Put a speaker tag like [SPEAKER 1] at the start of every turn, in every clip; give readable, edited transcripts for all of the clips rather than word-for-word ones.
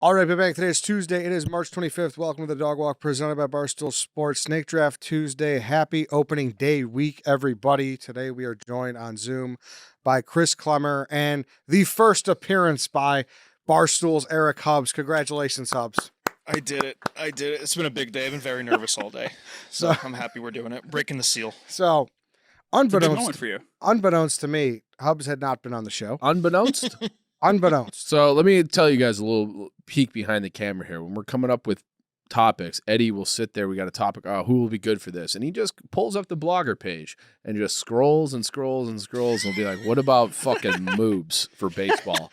[SPEAKER 1] All right, back. Today is Tuesday. It is March 25th. Welcome to the Dog Walk presented by Barstool Sports. Snake Draft Tuesday. Happy opening day week, everybody. Today we are joined on Zoom by Chris Klemmer and the first appearance by Barstool's Eric Hubbs. Congratulations, Hubbs.
[SPEAKER 2] I did it. It's been a big day. I've been very nervous all day. So I'm happy we're doing it. Breaking the seal.
[SPEAKER 1] So,
[SPEAKER 3] It's a big moment for you.
[SPEAKER 1] unbeknownst to me, Hubbs had not been on the show.
[SPEAKER 4] Unbeknownst?
[SPEAKER 1] Unbeknownst.
[SPEAKER 4] So let me tell you guys a little peek behind the camera here. When we're coming up with topics, Eddie will sit there. We got a topic. Oh, who will be good for this? And he just pulls up the blogger page and just scrolls and scrolls and scrolls. And will be like, what about fucking moobs for baseball?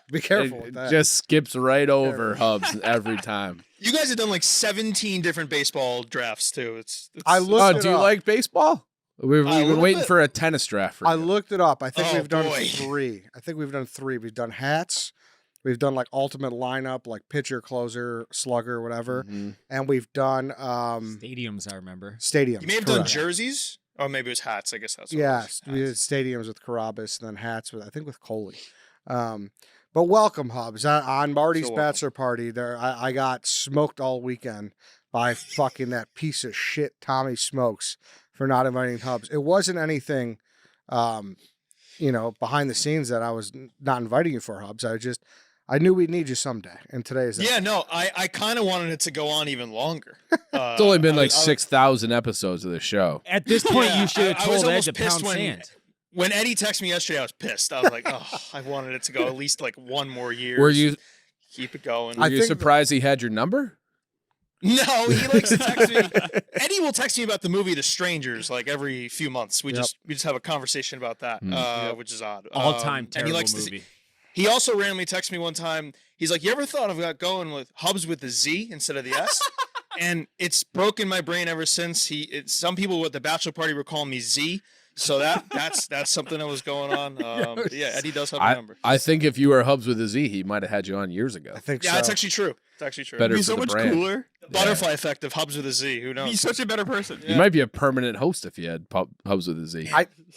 [SPEAKER 1] Be careful with
[SPEAKER 4] It
[SPEAKER 1] that.
[SPEAKER 4] just skips right over Hubbs every time.
[SPEAKER 2] You guys have done like 17 different baseball drafts too. It's
[SPEAKER 1] I looked it
[SPEAKER 4] Do you
[SPEAKER 1] up.
[SPEAKER 4] like baseball? We've
[SPEAKER 2] A
[SPEAKER 4] been
[SPEAKER 2] little
[SPEAKER 4] waiting
[SPEAKER 2] bit.
[SPEAKER 4] for a tennis draft for
[SPEAKER 1] I
[SPEAKER 4] you.
[SPEAKER 1] looked it up. I think
[SPEAKER 2] Oh,
[SPEAKER 1] we've done
[SPEAKER 2] boy.
[SPEAKER 1] 3. I think we've done 3. We've done hats. We've done like ultimate lineup, like pitcher, closer, slugger, whatever.
[SPEAKER 4] Mhm.
[SPEAKER 1] And we've done
[SPEAKER 3] Stadiums, I remember.
[SPEAKER 1] stadiums.
[SPEAKER 2] You may have done
[SPEAKER 1] correct.
[SPEAKER 2] jerseys. Or maybe it was hats. I guess that's what
[SPEAKER 1] Yeah,
[SPEAKER 2] it was.
[SPEAKER 1] we did stadiums with Carabas and then hats with, I think, with Coley. But welcome, Hubbs. On Marty's
[SPEAKER 2] So welcome.
[SPEAKER 1] bachelor party, there I got smoked all weekend by fucking that piece of shit Tommy Smokes for not inviting Hubbs. It wasn't anything, behind the scenes that I was not inviting you for, Hubbs. I knew we'd need you someday, and today is that.
[SPEAKER 2] Yeah, no, I kind of wanted it to go on even longer.
[SPEAKER 4] It's only been like
[SPEAKER 2] I was-
[SPEAKER 4] 6,000 episodes of the show.
[SPEAKER 3] At this point,
[SPEAKER 2] Yeah,
[SPEAKER 3] you should have
[SPEAKER 2] I was
[SPEAKER 3] told Ed
[SPEAKER 2] almost
[SPEAKER 3] to
[SPEAKER 2] pissed
[SPEAKER 3] pound
[SPEAKER 2] when-
[SPEAKER 3] sand.
[SPEAKER 2] When Eddie texted me yesterday, I was pissed. I was like, oh, I wanted it to go at least like one more year.
[SPEAKER 4] Were you
[SPEAKER 2] Keep it going.
[SPEAKER 4] were
[SPEAKER 1] I
[SPEAKER 4] you
[SPEAKER 1] think
[SPEAKER 4] surprised he had your number?
[SPEAKER 2] No, he likes to text me. Eddie will text me about the movie The Strangers like every few months. We
[SPEAKER 1] Yep.
[SPEAKER 2] just have a conversation about that, which is odd.
[SPEAKER 3] All-time
[SPEAKER 2] And
[SPEAKER 3] terrible
[SPEAKER 2] he likes
[SPEAKER 3] movie.
[SPEAKER 2] He also randomly texted me one time. He's like, "You ever thought of going with Hubbs with the Z instead of the S?" And it's broken my brain ever since. Some people at the bachelor party were calling me Z. So that's something that was going on. Yeah, Eddie does have my number.
[SPEAKER 4] I think if you were Hubbs with a Z, he might have had you on years ago.
[SPEAKER 1] I think
[SPEAKER 2] Yeah,
[SPEAKER 1] so.
[SPEAKER 2] it's actually true. It's actually true.
[SPEAKER 4] Better
[SPEAKER 3] Be
[SPEAKER 4] for
[SPEAKER 3] so
[SPEAKER 4] the
[SPEAKER 3] much
[SPEAKER 4] brand.
[SPEAKER 3] cooler.
[SPEAKER 2] The butterfly effect of Hubbs with a Z. Who knows?
[SPEAKER 3] Be such a better person.
[SPEAKER 4] You might be a permanent host if you had Hubbs with a Z.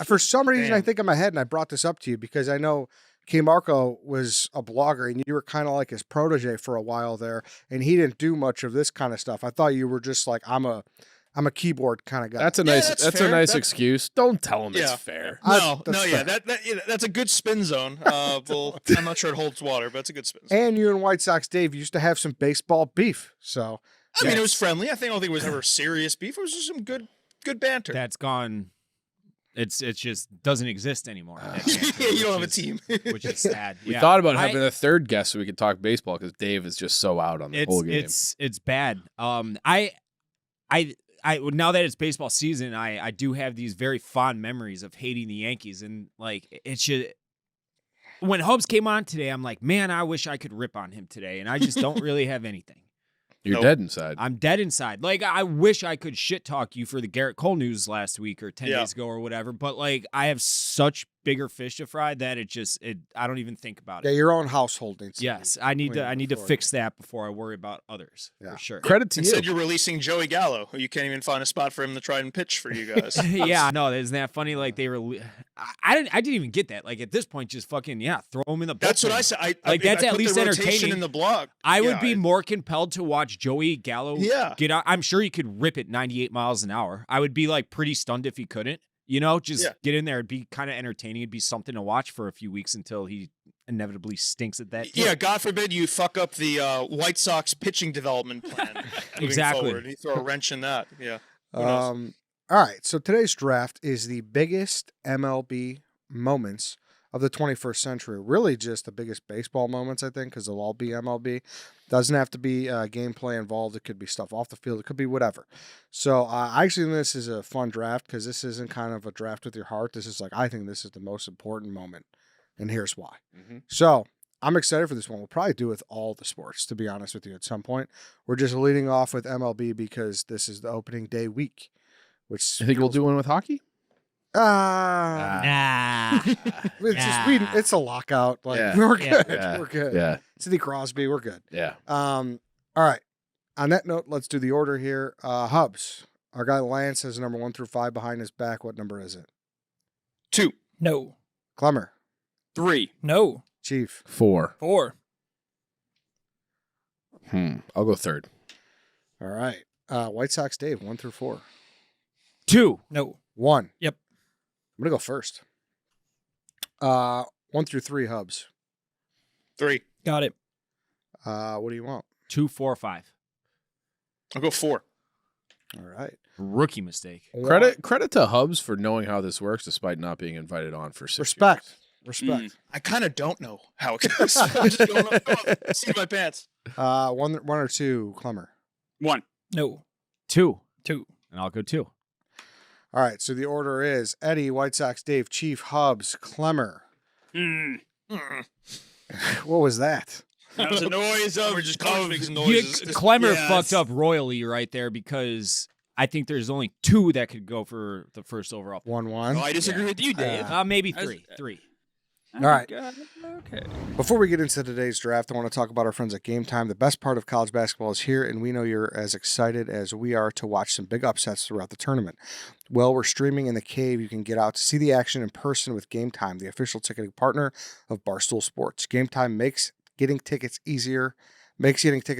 [SPEAKER 1] For some reason, I
[SPEAKER 2] Damn.
[SPEAKER 1] think in my head, and I brought this up to you because I know K. Marco was a blogger and you were kind of like his protege for a while there, and he didn't do much of this kind of stuff. I thought you were just like, I'm a keyboard kind of guy.
[SPEAKER 4] That's a
[SPEAKER 2] Yeah,
[SPEAKER 4] nice.
[SPEAKER 2] that's
[SPEAKER 4] That's
[SPEAKER 2] fair.
[SPEAKER 4] a nice
[SPEAKER 2] That's-
[SPEAKER 4] excuse. Don't tell him it's
[SPEAKER 2] Yeah.
[SPEAKER 4] fair.
[SPEAKER 1] That's
[SPEAKER 2] Yeah,
[SPEAKER 1] fair.
[SPEAKER 2] that's a good spin zone. Well, I'm not sure it holds water, but it's a good spin zone.
[SPEAKER 1] And you and White Sox Dave used to have some baseball beef. So
[SPEAKER 2] I mean, it was friendly. I don't think it was ever serious beef. It was just some good banter.
[SPEAKER 3] That's gone. It's just doesn't exist anymore. That
[SPEAKER 2] Yeah,
[SPEAKER 3] banter,
[SPEAKER 2] you don't have a
[SPEAKER 3] which is-
[SPEAKER 2] team.
[SPEAKER 3] which is sad.
[SPEAKER 4] We
[SPEAKER 3] Yeah.
[SPEAKER 4] thought about
[SPEAKER 3] I-
[SPEAKER 4] having a third guest so we could talk baseball because Dave is just so out on the whole game.
[SPEAKER 3] It's bad. I now that it's baseball season, I do have these very fond memories of hating the Yankees, and like it should. When Hubbs came on today, I'm like, man, I wish I could rip on him today, and I just don't really have anything.
[SPEAKER 4] You're
[SPEAKER 2] Nope.
[SPEAKER 4] dead inside.
[SPEAKER 3] I'm dead inside. Like, I wish I could shit talk you for the Garrett Cole news last week or 10
[SPEAKER 2] Yeah.
[SPEAKER 3] days ago or whatever, but like, I have such bigger fish to fry that I don't even think about
[SPEAKER 1] yeah,
[SPEAKER 3] it.
[SPEAKER 1] your own household needs to
[SPEAKER 3] Yes,
[SPEAKER 1] be
[SPEAKER 3] I need to
[SPEAKER 1] before-
[SPEAKER 3] fix that before I worry about others.
[SPEAKER 1] Yeah.
[SPEAKER 3] For sure.
[SPEAKER 4] Credit to
[SPEAKER 2] Instead,
[SPEAKER 4] you.
[SPEAKER 2] you're releasing Joey Gallo, who you can't even find a spot for him to try and pitch for you guys.
[SPEAKER 3] Yeah, no, isn't that funny? Like they were, I didn't even get that. Like at this point, just fucking throw him in the.
[SPEAKER 2] That's what
[SPEAKER 3] bullpen.
[SPEAKER 2] I said.
[SPEAKER 3] Like, that's
[SPEAKER 2] I
[SPEAKER 3] at
[SPEAKER 2] put
[SPEAKER 3] least
[SPEAKER 2] the rotation
[SPEAKER 3] entertaining.
[SPEAKER 2] in the blog.
[SPEAKER 3] I would
[SPEAKER 2] Yeah,
[SPEAKER 3] be more compelled to watch Joey Gallo
[SPEAKER 2] Yeah.
[SPEAKER 3] get out. I'm sure he could rip it 98 miles an hour. I would be like pretty stunned if he couldn't. Just
[SPEAKER 2] Yeah.
[SPEAKER 3] get in there. It'd be kind of entertaining. It'd be something to watch for a few weeks until he inevitably stinks at that.
[SPEAKER 2] Yeah, God forbid you fuck up the White Sox pitching development plan. moving
[SPEAKER 3] Exactly.
[SPEAKER 2] forward. You throw a wrench in that. Yeah. Who knows?
[SPEAKER 1] All right, so today's draft is the biggest MLB moments of the 21st century. Really just the biggest baseball moments, I think, because they'll all be MLB. Doesn't have to be gameplay involved. It could be stuff off the field. It could be whatever. So I actually think this is a fun draft because this isn't kind of a draft with your heart. This is I think this is the most important moment, and here's why.
[SPEAKER 4] Mhm.
[SPEAKER 1] So I'm excited for this one. We'll probably do it with all the sports, to be honest with you, at some point. We're just leading off with MLB because this is the opening day week. Which
[SPEAKER 4] You think we'll do one with hockey?
[SPEAKER 3] Nah.
[SPEAKER 1] it's just it's a lockout. Like
[SPEAKER 4] Yeah.
[SPEAKER 1] we're good.
[SPEAKER 4] Yeah.
[SPEAKER 1] We're good.
[SPEAKER 4] Yeah.
[SPEAKER 1] Sidney Crosby, we're good.
[SPEAKER 4] Yeah.
[SPEAKER 1] All right. On that note, let's do the order here. Hubbs, our guy Lance has number 1 through 5 behind his back. What number is it?
[SPEAKER 2] 2.
[SPEAKER 5] No.
[SPEAKER 1] Clemmer,
[SPEAKER 2] 3.
[SPEAKER 5] No.
[SPEAKER 1] Chief,
[SPEAKER 4] 4.
[SPEAKER 5] 4.
[SPEAKER 4] I'll go third.
[SPEAKER 1] All right. White Sox Dave, 1 through 4.
[SPEAKER 3] 2.
[SPEAKER 5] No.
[SPEAKER 1] 1.
[SPEAKER 5] Yep.
[SPEAKER 1] I'm gonna go first. 1 through 3, Hubs.
[SPEAKER 2] 3.
[SPEAKER 5] Got it.
[SPEAKER 1] What do you want?
[SPEAKER 3] 2, 4, 5.
[SPEAKER 2] I'll go 4.
[SPEAKER 1] All right.
[SPEAKER 3] Rookie mistake.
[SPEAKER 4] Credit to Hubbs for knowing how this works despite not being invited on for 6
[SPEAKER 1] Respect.
[SPEAKER 4] years.
[SPEAKER 1] Respect.
[SPEAKER 2] I kind of don't know how it goes. I just don't know. See my pants.
[SPEAKER 1] 1 or 2, Klemmer.
[SPEAKER 5] 1. No.
[SPEAKER 3] 2.
[SPEAKER 5] 2.
[SPEAKER 3] And I'll go 2.
[SPEAKER 1] All right. So the order is Eddie, White Sox Dave, Chief, Hubs, Klemmer. What was that?
[SPEAKER 5] That was a noise of.
[SPEAKER 2] We're just making
[SPEAKER 3] Yeah,
[SPEAKER 2] noises.
[SPEAKER 3] Clemmer
[SPEAKER 5] Yes.
[SPEAKER 3] fucked up royally right there because I think there's only 2 that could go for the first overall.
[SPEAKER 1] 1-1.
[SPEAKER 5] Oh, I disagree with you, Dave.
[SPEAKER 3] Maybe
[SPEAKER 5] I was-
[SPEAKER 3] 3. 3.
[SPEAKER 1] All right.
[SPEAKER 5] Okay.
[SPEAKER 1] Before we get into today's draft, I want to talk about our friends at Game Time. The best part of college basketball is here, and we know you're as excited as we are to watch some big upsets throughout the tournament. Well, we're streaming in the cave. You can get out to see the action in person with Game Time, the official ticketing partner of Barstool Sports. Game Time makes getting tickets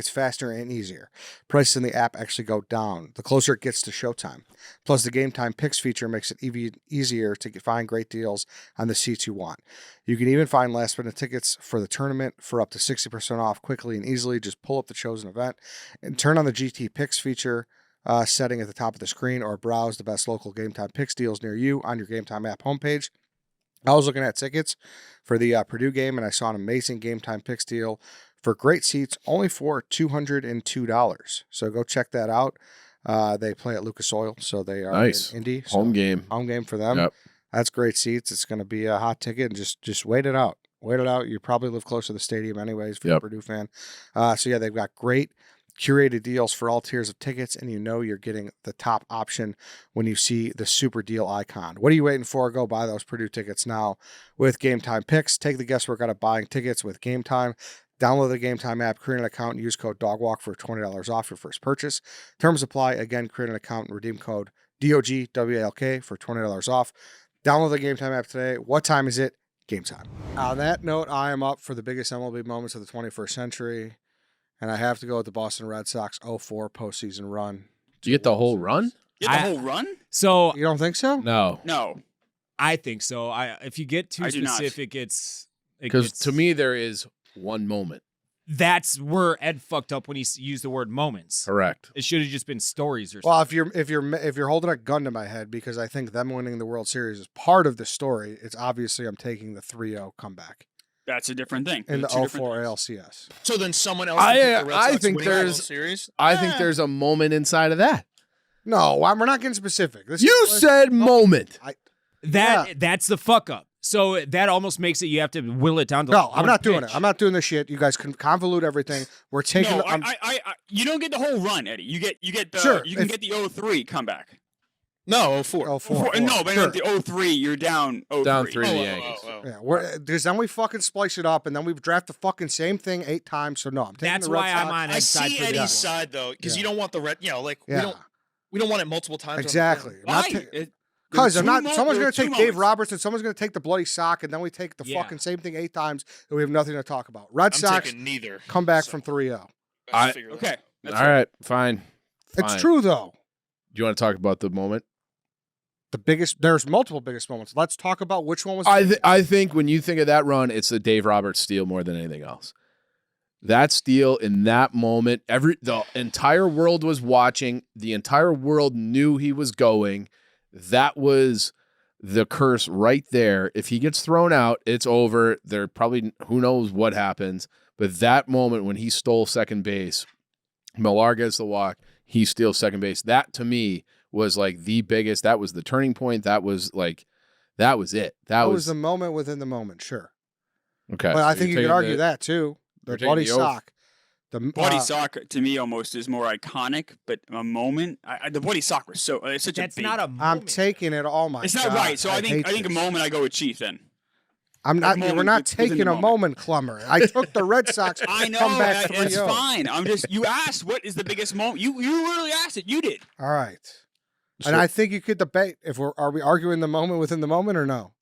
[SPEAKER 1] faster and easier. Prices in the app actually go down the closer it gets to showtime. Plus, the Game Time Picks feature makes it easier to find great deals on the seats you want. You can even find last-minute tickets for the tournament for up to 60% off quickly and easily. Just pull up the chosen event and turn on the GT Picks feature setting at the top of the screen, or browse the best local Game Time Picks deals near you on your Game Time app homepage. I was looking at tickets for the Purdue game, and I saw an amazing Game Time Picks deal for great seats, only for $202. So go check that out. They play at Lucas Oil, so they are
[SPEAKER 4] Nice.
[SPEAKER 1] in Indy. So
[SPEAKER 4] Home game.
[SPEAKER 1] home game for them.
[SPEAKER 4] Yep.
[SPEAKER 1] That's great seats. It's going to be a hot ticket, and just wait it out. Wait it out. You probably live close to the stadium anyways if you're a Purdue fan. So yeah, they've got great curated deals for all tiers of tickets, and you know you're getting the top option when you see the super deal icon. What are you waiting for? Go buy those Purdue tickets now with Game Time Picks. Take the guesswork out of buying tickets with Game Time. Download the Game Time app, create an account, and use code DOGWALK for $20 off your first purchase. Terms apply. Again, create an account and redeem code DOGWALK for $20 off. Download the Game Time app today. What time is it? Game time. On that note, I am up for the biggest MLB moments of the 21st century, and I have to go with the Boston Red Sox 0-4 postseason run.
[SPEAKER 4] Did you get the whole run?
[SPEAKER 5] Get the whole run?
[SPEAKER 3] So
[SPEAKER 1] You don't think so?
[SPEAKER 4] No.
[SPEAKER 5] No.
[SPEAKER 3] I think so. If you get too
[SPEAKER 5] I do not.
[SPEAKER 3] specific, it's
[SPEAKER 4] Because to me, there is one moment.
[SPEAKER 3] that's where Ed fucked up when he used the word moments.
[SPEAKER 4] Correct.
[SPEAKER 3] It should have just been stories or
[SPEAKER 1] Well,
[SPEAKER 3] something.
[SPEAKER 1] if you're holding a gun to my head, because I think them winning the World Series is part of the story, it's obviously I'm taking the 3-0 comeback
[SPEAKER 5] That's a different thing.
[SPEAKER 1] in the
[SPEAKER 5] Two different
[SPEAKER 1] 04
[SPEAKER 5] things.
[SPEAKER 1] ALCS.
[SPEAKER 2] So then someone else.
[SPEAKER 4] I-
[SPEAKER 2] can pick the Red
[SPEAKER 4] I
[SPEAKER 2] Sox
[SPEAKER 4] think
[SPEAKER 2] winning the World
[SPEAKER 4] there's-
[SPEAKER 2] series.
[SPEAKER 4] I think there's a moment inside of that.
[SPEAKER 1] No, we're not getting specific.
[SPEAKER 4] You said moment.
[SPEAKER 3] That's the fuck up. So that almost makes it you have to will it down to
[SPEAKER 1] No, I'm
[SPEAKER 3] one
[SPEAKER 1] not doing it.
[SPEAKER 3] pitch.
[SPEAKER 1] I'm not doing this shit. You guys can convolute everything. We're taking.
[SPEAKER 5] No,
[SPEAKER 1] the,
[SPEAKER 5] you don't get the whole run, Eddie. You get the
[SPEAKER 1] Sure,
[SPEAKER 5] you can
[SPEAKER 1] if-
[SPEAKER 5] get the 03 comeback.
[SPEAKER 2] No, 04.
[SPEAKER 1] 04.
[SPEAKER 5] No, but
[SPEAKER 1] Sure.
[SPEAKER 5] the 03, you're down 03.
[SPEAKER 4] Down 3 to the
[SPEAKER 2] Oh,
[SPEAKER 4] Yankees.
[SPEAKER 1] Yeah, because then we fucking splice it up, and then we've drafted the fucking same thing 8 times. So no, I'm taking
[SPEAKER 3] That's
[SPEAKER 1] the Red
[SPEAKER 3] why
[SPEAKER 1] Sox.
[SPEAKER 3] I'm on
[SPEAKER 2] I
[SPEAKER 3] Ed's side
[SPEAKER 2] see
[SPEAKER 3] for
[SPEAKER 2] Eddie's
[SPEAKER 3] this one.
[SPEAKER 2] side though, because
[SPEAKER 1] Yeah.
[SPEAKER 2] you don't want the red. You know, like
[SPEAKER 1] Yeah,
[SPEAKER 2] we don't want it multiple times. on the
[SPEAKER 1] exactly.
[SPEAKER 2] thing.
[SPEAKER 1] I'm not
[SPEAKER 5] Why?
[SPEAKER 1] ta- Because I'm not. Someone's going to take Dave
[SPEAKER 5] Roberts.
[SPEAKER 1] Roberts, and someone's going to take the bloody sock, and then we take the
[SPEAKER 3] Yeah.
[SPEAKER 1] fucking same thing 8 times, and we have nothing to talk about. Red
[SPEAKER 2] I'm
[SPEAKER 1] Sox
[SPEAKER 2] taking neither.
[SPEAKER 1] come back
[SPEAKER 2] So,
[SPEAKER 1] from 3-0.
[SPEAKER 2] let's figure that
[SPEAKER 5] Okay.
[SPEAKER 2] out.
[SPEAKER 5] That's
[SPEAKER 4] All right, fine.
[SPEAKER 1] It's
[SPEAKER 4] Fine.
[SPEAKER 1] true though.
[SPEAKER 4] Do you want to talk about the moment?
[SPEAKER 1] There's multiple biggest moments. Let's talk about which one was.
[SPEAKER 4] I think when you think of that run, it's the Dave Roberts steal more than anything else. That steal in that moment, the entire world was watching. The entire world knew he was going. That was the curse right there. If he gets thrown out, it's over. There probably who knows what happens. But that moment when he stole second base, Millar gets the walk, he steals second base. That to me was like the biggest. That was the turning point. That was it. That
[SPEAKER 1] was the moment within the moment, sure.
[SPEAKER 4] okay.
[SPEAKER 1] But I
[SPEAKER 4] so
[SPEAKER 1] think you
[SPEAKER 4] you're
[SPEAKER 1] could
[SPEAKER 4] taking
[SPEAKER 1] argue that too. The
[SPEAKER 4] you're taking
[SPEAKER 1] bloody
[SPEAKER 4] the oath.
[SPEAKER 1] sock. The
[SPEAKER 5] Bloody sock to me almost is more iconic, but a moment. The bloody sock was so it's such
[SPEAKER 3] That's
[SPEAKER 5] a big.
[SPEAKER 3] not a
[SPEAKER 1] I'm
[SPEAKER 3] moment.
[SPEAKER 1] taking it all my.
[SPEAKER 5] It's not
[SPEAKER 1] God,
[SPEAKER 5] right. So I think
[SPEAKER 1] hate
[SPEAKER 5] a
[SPEAKER 1] this.
[SPEAKER 5] moment. I go with Chief then.
[SPEAKER 1] I'm not.
[SPEAKER 5] moment
[SPEAKER 1] We're not
[SPEAKER 5] within
[SPEAKER 1] taking
[SPEAKER 5] the
[SPEAKER 1] a moment, Clemmer. I took the Red Sox.
[SPEAKER 5] I know.
[SPEAKER 1] Come back
[SPEAKER 5] It's
[SPEAKER 1] 3-0.
[SPEAKER 5] fine. I'm just. You asked what is the biggest moment. You really asked it. You did.
[SPEAKER 1] All right.
[SPEAKER 4] So-
[SPEAKER 1] And I think you could debate if are we arguing the moment within the moment or no?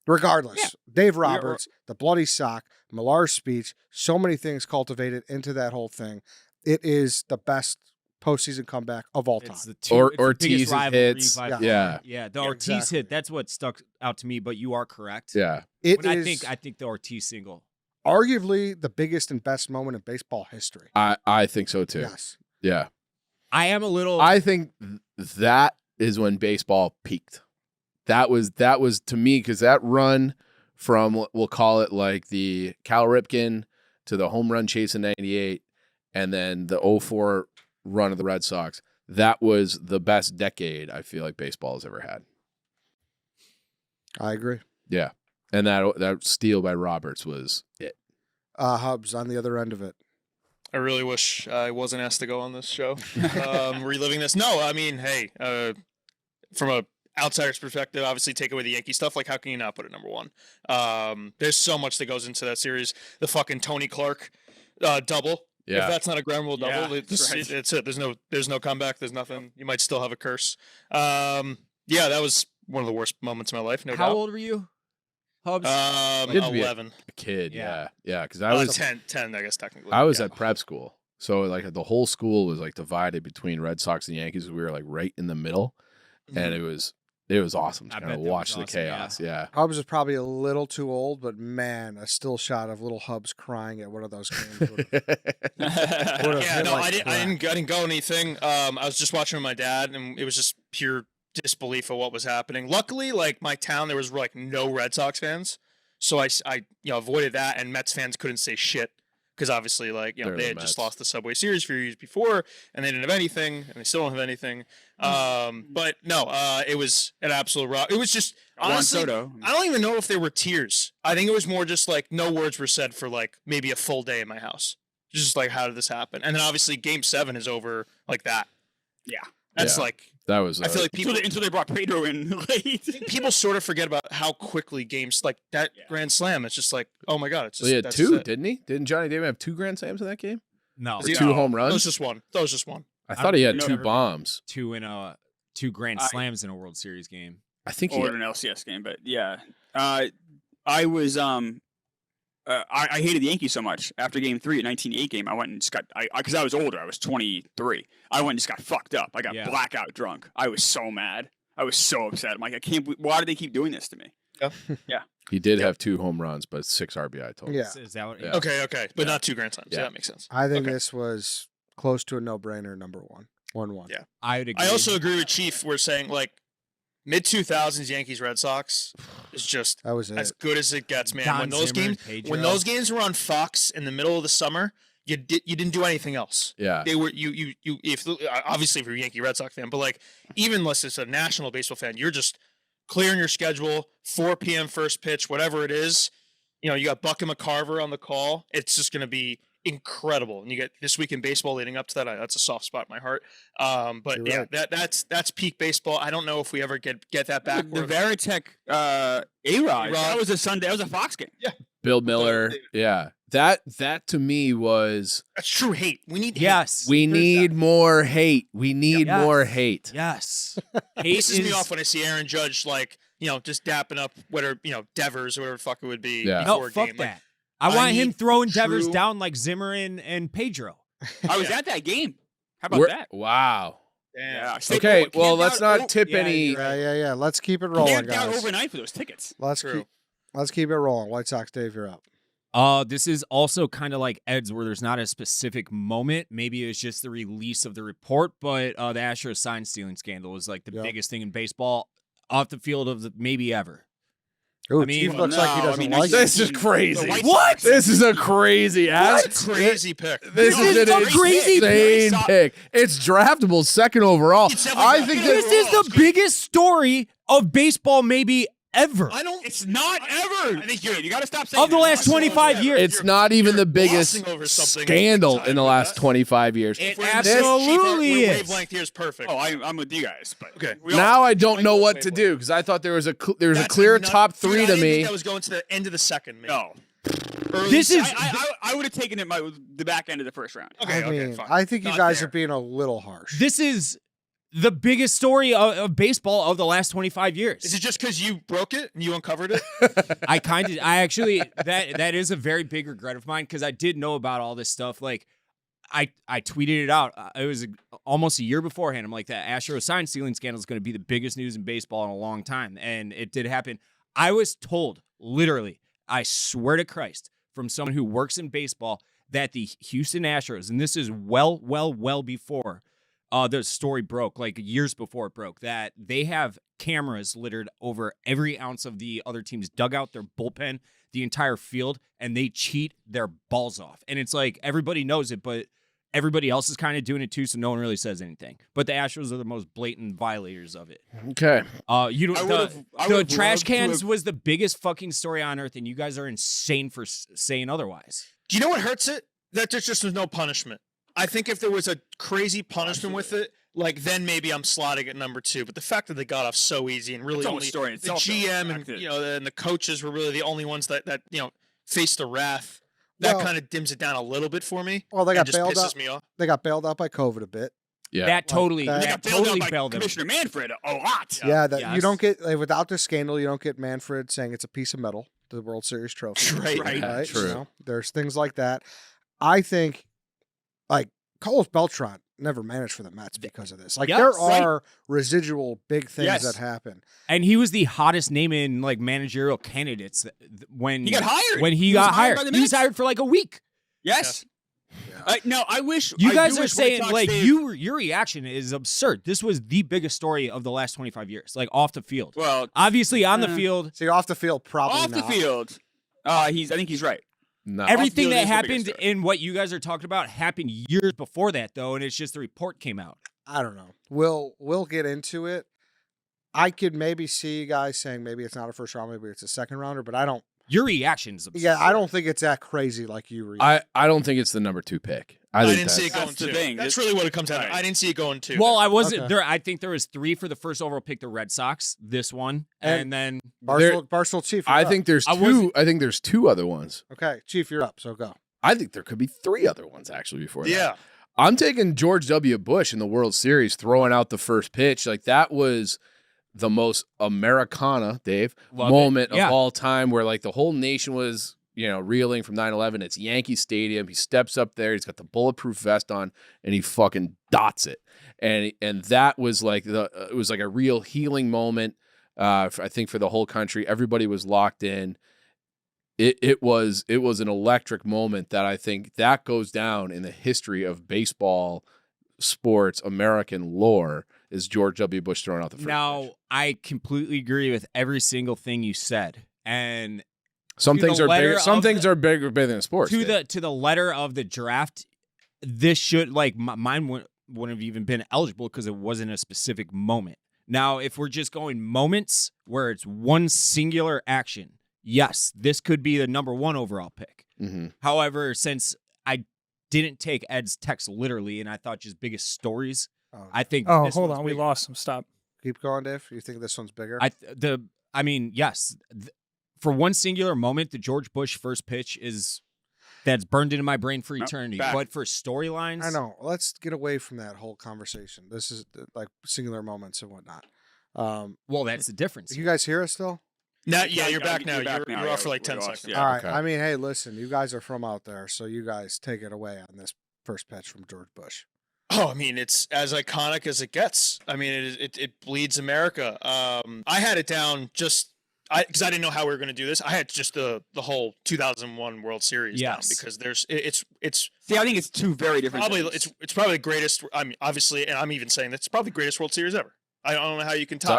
[SPEAKER 1] Regardless, Dave Roberts, the bloody sock, Millar's speech, so many things cultivated into that whole thing. It is the best postseason comeback of all time.
[SPEAKER 3] It's the
[SPEAKER 4] Ortiz's hits.
[SPEAKER 3] Yeah, the Ortiz
[SPEAKER 1] exactly.
[SPEAKER 3] hit. That's what stuck out to me. But you are correct.
[SPEAKER 4] Yeah.
[SPEAKER 3] I think the Ortiz single.
[SPEAKER 1] Arguably the biggest and best moment in baseball history.
[SPEAKER 4] I think so too.
[SPEAKER 1] Yes.
[SPEAKER 4] Yeah.
[SPEAKER 3] I am a little.
[SPEAKER 4] I think that is when baseball peaked. That was to me, because that run from, we'll call it like the Cal Ripken to the home run chase in 98 and then the 04 run of the Red Sox, that was the best decade I feel like baseball has ever had.
[SPEAKER 1] I agree.
[SPEAKER 4] Yeah. And that steal by Roberts was it.
[SPEAKER 1] Hubbs on the other end of it.
[SPEAKER 2] I really wish I wasn't asked to go on this show. Reliving this. No, I mean, hey, from a outsider's perspective, obviously take away the Yankee stuff. Like, how can you not put it number one? There's so much that goes into that series. The fucking Tony Clark double.
[SPEAKER 4] Yeah.
[SPEAKER 2] If that's not a ground rule double,
[SPEAKER 5] that's right.
[SPEAKER 2] it's it. There's no comeback. There's nothing. You might still have a curse. Yeah, that was one of the worst moments of my life. No
[SPEAKER 3] How
[SPEAKER 2] doubt.
[SPEAKER 3] old were you, Hubbs?
[SPEAKER 4] Didn't be
[SPEAKER 2] 11.
[SPEAKER 4] A kid.
[SPEAKER 3] Yeah.
[SPEAKER 4] Yeah. Because I was
[SPEAKER 2] 10, I guess technically.
[SPEAKER 4] I was
[SPEAKER 2] Yeah.
[SPEAKER 4] at prep school. So like the whole school was like divided between Red Sox and Yankees. We were like right in the middle. And it was awesome to
[SPEAKER 3] I
[SPEAKER 4] kind of
[SPEAKER 3] bet that
[SPEAKER 4] watch
[SPEAKER 3] was
[SPEAKER 4] the
[SPEAKER 3] awesome,
[SPEAKER 4] chaos. Yeah.
[SPEAKER 1] Hubbs is probably a little too old, but man, a still shot of little Hubbs crying at one of those games. Would've
[SPEAKER 2] Yeah,
[SPEAKER 1] hit
[SPEAKER 2] no,
[SPEAKER 1] like
[SPEAKER 2] I didn't
[SPEAKER 1] crap.
[SPEAKER 2] go anything. I was just watching with my dad, and it was just pure disbelief of what was happening. Luckily, like my town, there was like no Red Sox fans, so I avoided that, and Mets fans couldn't say shit because obviously, like
[SPEAKER 4] They're
[SPEAKER 2] they
[SPEAKER 4] the
[SPEAKER 2] had just
[SPEAKER 4] Mets.
[SPEAKER 2] lost the Subway Series a few years before, and they didn't have anything, and they still don't have anything. But no, it was an absolute rock. It was just
[SPEAKER 5] Juan
[SPEAKER 2] honestly,
[SPEAKER 5] Soto.
[SPEAKER 2] I don't even know if there were tears. I think it was more just like no words were said for like maybe a full day in my house. Just like, how did this happen? And then obviously Game 7 is over like that.
[SPEAKER 5] Yeah.
[SPEAKER 2] That's
[SPEAKER 4] Yeah.
[SPEAKER 2] like,
[SPEAKER 4] That was
[SPEAKER 2] I feel like people
[SPEAKER 5] Until they brought Pedro in late.
[SPEAKER 2] people sort of forget about how quickly games like that Grand Slam. It's just like, oh my god, it's just
[SPEAKER 4] he had
[SPEAKER 2] that's
[SPEAKER 4] two,
[SPEAKER 2] it.
[SPEAKER 4] didn't he? Didn't Johnny Damon have 2 grand slams in that game?
[SPEAKER 3] no,
[SPEAKER 2] Is
[SPEAKER 4] Or
[SPEAKER 2] he-
[SPEAKER 4] 2
[SPEAKER 2] No,
[SPEAKER 4] home
[SPEAKER 2] That
[SPEAKER 4] runs?
[SPEAKER 2] was just one. That was just one.
[SPEAKER 4] I thought he had
[SPEAKER 5] no,
[SPEAKER 4] 2
[SPEAKER 5] never-
[SPEAKER 4] bombs.
[SPEAKER 3] two grand slams in a World Series game.
[SPEAKER 4] I think he
[SPEAKER 5] Or an LCS game, but yeah. I was I hated the Yankees so much. After Game 3 at 19-8 game, I went and just got because I was older. I was 23. I went and just got fucked up. I got
[SPEAKER 3] Yeah.
[SPEAKER 5] blackout drunk. I was so mad. I was so upset. I'm like, I can't. Why do they keep doing this to me?
[SPEAKER 4] He did have 2 home runs, but 6 RBI total.
[SPEAKER 1] Yeah.
[SPEAKER 3] Is that what?
[SPEAKER 4] Yeah.
[SPEAKER 2] Okay, but
[SPEAKER 4] Yeah.
[SPEAKER 2] not 2 Grand Slams. Yeah,
[SPEAKER 4] Yeah.
[SPEAKER 2] that makes sense.
[SPEAKER 1] I think
[SPEAKER 2] Okay.
[SPEAKER 1] this was close to a no-brainer. Number one. 1-1.
[SPEAKER 2] Yeah.
[SPEAKER 3] I would agree.
[SPEAKER 2] I also agree with Chief. We're saying like mid 2000s Yankees Red Sox is just
[SPEAKER 1] That was
[SPEAKER 2] as
[SPEAKER 1] it.
[SPEAKER 2] good as it gets, man.
[SPEAKER 3] Don
[SPEAKER 2] When those
[SPEAKER 3] Zimmer,
[SPEAKER 2] games
[SPEAKER 3] Pedro.
[SPEAKER 2] when those games were on Fox in the middle of the summer, you didn't do anything else.
[SPEAKER 4] Yeah.
[SPEAKER 2] They were you if obviously if you're a Yankee Red Sox fan, but like even unless it's a national baseball fan, you're just clearing your schedule, 4 p.m. first pitch, whatever it is. You know, you got Buck and McCarver on the call. It's just going to be incredible. And you get This Week in Baseball leading up to that. That's a soft spot in my heart. But
[SPEAKER 1] You're
[SPEAKER 2] yeah,
[SPEAKER 1] right.
[SPEAKER 2] that's peak baseball. I don't know if we ever get that back.
[SPEAKER 5] The Veritek A-Rod. That was a Sunday. That was a Fox game.
[SPEAKER 4] Bill Miller. Yeah. That to me was,
[SPEAKER 2] That's true hate. We need hate.
[SPEAKER 3] yes.
[SPEAKER 4] we need more hate. We need
[SPEAKER 3] Yes.
[SPEAKER 4] more hate.
[SPEAKER 3] Yes.
[SPEAKER 2] It
[SPEAKER 3] Hate
[SPEAKER 2] pisses me
[SPEAKER 3] is-
[SPEAKER 2] off when I see Aaron Judge like, just dapping up whatever, Devers or whatever the fuck it would be
[SPEAKER 4] Yeah.
[SPEAKER 3] No,
[SPEAKER 2] before a
[SPEAKER 3] fuck
[SPEAKER 2] game.
[SPEAKER 3] that.
[SPEAKER 2] Like,
[SPEAKER 3] I want
[SPEAKER 2] I
[SPEAKER 3] him
[SPEAKER 2] need
[SPEAKER 3] throwing Devers
[SPEAKER 2] true-
[SPEAKER 3] down like Zimmer and Pedro.
[SPEAKER 5] I was at that game. How about
[SPEAKER 4] We're-
[SPEAKER 5] that?
[SPEAKER 4] Wow.
[SPEAKER 2] damn.
[SPEAKER 5] I stayed
[SPEAKER 4] Okay.
[SPEAKER 5] over-
[SPEAKER 4] Well,
[SPEAKER 5] camped
[SPEAKER 4] let's
[SPEAKER 5] out
[SPEAKER 4] not tip
[SPEAKER 3] yeah,
[SPEAKER 4] any.
[SPEAKER 3] you're right.
[SPEAKER 1] Yeah. Let's keep it rolling,
[SPEAKER 5] camped out
[SPEAKER 1] guys.
[SPEAKER 5] overnight for those tickets.
[SPEAKER 2] True.
[SPEAKER 1] Let's keep it rolling. White Sox, Dave, you're up.
[SPEAKER 3] This is also kind of like Ed's, where there's not a specific moment. Maybe it's just the release of the report, but the Astros sign stealing scandal was like the
[SPEAKER 1] Yep.
[SPEAKER 3] biggest thing in baseball off the field of maybe ever.
[SPEAKER 1] Ooh,
[SPEAKER 3] I mean-
[SPEAKER 1] Chief
[SPEAKER 3] Well,
[SPEAKER 1] looks like he
[SPEAKER 5] no, I
[SPEAKER 1] doesn't
[SPEAKER 5] mean,
[SPEAKER 1] like
[SPEAKER 5] there's-
[SPEAKER 1] it.
[SPEAKER 4] This is crazy.
[SPEAKER 5] The White
[SPEAKER 3] What?
[SPEAKER 5] Sox-
[SPEAKER 4] This is a crazy ass.
[SPEAKER 2] That's a crazy pick.
[SPEAKER 4] This
[SPEAKER 5] No,
[SPEAKER 4] is
[SPEAKER 5] it's
[SPEAKER 4] an
[SPEAKER 5] a crazy
[SPEAKER 4] insane
[SPEAKER 5] pick.
[SPEAKER 4] pick. It's draftable second overall.
[SPEAKER 2] It's definitely
[SPEAKER 4] I
[SPEAKER 2] not-
[SPEAKER 4] think
[SPEAKER 3] This
[SPEAKER 4] that
[SPEAKER 3] is the biggest story of baseball maybe ever.
[SPEAKER 2] I don't.
[SPEAKER 5] It's not ever. I think you got to stop saying
[SPEAKER 3] Of the
[SPEAKER 5] that.
[SPEAKER 3] last 25 years.
[SPEAKER 4] it's not even the biggest
[SPEAKER 2] glossing over something
[SPEAKER 4] scandal
[SPEAKER 2] big time
[SPEAKER 4] in the
[SPEAKER 2] with
[SPEAKER 4] last
[SPEAKER 2] that.
[SPEAKER 4] 25 years.
[SPEAKER 3] It
[SPEAKER 2] We're in the
[SPEAKER 3] absolutely
[SPEAKER 2] cheaper-
[SPEAKER 3] is.
[SPEAKER 2] Wavelength here is perfect.
[SPEAKER 5] Oh, I'm with you guys, but
[SPEAKER 2] Okay.
[SPEAKER 4] Now I don't know what to do because I thought there was a clear top 3
[SPEAKER 2] Dude, I
[SPEAKER 4] to
[SPEAKER 2] didn't think
[SPEAKER 4] me.
[SPEAKER 2] that was going to the end of the second. Maybe.
[SPEAKER 5] no.
[SPEAKER 2] Early
[SPEAKER 3] This is-
[SPEAKER 2] second.
[SPEAKER 5] I would have taken it the back end of the first round.
[SPEAKER 2] Okay,
[SPEAKER 1] I mean,
[SPEAKER 2] fine.
[SPEAKER 1] I think you
[SPEAKER 2] Not
[SPEAKER 1] guys
[SPEAKER 2] there.
[SPEAKER 1] are being a little harsh.
[SPEAKER 3] This is the biggest story of baseball of the last 25 years.
[SPEAKER 2] Is it just because you broke it and you uncovered it?
[SPEAKER 3] That is a very big regret of mine because I did know about all this stuff. Like, I tweeted it out. It was almost a year beforehand. I'm like, that Astros sign stealing scandal is going to be the biggest news in baseball in a long time. And it did happen. I was told, literally, I swear to Christ, from someone who works in baseball, that the Houston Astros, and this is well before the story broke, like years before it broke, that they have cameras littered over every ounce of the other team's dugout, their bullpen, the entire field, and they cheat their balls off. And it's like everybody knows it, but everybody else is kind of doing it too, so no one really says anything. But the Astros are the most blatant violators of it.
[SPEAKER 4] Okay.
[SPEAKER 3] The trash cans was the biggest fucking story on earth, and you guys are insane for saying otherwise.
[SPEAKER 2] Do you know what hurts it? That there's just no punishment. I think if there was a crazy punishment with it, like then maybe I'm slotting at number 2. But the fact that they got off so easy and really only
[SPEAKER 5] story
[SPEAKER 2] the
[SPEAKER 5] itself,
[SPEAKER 2] GM and and the coaches were really the only ones that faced the wrath. That kind of dims it down a little bit for me.
[SPEAKER 1] Well, they got
[SPEAKER 2] just
[SPEAKER 1] bailed
[SPEAKER 2] pisses
[SPEAKER 1] out.
[SPEAKER 2] me off.
[SPEAKER 1] They got bailed out by COVID a bit.
[SPEAKER 4] Yeah.
[SPEAKER 3] That totally,
[SPEAKER 1] that-
[SPEAKER 5] They
[SPEAKER 3] that
[SPEAKER 5] got bailed
[SPEAKER 3] totally
[SPEAKER 5] out by
[SPEAKER 3] bailed them.
[SPEAKER 5] Commissioner Manfred a lot.
[SPEAKER 1] Yeah, that
[SPEAKER 3] Yes.
[SPEAKER 1] you don't get without the scandal. You don't get Manfred saying it's a piece of metal, the World Series trophy.
[SPEAKER 2] Right.
[SPEAKER 4] Yeah, true.
[SPEAKER 1] You know, there's things like that. I think, like Carlos Beltran never managed for the Mets because of this. Like
[SPEAKER 3] Yes.
[SPEAKER 1] there
[SPEAKER 5] Right.
[SPEAKER 1] are residual big things
[SPEAKER 5] Yes.
[SPEAKER 1] that happen.
[SPEAKER 3] And he was the hottest name in like managerial candidates when
[SPEAKER 5] He got hired.
[SPEAKER 3] When he
[SPEAKER 5] He was
[SPEAKER 3] got
[SPEAKER 5] hired
[SPEAKER 3] hired,
[SPEAKER 5] by the
[SPEAKER 3] he was
[SPEAKER 5] Mets.
[SPEAKER 3] hired for like a week.
[SPEAKER 5] Yes.
[SPEAKER 1] Yeah.
[SPEAKER 5] No, I wish
[SPEAKER 3] You
[SPEAKER 5] I
[SPEAKER 3] guys
[SPEAKER 5] do
[SPEAKER 3] are
[SPEAKER 5] wish White
[SPEAKER 3] saying
[SPEAKER 5] Sox
[SPEAKER 3] like
[SPEAKER 5] stayed-
[SPEAKER 3] your reaction is absurd. This was the biggest story of the last 25 years, like off the field.
[SPEAKER 5] Well,
[SPEAKER 3] Obviously on the field,
[SPEAKER 1] See, off the field, probably
[SPEAKER 5] off the
[SPEAKER 1] not.
[SPEAKER 5] field. I think he's right.
[SPEAKER 4] No.
[SPEAKER 3] everything
[SPEAKER 5] field
[SPEAKER 3] that
[SPEAKER 5] is the biggest
[SPEAKER 3] happened
[SPEAKER 5] story.
[SPEAKER 3] in what you guys are talking about happened years before that, though, and it's just the report came out.
[SPEAKER 1] I don't know. We'll get into it. I could maybe see you guys saying maybe it's not a first round, maybe it's a second rounder, but I don't.
[SPEAKER 3] Your reaction is absurd.
[SPEAKER 1] Yeah, I don't think it's that crazy like you read.
[SPEAKER 4] I don't think it's the number 2 pick. I
[SPEAKER 2] I
[SPEAKER 4] think
[SPEAKER 2] didn't see it
[SPEAKER 5] that's
[SPEAKER 2] going
[SPEAKER 5] the
[SPEAKER 2] 2.
[SPEAKER 5] thing.
[SPEAKER 2] That's
[SPEAKER 5] It's-
[SPEAKER 2] really what it comes down to.
[SPEAKER 5] Right.
[SPEAKER 2] I didn't see it going 2.
[SPEAKER 3] Well, I wasn't
[SPEAKER 1] Okay.
[SPEAKER 3] there. I think there was 3 for the first overall pick, the Red Sox. This one, and then
[SPEAKER 1] Barstool Chief. You're
[SPEAKER 4] I
[SPEAKER 1] up.
[SPEAKER 4] think there's
[SPEAKER 3] I
[SPEAKER 4] two.
[SPEAKER 3] wasn't-
[SPEAKER 4] I think there's 2 other ones.
[SPEAKER 1] Okay, Chief, you're up. So go.
[SPEAKER 4] I think there could be 3 other ones actually before that.
[SPEAKER 2] Yeah.
[SPEAKER 4] I'm taking George W. Bush in the World Series, throwing out the first pitch. Like that was the most Americana, Dave,
[SPEAKER 3] Love it.
[SPEAKER 4] moment
[SPEAKER 3] Yeah.
[SPEAKER 4] of all time, where like the whole nation was, reeling from 9/11. It's Yankee Stadium. He steps up there. He's got the bulletproof vest on, and he fucking dots it. And that was like it was like a real healing moment. I think for the whole country, everybody was locked in. It was an electric moment that I think that goes down in the history of baseball, sports, American lore, is George W. Bush throwing out the first
[SPEAKER 3] now
[SPEAKER 4] pitch.
[SPEAKER 3] I completely agree with every single thing you said, and
[SPEAKER 4] Some
[SPEAKER 3] to the
[SPEAKER 4] things are
[SPEAKER 3] letter
[SPEAKER 4] bigger. Some
[SPEAKER 3] of
[SPEAKER 4] things are bigger than sports.
[SPEAKER 3] to
[SPEAKER 4] Dave.
[SPEAKER 3] the letter of the draft. This should mine wouldn't have even been eligible because it wasn't a specific moment. Now, if we're just going moments where it's one singular action, yes, this could be the number 1 overall pick.
[SPEAKER 4] Mhm.
[SPEAKER 3] However, since I didn't take Ed's text literally and I thought just biggest stories, I think.
[SPEAKER 6] Oh,
[SPEAKER 3] this
[SPEAKER 6] hold
[SPEAKER 3] one's
[SPEAKER 6] on. We
[SPEAKER 3] bigger.
[SPEAKER 6] lost him. Stop.
[SPEAKER 1] Keep going, Dave. You think this one's bigger?
[SPEAKER 3] Yes. For one singular moment, the George Bush first pitch that's burned into my brain for eternity.
[SPEAKER 5] back.
[SPEAKER 3] But for storylines,
[SPEAKER 1] I know. Let's get away from that whole conversation. This is like singular moments and whatnot.
[SPEAKER 3] Well, that's the difference.
[SPEAKER 1] You guys hear us still?
[SPEAKER 2] Now,
[SPEAKER 5] Yeah,
[SPEAKER 2] you're back now.
[SPEAKER 5] you're back
[SPEAKER 2] You're
[SPEAKER 5] now.
[SPEAKER 2] off for like
[SPEAKER 5] Yeah,
[SPEAKER 2] 10
[SPEAKER 5] we lost,
[SPEAKER 2] seconds.
[SPEAKER 5] yeah.
[SPEAKER 1] All right.
[SPEAKER 4] okay.
[SPEAKER 1] I mean, hey, listen, you guys are from out there, so you guys take it away on this first pitch from George Bush.
[SPEAKER 2] Oh, I mean, it's as iconic as it gets. I mean, it bleeds America. I had it down just because I didn't know how we were going to do this. I had just the whole 2001 World Series down
[SPEAKER 3] Yes.
[SPEAKER 2] because it's
[SPEAKER 5] See, I think it's 2 very different.
[SPEAKER 2] probably
[SPEAKER 5] things.
[SPEAKER 2] it's probably the greatest. I mean, obviously, and I'm even saying that's probably the greatest World Series ever. I don't know how you can
[SPEAKER 4] It's,
[SPEAKER 2] top.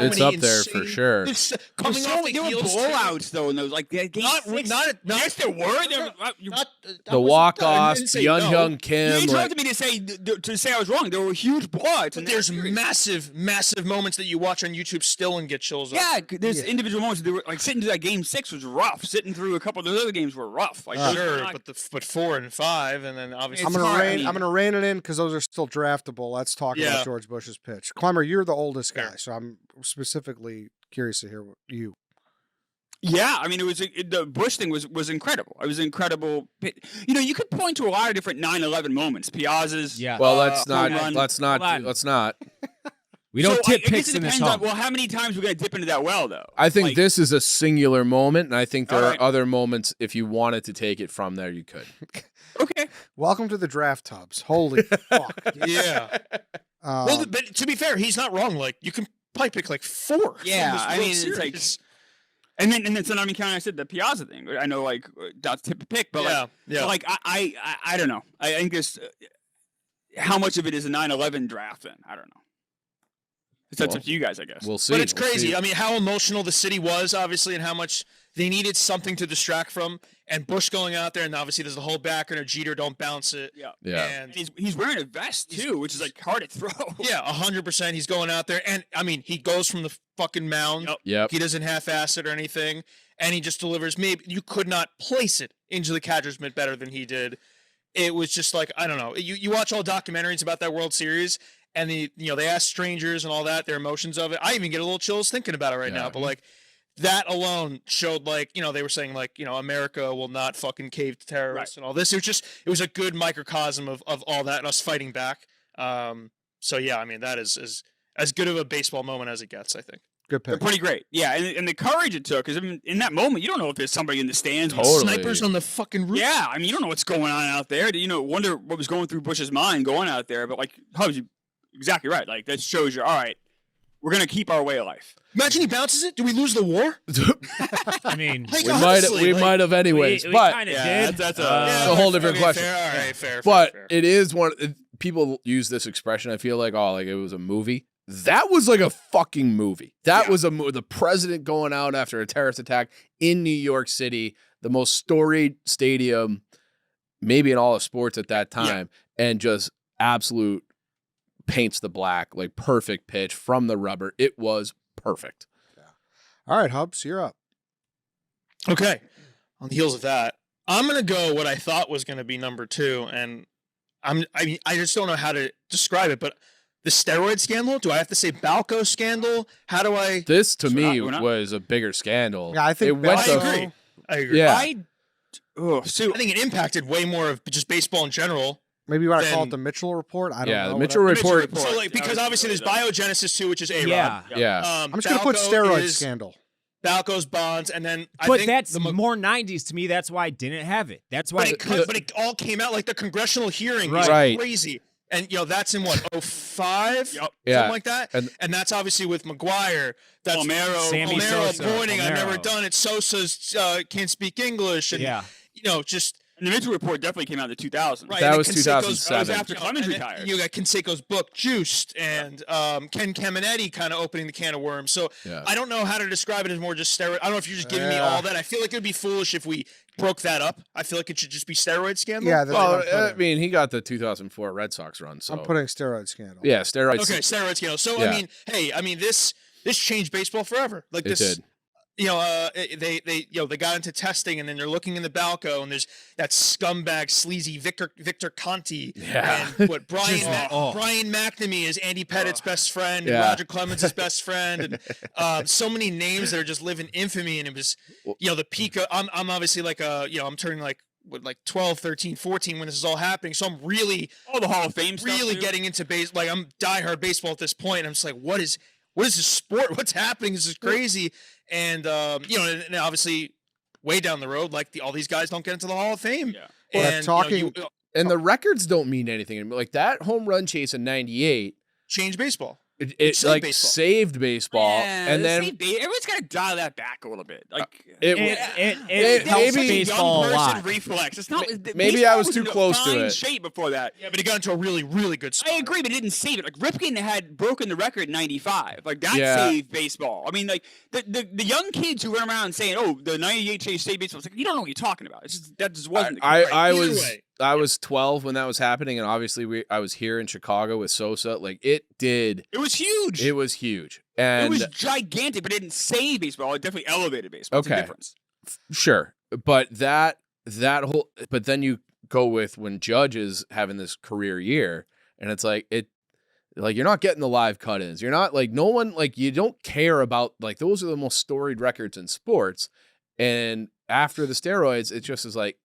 [SPEAKER 4] it's
[SPEAKER 2] so
[SPEAKER 4] up
[SPEAKER 2] many
[SPEAKER 4] there for
[SPEAKER 2] insane-
[SPEAKER 4] sure.
[SPEAKER 2] There's
[SPEAKER 5] There
[SPEAKER 2] coming
[SPEAKER 5] were
[SPEAKER 2] off the
[SPEAKER 5] there were
[SPEAKER 2] heels.
[SPEAKER 5] blowouts though, in those like game
[SPEAKER 2] Not-
[SPEAKER 5] 6.
[SPEAKER 2] not-
[SPEAKER 5] Yes, there were. There were
[SPEAKER 2] Not
[SPEAKER 4] The walk-offs, Young
[SPEAKER 5] You
[SPEAKER 4] Kim.
[SPEAKER 5] interrupted me to say I was wrong. There were huge blowouts.
[SPEAKER 2] But there's massive moments that you watch on YouTube still and get chills. Up.
[SPEAKER 5] Yeah, there's
[SPEAKER 1] Yeah.
[SPEAKER 5] individual moments. They were like sitting through that game 6 was rough. Sitting through a couple of those other games were rough. Like those were
[SPEAKER 2] Sure,
[SPEAKER 5] not-
[SPEAKER 2] but 4 and 5, and then obviously
[SPEAKER 1] I'm
[SPEAKER 5] It's
[SPEAKER 1] gonna
[SPEAKER 5] hard, I
[SPEAKER 1] rein.
[SPEAKER 5] mean-
[SPEAKER 1] I'm gonna rein it in because those are still draftable. Let's talk
[SPEAKER 2] Yeah.
[SPEAKER 1] about George Bush's pitch. Klemmer, you're the oldest guy,
[SPEAKER 2] Fair.
[SPEAKER 1] so I'm specifically curious to hear what you.
[SPEAKER 5] Yeah, I mean, the Bush thing was incredible. It was incredible. You could point to a lot of different 9/11 moments. Piazza's.
[SPEAKER 3] Yeah.
[SPEAKER 4] Well, let's
[SPEAKER 5] home
[SPEAKER 4] not.
[SPEAKER 5] run.
[SPEAKER 4] Let's not.
[SPEAKER 3] Hold on.
[SPEAKER 4] Let's not.
[SPEAKER 3] We don't
[SPEAKER 5] So,
[SPEAKER 3] tip
[SPEAKER 5] I guess
[SPEAKER 3] picks
[SPEAKER 5] it
[SPEAKER 3] in this
[SPEAKER 5] depends on,
[SPEAKER 3] home.
[SPEAKER 5] well, how many times we're going to dip into that well, though?
[SPEAKER 4] I think
[SPEAKER 5] Like,
[SPEAKER 4] this is a singular moment, and I think there
[SPEAKER 5] All
[SPEAKER 4] are
[SPEAKER 5] right.
[SPEAKER 4] other moments. If you wanted to take it from there, you could.
[SPEAKER 5] Okay.
[SPEAKER 1] Welcome to the draft hubs. Holy fuck.
[SPEAKER 2] Yeah. Well, but to be fair, he's not wrong. Like you can probably pick like 4. from
[SPEAKER 5] Yeah,
[SPEAKER 2] this
[SPEAKER 5] I
[SPEAKER 2] World
[SPEAKER 5] mean, it's like-
[SPEAKER 2] Series.
[SPEAKER 5] And then so not even counting, I said the Piazza thing. I know, like, that's tip of pick, but
[SPEAKER 2] yeah.
[SPEAKER 5] like I don't know. I think this. How much of it is a 9/11 draft? Then I don't know. It's up to you guys, I guess.
[SPEAKER 4] We'll see.
[SPEAKER 2] But it's
[SPEAKER 4] We'll
[SPEAKER 2] crazy.
[SPEAKER 4] see.
[SPEAKER 2] I mean, how emotional the city was, obviously, and how much they needed something to distract from. And Bush going out there, and obviously there's the whole background of Jeter, don't bounce it.
[SPEAKER 5] Yeah.
[SPEAKER 4] Yeah.
[SPEAKER 2] And
[SPEAKER 5] And he's wearing a vest too, which is like hard to throw.
[SPEAKER 2] yeah, 100%. He's going out there, and I mean, he goes from the fucking mound.
[SPEAKER 5] Yep.
[SPEAKER 4] Yep.
[SPEAKER 2] He doesn't half-ass it or anything, and he just delivers. Maybe you could not place it into the catcher's mitt better than he did. It was just like, I don't know. You watch all documentaries about that World Series, and they ask strangers and all that, their emotions of it. I even get a little chills thinking about it right
[SPEAKER 4] Yeah.
[SPEAKER 2] now. But like that alone showed, like, they were saying, like, America will not fucking cave to terrorists and all this. It was a good microcosm of all that and us fighting back. So yeah, I mean, that is as good of a baseball moment as it gets, I think.
[SPEAKER 1] Good
[SPEAKER 5] They're
[SPEAKER 1] pick.
[SPEAKER 5] pretty great. Yeah, and the courage it took, because in that moment, you don't know if there's somebody in the stands. with
[SPEAKER 4] Totally.
[SPEAKER 2] Snipers on the fucking roof.
[SPEAKER 5] Yeah, I mean, you don't know what's going on out there. Wonder what was going through Bush's mind going out there. But like, Hubbs, you're exactly right. Like, that shows you, all right, we're going to keep our way of life.
[SPEAKER 2] Imagine he bounces it. Do we lose the war?
[SPEAKER 3] I mean,
[SPEAKER 2] Like,
[SPEAKER 4] we
[SPEAKER 2] honestly,
[SPEAKER 4] might have anyways,
[SPEAKER 3] we
[SPEAKER 4] but
[SPEAKER 3] kind of
[SPEAKER 5] Yeah,
[SPEAKER 3] did.
[SPEAKER 5] that's a-
[SPEAKER 2] Yeah,
[SPEAKER 4] a whole different
[SPEAKER 2] okay,
[SPEAKER 4] question.
[SPEAKER 2] Fair, all right, fair.
[SPEAKER 4] but
[SPEAKER 2] fair.
[SPEAKER 4] it is people use this expression. I feel like, it was a movie. That was like a fucking movie. That was the president going out after a terrorist attack in New York City, the most storied stadium, maybe in all of sports at that time, and just absolute paints the black, like perfect pitch from the rubber. It was perfect.
[SPEAKER 1] All right, Hubs, you're up.
[SPEAKER 2] Okay. On the heels of that, I'm gonna go what I thought was gonna be number 2, and I just don't know how to describe it, but the steroid scandal? Do I have to say Balco scandal? How do I?
[SPEAKER 4] This to
[SPEAKER 5] So
[SPEAKER 4] me
[SPEAKER 5] we're not-
[SPEAKER 4] was a bigger scandal.
[SPEAKER 1] Yeah, I think
[SPEAKER 4] it went
[SPEAKER 2] I
[SPEAKER 4] the
[SPEAKER 2] agree. I agree.
[SPEAKER 4] Yeah.
[SPEAKER 5] I
[SPEAKER 2] think it impacted way more of just baseball in general.
[SPEAKER 1] Maybe you want to call it
[SPEAKER 2] Then-
[SPEAKER 1] the Mitchell report. I don't
[SPEAKER 4] Yeah,
[SPEAKER 1] know.
[SPEAKER 4] the Mitchell
[SPEAKER 1] whatever.
[SPEAKER 4] report.
[SPEAKER 2] So like, because obviously there's biogenesis too, which is A-Rod.
[SPEAKER 3] Yeah.
[SPEAKER 4] Yeah.
[SPEAKER 1] I'm just gonna put
[SPEAKER 2] Balco
[SPEAKER 1] steroid
[SPEAKER 2] is
[SPEAKER 1] scandal.
[SPEAKER 2] Balco's bonds, and then I
[SPEAKER 3] But
[SPEAKER 2] think
[SPEAKER 3] that's more 90s to me. That's why I didn't have it. That's why.
[SPEAKER 2] but it all came out like the congressional hearing.
[SPEAKER 3] Right.
[SPEAKER 2] Is
[SPEAKER 4] Right.
[SPEAKER 2] crazy. And that's in what 05,
[SPEAKER 5] Yep.
[SPEAKER 4] Yeah.
[SPEAKER 2] something like that.
[SPEAKER 4] And-
[SPEAKER 2] And that's obviously with McGuire. That's
[SPEAKER 5] Palmeiro.
[SPEAKER 3] Sammy
[SPEAKER 2] Palmeiro
[SPEAKER 3] Sosa,
[SPEAKER 2] pointing. I've never
[SPEAKER 3] Palmeiro.
[SPEAKER 2] done it. Sosa's can't speak English, and
[SPEAKER 3] yeah.
[SPEAKER 2] just
[SPEAKER 5] And the Mitchell report definitely came out in the 2000s.
[SPEAKER 2] right.
[SPEAKER 4] That
[SPEAKER 2] and then
[SPEAKER 4] was
[SPEAKER 2] Canseco's-
[SPEAKER 4] 2007.
[SPEAKER 5] That was after Clemens
[SPEAKER 2] and then
[SPEAKER 5] retired.
[SPEAKER 2] You got Canseco's book, Juiced, and Ken Caminetti kind of opening the can of worms. So
[SPEAKER 4] Yeah.
[SPEAKER 2] I don't know how to describe it as more just steroid. I don't know if you're just giving me all that. I feel like it would be foolish if we broke that up. I feel like it should just be steroid scandal.
[SPEAKER 1] Yeah, that's
[SPEAKER 4] Well,
[SPEAKER 1] what I'm
[SPEAKER 4] I
[SPEAKER 1] putting.
[SPEAKER 4] mean, he got the 2004 Red Sox run, so
[SPEAKER 1] I'm putting steroid scandal.
[SPEAKER 4] yeah, steroids.
[SPEAKER 2] Okay, steroid scandal. So
[SPEAKER 4] Yeah.
[SPEAKER 2] I mean, this changed baseball forever. Like
[SPEAKER 4] It
[SPEAKER 2] this,
[SPEAKER 4] did.
[SPEAKER 2] they got into testing, and then they're looking in the Balco, and there's that scumbag, sleazy Victor Conti,
[SPEAKER 4] Yeah.
[SPEAKER 2] and what Brian
[SPEAKER 3] Oh.
[SPEAKER 2] Brian McNamee is Andy Pettit's best friend, and
[SPEAKER 4] Yeah.
[SPEAKER 2] Roger Clemens' best friend, and so many names that are just live in infamy. And it was, the peak. I'm obviously like I'm turning like 12, 13, 14 when this is all happening. So I'm really
[SPEAKER 5] All the Hall of Fame stuff.
[SPEAKER 2] really
[SPEAKER 5] too.
[SPEAKER 2] getting into base. Like I'm diehard baseball at this point. And I'm just like, what is this sport? What's happening? This is crazy. And and obviously way down the road, like all these guys don't get into the Hall of Fame.
[SPEAKER 5] Yeah.
[SPEAKER 1] Well,
[SPEAKER 2] And
[SPEAKER 1] talking-
[SPEAKER 4] And the records don't mean anything anymore. Like that home run chase in '98,
[SPEAKER 2] change baseball.
[SPEAKER 4] it
[SPEAKER 2] saved
[SPEAKER 4] like
[SPEAKER 2] baseball.
[SPEAKER 4] saved baseball,
[SPEAKER 5] Yeah,
[SPEAKER 4] and then
[SPEAKER 5] everyone's got to dial that back a little bit. Like
[SPEAKER 4] it
[SPEAKER 3] It
[SPEAKER 5] that
[SPEAKER 3] helps
[SPEAKER 5] was like a
[SPEAKER 3] baseball a
[SPEAKER 5] young person
[SPEAKER 3] lot.
[SPEAKER 5] reflex. It's not.
[SPEAKER 4] maybe
[SPEAKER 5] baseball
[SPEAKER 4] I was too
[SPEAKER 5] in a
[SPEAKER 4] close to
[SPEAKER 5] fine
[SPEAKER 4] it.
[SPEAKER 5] Shape before that.
[SPEAKER 2] Yeah, but he got into a really, really good spot.
[SPEAKER 5] I agree, but it didn't save it. Like Ripken had broken the record in '95. Like that
[SPEAKER 4] Yeah.
[SPEAKER 5] saved baseball. I mean, like the young kids who run around saying, "Oh, the '98 chase saved baseball." It's like you don't know what you're talking about. It's just that just wasn't. the case.
[SPEAKER 4] I
[SPEAKER 2] Either
[SPEAKER 4] was
[SPEAKER 2] way.
[SPEAKER 4] I was 12 when that was happening, and obviously I was here in Chicago with Sosa. Like it did,
[SPEAKER 5] It was huge.
[SPEAKER 4] it was huge,
[SPEAKER 5] It
[SPEAKER 4] and
[SPEAKER 5] was gigantic, but it didn't save baseball. It definitely elevated baseball. It's a
[SPEAKER 4] Okay.
[SPEAKER 5] difference.
[SPEAKER 4] sure, but that whole, but then you go with when Judge is having this career year, and it's like you're not getting the live cut-ins. You're not like no one like you don't care about like those are the most storied records in sports, and after the steroids, it just is like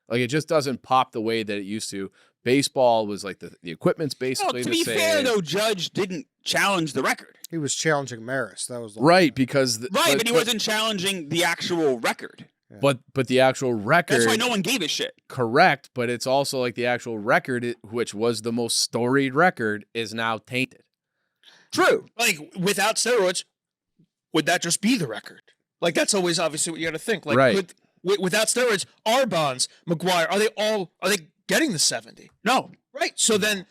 [SPEAKER 4] Like it just doesn't pop the way that it used to. baseball was like the equipment's
[SPEAKER 5] No,
[SPEAKER 4] basically
[SPEAKER 5] to
[SPEAKER 4] the
[SPEAKER 5] be
[SPEAKER 4] same.
[SPEAKER 5] fair, though, Judge didn't challenge the record.
[SPEAKER 1] He was challenging Maris. That was the
[SPEAKER 4] Right, because
[SPEAKER 5] Right, but he wasn't challenging the actual record.
[SPEAKER 4] But the actual record,
[SPEAKER 5] That's why no one gave a shit.
[SPEAKER 4] correct. But it's also like the actual record, which was the most storied record, is now tainted.
[SPEAKER 5] True.
[SPEAKER 2] Like without steroids, would that just be the record? Like that's always obviously what you got to think. Like
[SPEAKER 4] Right.
[SPEAKER 2] without steroids, our Bonds, McGuire, are they getting the 70?
[SPEAKER 5] No.
[SPEAKER 2] Right. So then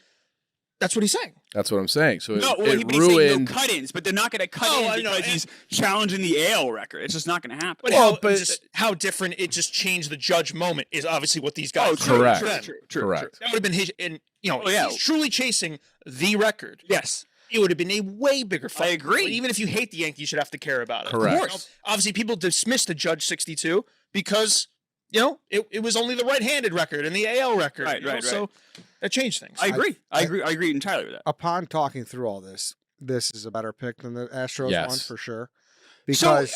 [SPEAKER 2] that's what he's saying.
[SPEAKER 4] That's what I'm saying. So
[SPEAKER 5] No, well,
[SPEAKER 4] it
[SPEAKER 5] he'd be saying
[SPEAKER 4] ruined.
[SPEAKER 5] no cut-ins, but they're not going to cut
[SPEAKER 2] No, I
[SPEAKER 5] in
[SPEAKER 2] know,
[SPEAKER 5] because he's challenging the AL record. It's just not going to happen.
[SPEAKER 2] But,
[SPEAKER 4] Well,
[SPEAKER 2] how different it just changed the Judge moment is obviously what these guys.
[SPEAKER 5] true,
[SPEAKER 4] Correct.
[SPEAKER 5] True.
[SPEAKER 4] Correct.
[SPEAKER 2] That would have been his, and
[SPEAKER 5] Oh, yeah.
[SPEAKER 2] he's truly chasing the record.
[SPEAKER 5] Yes.
[SPEAKER 2] It would have been a way bigger fight.
[SPEAKER 5] I agree.
[SPEAKER 2] Even if you hate the Yankees, you should have to care about it.
[SPEAKER 4] Correct.
[SPEAKER 5] Of course.
[SPEAKER 2] Obviously, people dismiss the Judge 62 because it was only the right-handed record and the AL record.
[SPEAKER 5] Right.
[SPEAKER 2] So that changed things.
[SPEAKER 5] I agree. I agree entirely with that.
[SPEAKER 1] Upon talking through all this is a better pick than the Astros
[SPEAKER 4] Yes.
[SPEAKER 1] one for sure. Because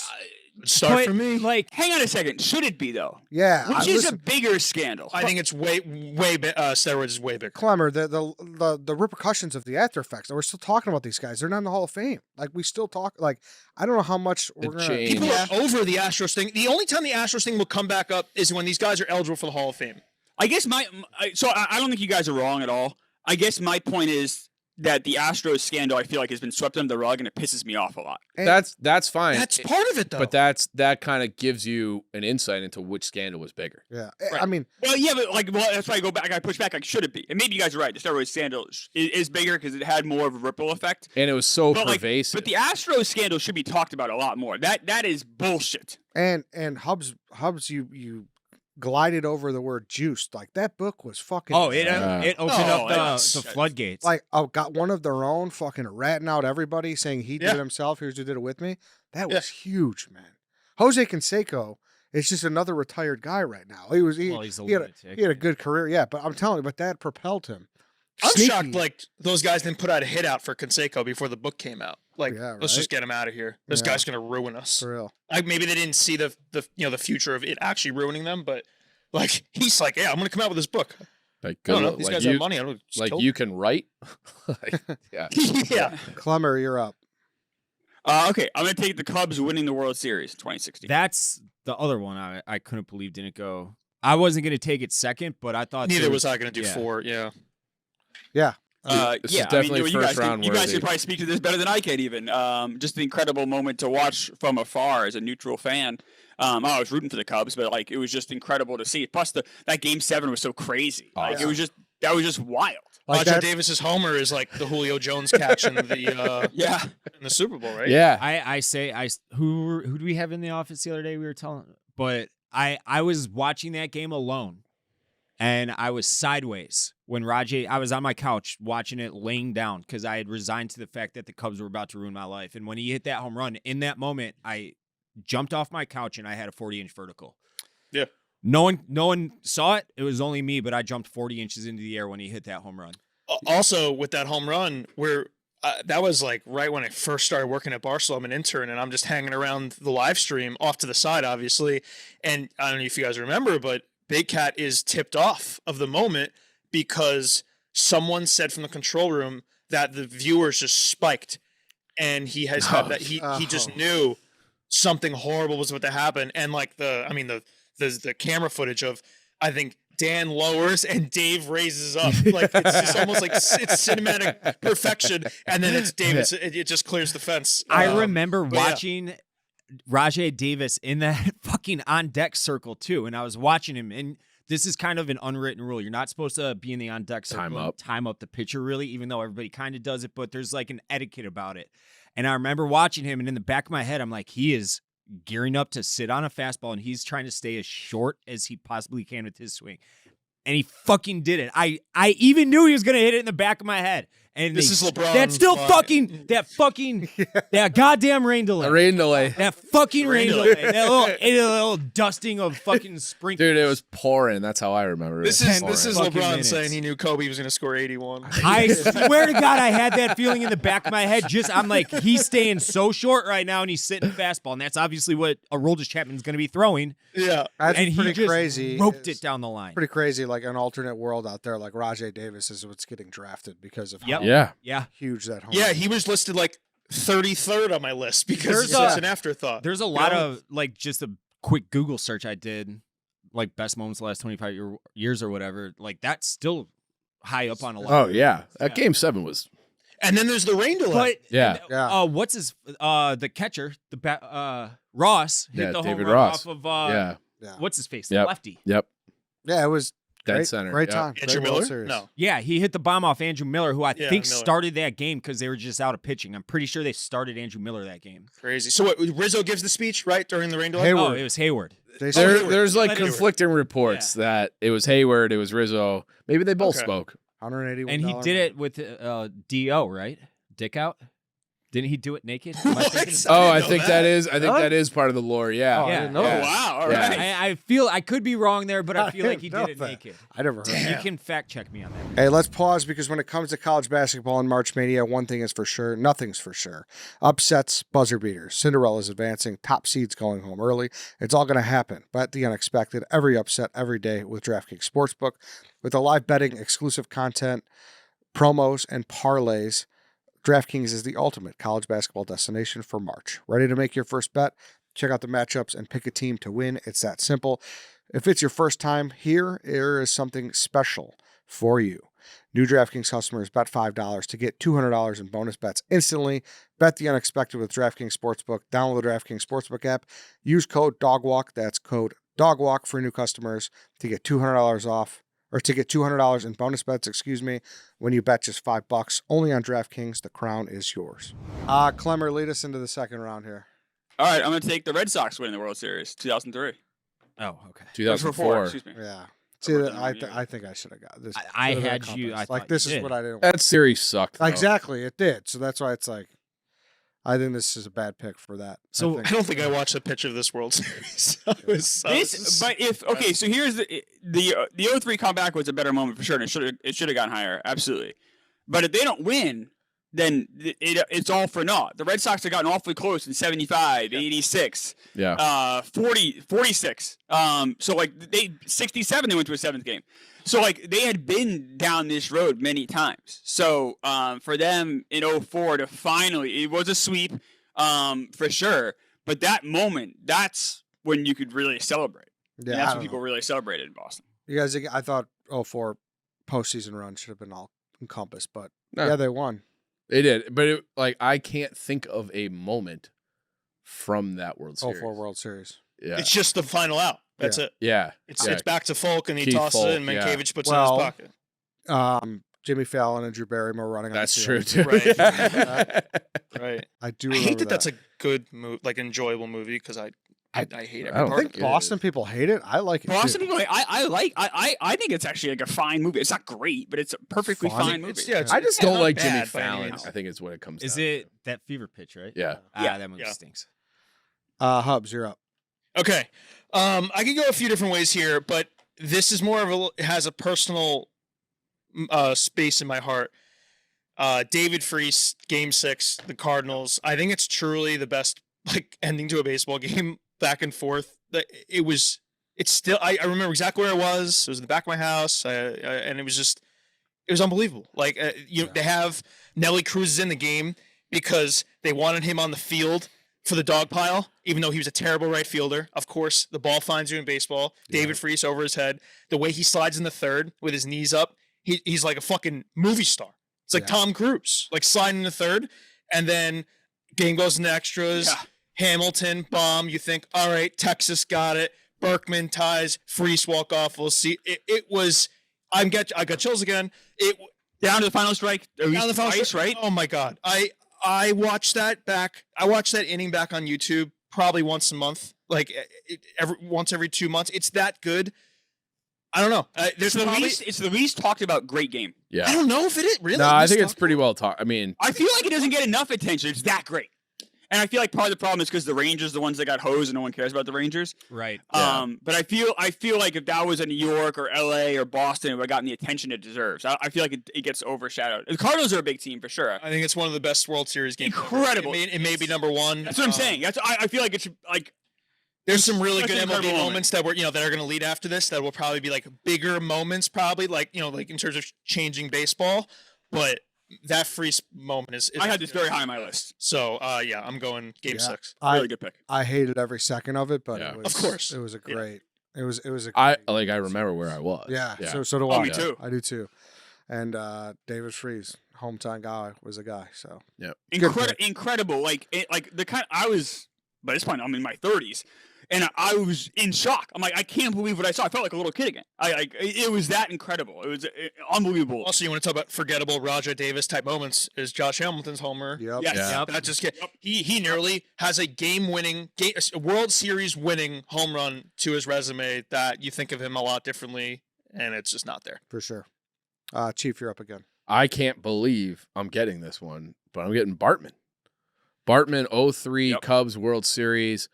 [SPEAKER 2] Start
[SPEAKER 3] But,
[SPEAKER 2] for me.
[SPEAKER 3] Like,
[SPEAKER 5] Hang on a second. Should it be, though?
[SPEAKER 1] yeah,
[SPEAKER 5] Which is
[SPEAKER 1] listen,
[SPEAKER 5] a bigger scandal?
[SPEAKER 2] I think it's way steroids is way bigger.
[SPEAKER 1] Klemmer, the repercussions of the after effects. We're still talking about these guys. They're not in the Hall of Fame. Like we still talk. Like I don't know how much we're gonna.
[SPEAKER 4] change.
[SPEAKER 2] People
[SPEAKER 1] Yeah.
[SPEAKER 2] are over the Astros thing. The only time the Astros thing will come back up is when these guys are eligible for the Hall of Fame.
[SPEAKER 5] I guess I don't think you guys are wrong at all. I guess my point is that the Astros scandal, I feel like, has been swept under the rug, and it pisses me off a lot.
[SPEAKER 1] And-
[SPEAKER 4] That's fine.
[SPEAKER 2] That's part of it, though.
[SPEAKER 4] But that kind of gives you an insight into which scandal was bigger.
[SPEAKER 1] Yeah,
[SPEAKER 2] Right.
[SPEAKER 1] I mean,
[SPEAKER 5] Well, yeah, but that's why I go back. I push back. Like, should it be? And maybe you guys are right. The steroid scandal is bigger because it had more of a ripple effect.
[SPEAKER 4] And it was so
[SPEAKER 5] But
[SPEAKER 4] pervasive.
[SPEAKER 5] but the Astros scandal should be talked about a lot more. That is bullshit.
[SPEAKER 1] and Hubbs, you glided over the word juiced. Like that book was fucking.
[SPEAKER 3] it opened
[SPEAKER 5] Oh,
[SPEAKER 3] up
[SPEAKER 5] that's-
[SPEAKER 3] the floodgates.
[SPEAKER 1] like got one of their own fucking ratting out everybody, saying he did
[SPEAKER 2] Yeah.
[SPEAKER 1] it himself. Here's who did it with me. That
[SPEAKER 2] Yeah.
[SPEAKER 1] was huge, man. Jose Canseco is just another retired guy right now.
[SPEAKER 3] Well, he's a
[SPEAKER 1] he had
[SPEAKER 3] lunatic.
[SPEAKER 1] he had a good career, yeah. But I'm telling you, but that propelled him.
[SPEAKER 2] I'm
[SPEAKER 1] Sneaky.
[SPEAKER 2] shocked, like, those guys didn't put out a hit out for Canseco before the book came out. Like,
[SPEAKER 1] Yeah,
[SPEAKER 2] let's
[SPEAKER 1] right?
[SPEAKER 2] just get him out of here. This
[SPEAKER 1] Yeah.
[SPEAKER 2] guy's going to ruin us.
[SPEAKER 1] For real.
[SPEAKER 2] Like, maybe they didn't see the future of it actually ruining them, but, like, he's like, yeah, I'm going to come out with this book.
[SPEAKER 4] like
[SPEAKER 2] I don't know.
[SPEAKER 4] good,
[SPEAKER 2] These
[SPEAKER 4] like
[SPEAKER 2] guys
[SPEAKER 4] you,
[SPEAKER 2] have money. I don't
[SPEAKER 4] like you can write. Like, yeah.
[SPEAKER 2] yeah.
[SPEAKER 1] Klemmer, you're up.
[SPEAKER 5] Okay, I'm gonna take the Cubs winning the World Series in 2016.
[SPEAKER 3] That's the other one I couldn't believe didn't go. I wasn't going to take it second, but I thought
[SPEAKER 2] Neither
[SPEAKER 3] there
[SPEAKER 2] was I going to do
[SPEAKER 3] yeah.
[SPEAKER 2] 4. Yeah.
[SPEAKER 1] Yeah.
[SPEAKER 4] This
[SPEAKER 5] yeah,
[SPEAKER 4] is definitely
[SPEAKER 5] I mean, you
[SPEAKER 4] first
[SPEAKER 5] guys,
[SPEAKER 4] round
[SPEAKER 5] you guys
[SPEAKER 4] worthy.
[SPEAKER 5] could probably speak to this better than I can. Even just an incredible moment to watch from afar as a neutral fan. I was rooting for the Cubs, but like it was just incredible to see. Plus, that Game 7 was so crazy.
[SPEAKER 4] Oh,
[SPEAKER 5] Like
[SPEAKER 4] yeah.
[SPEAKER 5] it was just wild.
[SPEAKER 1] Like
[SPEAKER 2] Roger
[SPEAKER 1] that,
[SPEAKER 2] Davis's homer is like the Julio Jones catch in the
[SPEAKER 5] Yeah,
[SPEAKER 2] in the Super Bowl, right?
[SPEAKER 4] Yeah.
[SPEAKER 3] I say who do we have in the office the other day? We were telling, but I was watching that game alone, and I was sideways when I was on my couch watching it laying down because I had resigned to the fact that the Cubs were about to ruin my life. And when he hit that home run, in that moment, I jumped off my couch and I had a 40-inch vertical.
[SPEAKER 2] Yeah.
[SPEAKER 3] No one saw it. It was only me, but I jumped 40 inches into the air when he hit that home run.
[SPEAKER 2] Also, with that home run, where that was like right when I first started working at Barstool. I'm an intern, and I'm just hanging around the live stream off to the side, obviously. And I don't know if you guys remember, but Big Cat is tipped off of the moment because someone said from the control room that the viewers just spiked, and he has had that he just knew something horrible was about to happen. And like the camera footage of, I think, Dan lowers and Dave raises up. Like it's just almost like it's cinematic perfection. And then it's Davis. It just clears the fence.
[SPEAKER 3] I remember
[SPEAKER 2] but yeah.
[SPEAKER 3] watching Rajai Davis in that fucking on deck circle too, and I was watching him. And this is kind of an unwritten rule: you're not supposed to be in the on deck circle and time up the pitcher, really, even though everybody kind of does it. But there's like an etiquette about it. And I remember watching him, and in the back of my head, I'm like, he is gearing up to sit on a fastball, and he's trying to stay as short as he possibly can with his swing. And he fucking did it. I even knew he was going to hit it in the back of my head. And
[SPEAKER 2] This is LeBron.
[SPEAKER 3] That's still
[SPEAKER 2] fine.
[SPEAKER 3] that goddamn rain delay.
[SPEAKER 4] A rain delay.
[SPEAKER 3] That fucking rain
[SPEAKER 2] Rain
[SPEAKER 3] delay.
[SPEAKER 2] delay.
[SPEAKER 3] That little dusting of fucking sprinkles.
[SPEAKER 4] Dude, it was pouring. That's how I remember it.
[SPEAKER 2] This is
[SPEAKER 3] fucking
[SPEAKER 2] LeBron
[SPEAKER 3] minutes.
[SPEAKER 2] saying he knew Kobe was going to score 81.
[SPEAKER 3] I swear to God, I had that feeling in the back of my head. I'm like, he's staying so short right now, and he's sitting fastball, and that's obviously what Aroldis Chapman's going to be throwing.
[SPEAKER 2] Yeah.
[SPEAKER 1] That's
[SPEAKER 3] And he
[SPEAKER 1] pretty
[SPEAKER 3] just
[SPEAKER 1] crazy.
[SPEAKER 3] roped
[SPEAKER 1] It's
[SPEAKER 3] it down the line.
[SPEAKER 1] Pretty crazy. Like an alternate world out there, like Rajai Davis is what's getting drafted because of
[SPEAKER 3] Yep.
[SPEAKER 1] how
[SPEAKER 4] Yeah.
[SPEAKER 3] Yeah.
[SPEAKER 1] huge that home.
[SPEAKER 2] Yeah, he was listed like 33rd on my list because
[SPEAKER 3] There's
[SPEAKER 2] it's such
[SPEAKER 3] a-
[SPEAKER 2] an afterthought.
[SPEAKER 3] There's a lot of, like, just a quick Google search I did, like, best moments of the last 25 years or whatever. Like, that's still high up on a lot.
[SPEAKER 4] Oh, yeah. That
[SPEAKER 3] Yeah.
[SPEAKER 4] Game 7 was.
[SPEAKER 2] And then there's the rain delay.
[SPEAKER 3] But
[SPEAKER 4] Yeah.
[SPEAKER 1] Yeah.
[SPEAKER 3] what's his the catcher, Ross hit
[SPEAKER 4] Yeah,
[SPEAKER 3] the home
[SPEAKER 4] David
[SPEAKER 3] run
[SPEAKER 4] Ross.
[SPEAKER 3] off of
[SPEAKER 4] Yeah.
[SPEAKER 1] Yeah.
[SPEAKER 3] what's his face, the
[SPEAKER 4] Yep.
[SPEAKER 3] lefty.
[SPEAKER 4] Yep.
[SPEAKER 1] Yeah, it was
[SPEAKER 4] Dead
[SPEAKER 1] great,
[SPEAKER 4] center.
[SPEAKER 1] Great
[SPEAKER 4] Yeah.
[SPEAKER 1] time.
[SPEAKER 2] Andrew
[SPEAKER 1] Great World
[SPEAKER 2] Miller?
[SPEAKER 1] Series.
[SPEAKER 2] No.
[SPEAKER 3] Yeah, he hit the bomb off Andrew Miller, who I
[SPEAKER 2] Yeah,
[SPEAKER 3] think
[SPEAKER 2] Miller.
[SPEAKER 3] started that game because they were just out of pitching. I'm pretty sure they started Andrew Miller that game.
[SPEAKER 2] Crazy. So what, Rizzo gives the speech, right, during the rain delay?
[SPEAKER 1] Hayward.
[SPEAKER 3] Oh, it was Hayward.
[SPEAKER 1] They
[SPEAKER 4] There,
[SPEAKER 1] said
[SPEAKER 4] there's like
[SPEAKER 3] Hayward.
[SPEAKER 4] conflicting reports that it was Hayward, it was Rizzo. Maybe they both
[SPEAKER 2] Okay.
[SPEAKER 4] spoke.
[SPEAKER 1] $181.
[SPEAKER 3] And he did it with DO, right? Dick out? Didn't he do it naked? Am I thinking of-
[SPEAKER 2] What?
[SPEAKER 4] Oh,
[SPEAKER 2] didn't
[SPEAKER 4] I
[SPEAKER 2] know
[SPEAKER 4] think
[SPEAKER 2] that.
[SPEAKER 4] I think
[SPEAKER 1] Really?
[SPEAKER 4] that is part of the lore. Yeah.
[SPEAKER 1] Oh, I
[SPEAKER 3] Yeah.
[SPEAKER 1] didn't know
[SPEAKER 5] Oh,
[SPEAKER 1] that.
[SPEAKER 5] wow. All
[SPEAKER 4] Yeah.
[SPEAKER 5] right.
[SPEAKER 3] I feel I could be wrong there, but I feel like he
[SPEAKER 1] didn't
[SPEAKER 3] did it
[SPEAKER 1] know that.
[SPEAKER 3] naked.
[SPEAKER 1] I never heard
[SPEAKER 2] Damn.
[SPEAKER 3] You can fact check me on that.
[SPEAKER 1] Hey, let's pause because when it comes to college basketball and March Mania, one thing is for sure, nothing's for sure. Upsets, buzzer beaters, Cinderella's advancing, top seeds going home early. It's all going to happen. Bet the unexpected, every upset, every day with DraftKings Sportsbook. With the live betting, exclusive content, promos, and parlays, DraftKings is the ultimate college basketball destination for March. Ready to make your first bet? Check out the matchups and pick a team to win. It's that simple. If it's your first time here, there is something special for you. New DraftKings customers bet $5 to get $200 in bonus bets instantly. Bet the unexpected with DraftKings Sportsbook. Download the DraftKings Sportsbook app. Use code DOGWALK. That's code DOGWALK for new customers to get $200 off. Or to get $200 in bonus bets, when you bet just $5. Only on DraftKings. The crown is yours. Klemmer, lead us into the second round here.
[SPEAKER 5] All right, I'm going to take the Red Sox winning the World Series, 2003.
[SPEAKER 3] Oh, okay.
[SPEAKER 4] 2004.
[SPEAKER 5] Excuse me.
[SPEAKER 1] Yeah. See,
[SPEAKER 5] Original
[SPEAKER 1] I
[SPEAKER 5] year.
[SPEAKER 1] think I should have got this.
[SPEAKER 3] I
[SPEAKER 1] Should have
[SPEAKER 3] had you-
[SPEAKER 1] encompassed.
[SPEAKER 3] I
[SPEAKER 1] like
[SPEAKER 3] thought
[SPEAKER 1] this
[SPEAKER 3] you
[SPEAKER 1] is
[SPEAKER 3] did.
[SPEAKER 1] what I didn't.
[SPEAKER 4] That series sucked. though.
[SPEAKER 1] Exactly, it did. So that's why it's like, I think this is a bad pick for that.
[SPEAKER 3] So-
[SPEAKER 2] I don't think I watched a pitch of this World Series. I was
[SPEAKER 5] But if okay, so here's the 03 comeback was a better moment for sure, and it should have gone higher, absolutely. But if they don't win, then it's all for naught. The Red Sox have gotten awfully close in 75, 86,
[SPEAKER 4] Yeah.
[SPEAKER 5] 40, 46. So like 67 they went to a seventh game. So like they had been down this road many times. So for them in 04 to finally, it was a sweep for sure. But that moment, that's when you could really celebrate.
[SPEAKER 1] Yeah,
[SPEAKER 5] And
[SPEAKER 1] I
[SPEAKER 5] that's
[SPEAKER 1] don't
[SPEAKER 5] when people
[SPEAKER 1] know.
[SPEAKER 5] really celebrated in Boston.
[SPEAKER 1] You guys, I thought 04 postseason run should have been all encompassed, but
[SPEAKER 4] No.
[SPEAKER 1] yeah, they won.
[SPEAKER 4] They did. But I can't think of a moment from that World Series.
[SPEAKER 1] 04 World Series.
[SPEAKER 4] Yeah.
[SPEAKER 2] It's just the final out. That's
[SPEAKER 1] Yeah.
[SPEAKER 2] it.
[SPEAKER 4] Yeah.
[SPEAKER 2] It's
[SPEAKER 4] Yeah.
[SPEAKER 2] it's back to Folk, and he
[SPEAKER 4] Keith
[SPEAKER 2] tosses it, and
[SPEAKER 4] Folk, yeah.
[SPEAKER 2] Mankiewicz puts
[SPEAKER 1] Well,
[SPEAKER 2] it in his pocket.
[SPEAKER 1] Jimmy Fallon and Drew Barrymore running.
[SPEAKER 4] That's
[SPEAKER 1] on the
[SPEAKER 4] true
[SPEAKER 1] field.
[SPEAKER 4] too.
[SPEAKER 2] Right. Right.
[SPEAKER 1] I do.
[SPEAKER 2] I hate
[SPEAKER 1] remember
[SPEAKER 2] that that's a good movie, like enjoyable movie, because I hate every
[SPEAKER 4] I don't
[SPEAKER 2] part
[SPEAKER 1] I
[SPEAKER 2] of
[SPEAKER 1] think
[SPEAKER 2] it.
[SPEAKER 1] Boston people hate it. I like it.
[SPEAKER 5] Boston
[SPEAKER 1] too.
[SPEAKER 5] people, I think it's actually like a fine movie. It's not great, but it's a perfectly
[SPEAKER 1] Fun.
[SPEAKER 5] fine movie.
[SPEAKER 2] It's, yeah, it's,
[SPEAKER 4] I just
[SPEAKER 2] it's
[SPEAKER 4] don't
[SPEAKER 2] not
[SPEAKER 4] like
[SPEAKER 2] bad
[SPEAKER 4] Jimmy
[SPEAKER 2] by any
[SPEAKER 4] Fallon.
[SPEAKER 2] means.
[SPEAKER 4] I think it's what it comes
[SPEAKER 3] Is
[SPEAKER 4] down
[SPEAKER 3] it that fever pitch, right?
[SPEAKER 4] to. Yeah.
[SPEAKER 5] Yeah.
[SPEAKER 3] That movie
[SPEAKER 2] Yeah.
[SPEAKER 3] stinks.
[SPEAKER 1] Hubs, you're up.
[SPEAKER 2] Okay. I could go a few different ways here, but this is more of it has a personal space in my heart. David Freese, Game 6, the Cardinals. I think it's truly the best like ending to a baseball game, back and forth. It's still. I remember exactly where it was. It was in the back of my house, and it was unbelievable. Like they have Nelly Cruz in the game because they wanted him on the field for the dog pile, even though he was a terrible right fielder. Of course, the ball finds you in baseball. David Freese over his head. The way he slides in the third with his knees up, he's like a fucking movie star. It's like Tom Cruise, like sliding in the third, and then game goes into extras.
[SPEAKER 5] Yeah.
[SPEAKER 2] Hamilton bomb. You think, all right, Texas got it. Berkman ties. Freese walk off. We'll see. It was. I got chills again.
[SPEAKER 5] Down to the final strike.
[SPEAKER 2] Down to the final
[SPEAKER 5] twice,
[SPEAKER 2] strike,
[SPEAKER 5] right?
[SPEAKER 2] Oh my god. I watched that back. I watched that inning back on YouTube probably once a month, like once every 2 months. It's that good. I don't know.
[SPEAKER 5] It's the least talked about great game.
[SPEAKER 4] Yeah.
[SPEAKER 2] I don't know if it is really.
[SPEAKER 4] No, I think it's pretty well talked. I mean,
[SPEAKER 5] I feel like it doesn't get enough attention. It's that great. And I feel like part of the problem is because the Rangers, the ones that got hosed, and no one cares about the Rangers.
[SPEAKER 3] Right.
[SPEAKER 4] Yeah.
[SPEAKER 5] But I feel like if that was in New York or LA or Boston, it would have gotten the attention it deserves. I feel like it gets overshadowed. The Cardinals are a big team for sure.
[SPEAKER 2] I think it's one of the best World Series games.
[SPEAKER 5] Incredible.
[SPEAKER 2] It may be number one.
[SPEAKER 5] That's what I'm saying. I feel like it should like.
[SPEAKER 2] There's some really good
[SPEAKER 5] That's an
[SPEAKER 2] MLB
[SPEAKER 5] incredible
[SPEAKER 2] moments that were, that are going to lead after this. That will probably be like bigger moments, probably like in terms of changing baseball. But that Freese moment is
[SPEAKER 5] I had this very high on my list.
[SPEAKER 2] So yeah, I'm going Game 6.
[SPEAKER 5] Really good pick.
[SPEAKER 1] I hated every second of it, but
[SPEAKER 4] Yeah.
[SPEAKER 1] it was,
[SPEAKER 2] Of course.
[SPEAKER 1] it was a great. It was a.
[SPEAKER 4] I
[SPEAKER 1] great-
[SPEAKER 4] remember where I was.
[SPEAKER 1] Yeah.
[SPEAKER 4] Yeah.
[SPEAKER 1] So do
[SPEAKER 5] Oh,
[SPEAKER 1] I.
[SPEAKER 5] me too.
[SPEAKER 1] I do too. And David Freese, hometown guy, was a guy. So
[SPEAKER 5] Incredible. Like the kind I was by this point I'm in my 30s. And I was in shock. I'm like, I can't believe what I saw. I felt like a little kid again. It was that incredible. It was unbelievable.
[SPEAKER 2] Also, you want to talk about forgettable Roger Davis type moments? Is Josh Hamilton's homer?
[SPEAKER 1] Yep.
[SPEAKER 5] Yes.
[SPEAKER 4] Yeah.
[SPEAKER 2] That just he nearly has a a World Series winning home run to his resume that you think of him a lot differently, and it's just not there.
[SPEAKER 1] For sure. Chief, you're up again.
[SPEAKER 4] I can't believe I'm getting this one, but I'm getting Bartman. Bartman 03
[SPEAKER 5] Yep.
[SPEAKER 4] Cubs World Series.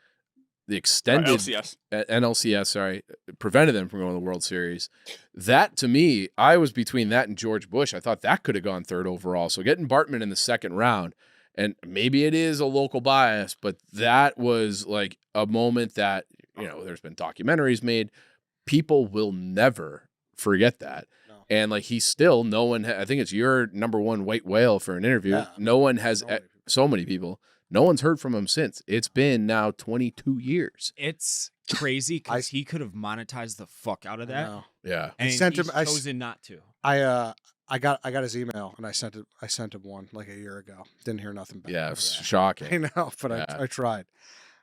[SPEAKER 4] The extended
[SPEAKER 5] LCS.
[SPEAKER 4] NLCS, sorry, prevented them from going to the World Series. That, to me, I was between that and George Bush. I thought that could have gone third overall. So getting Bartman in the second round, and maybe it is a local bias, but that was like a moment that, there's been documentaries made. People will never forget that.
[SPEAKER 1] No.
[SPEAKER 4] And like he's still, no one, I think it's your number one white whale for an interview.
[SPEAKER 1] Yeah.
[SPEAKER 4] No one has,
[SPEAKER 1] So many people.
[SPEAKER 4] so many people. No one's heard from him since. It's been now 22 years.
[SPEAKER 3] It's crazy because he could have monetized the fuck out of that,
[SPEAKER 1] No.
[SPEAKER 4] Yeah.
[SPEAKER 3] and
[SPEAKER 1] sent
[SPEAKER 3] he's
[SPEAKER 1] him- I s-
[SPEAKER 3] chosen not to.
[SPEAKER 1] I got his email and I sent him one like a year ago. Didn't hear nothing back.
[SPEAKER 4] Yeah,
[SPEAKER 1] from
[SPEAKER 4] it's
[SPEAKER 1] that.
[SPEAKER 4] shocking.
[SPEAKER 1] I know, but
[SPEAKER 4] Yeah.
[SPEAKER 1] I tried.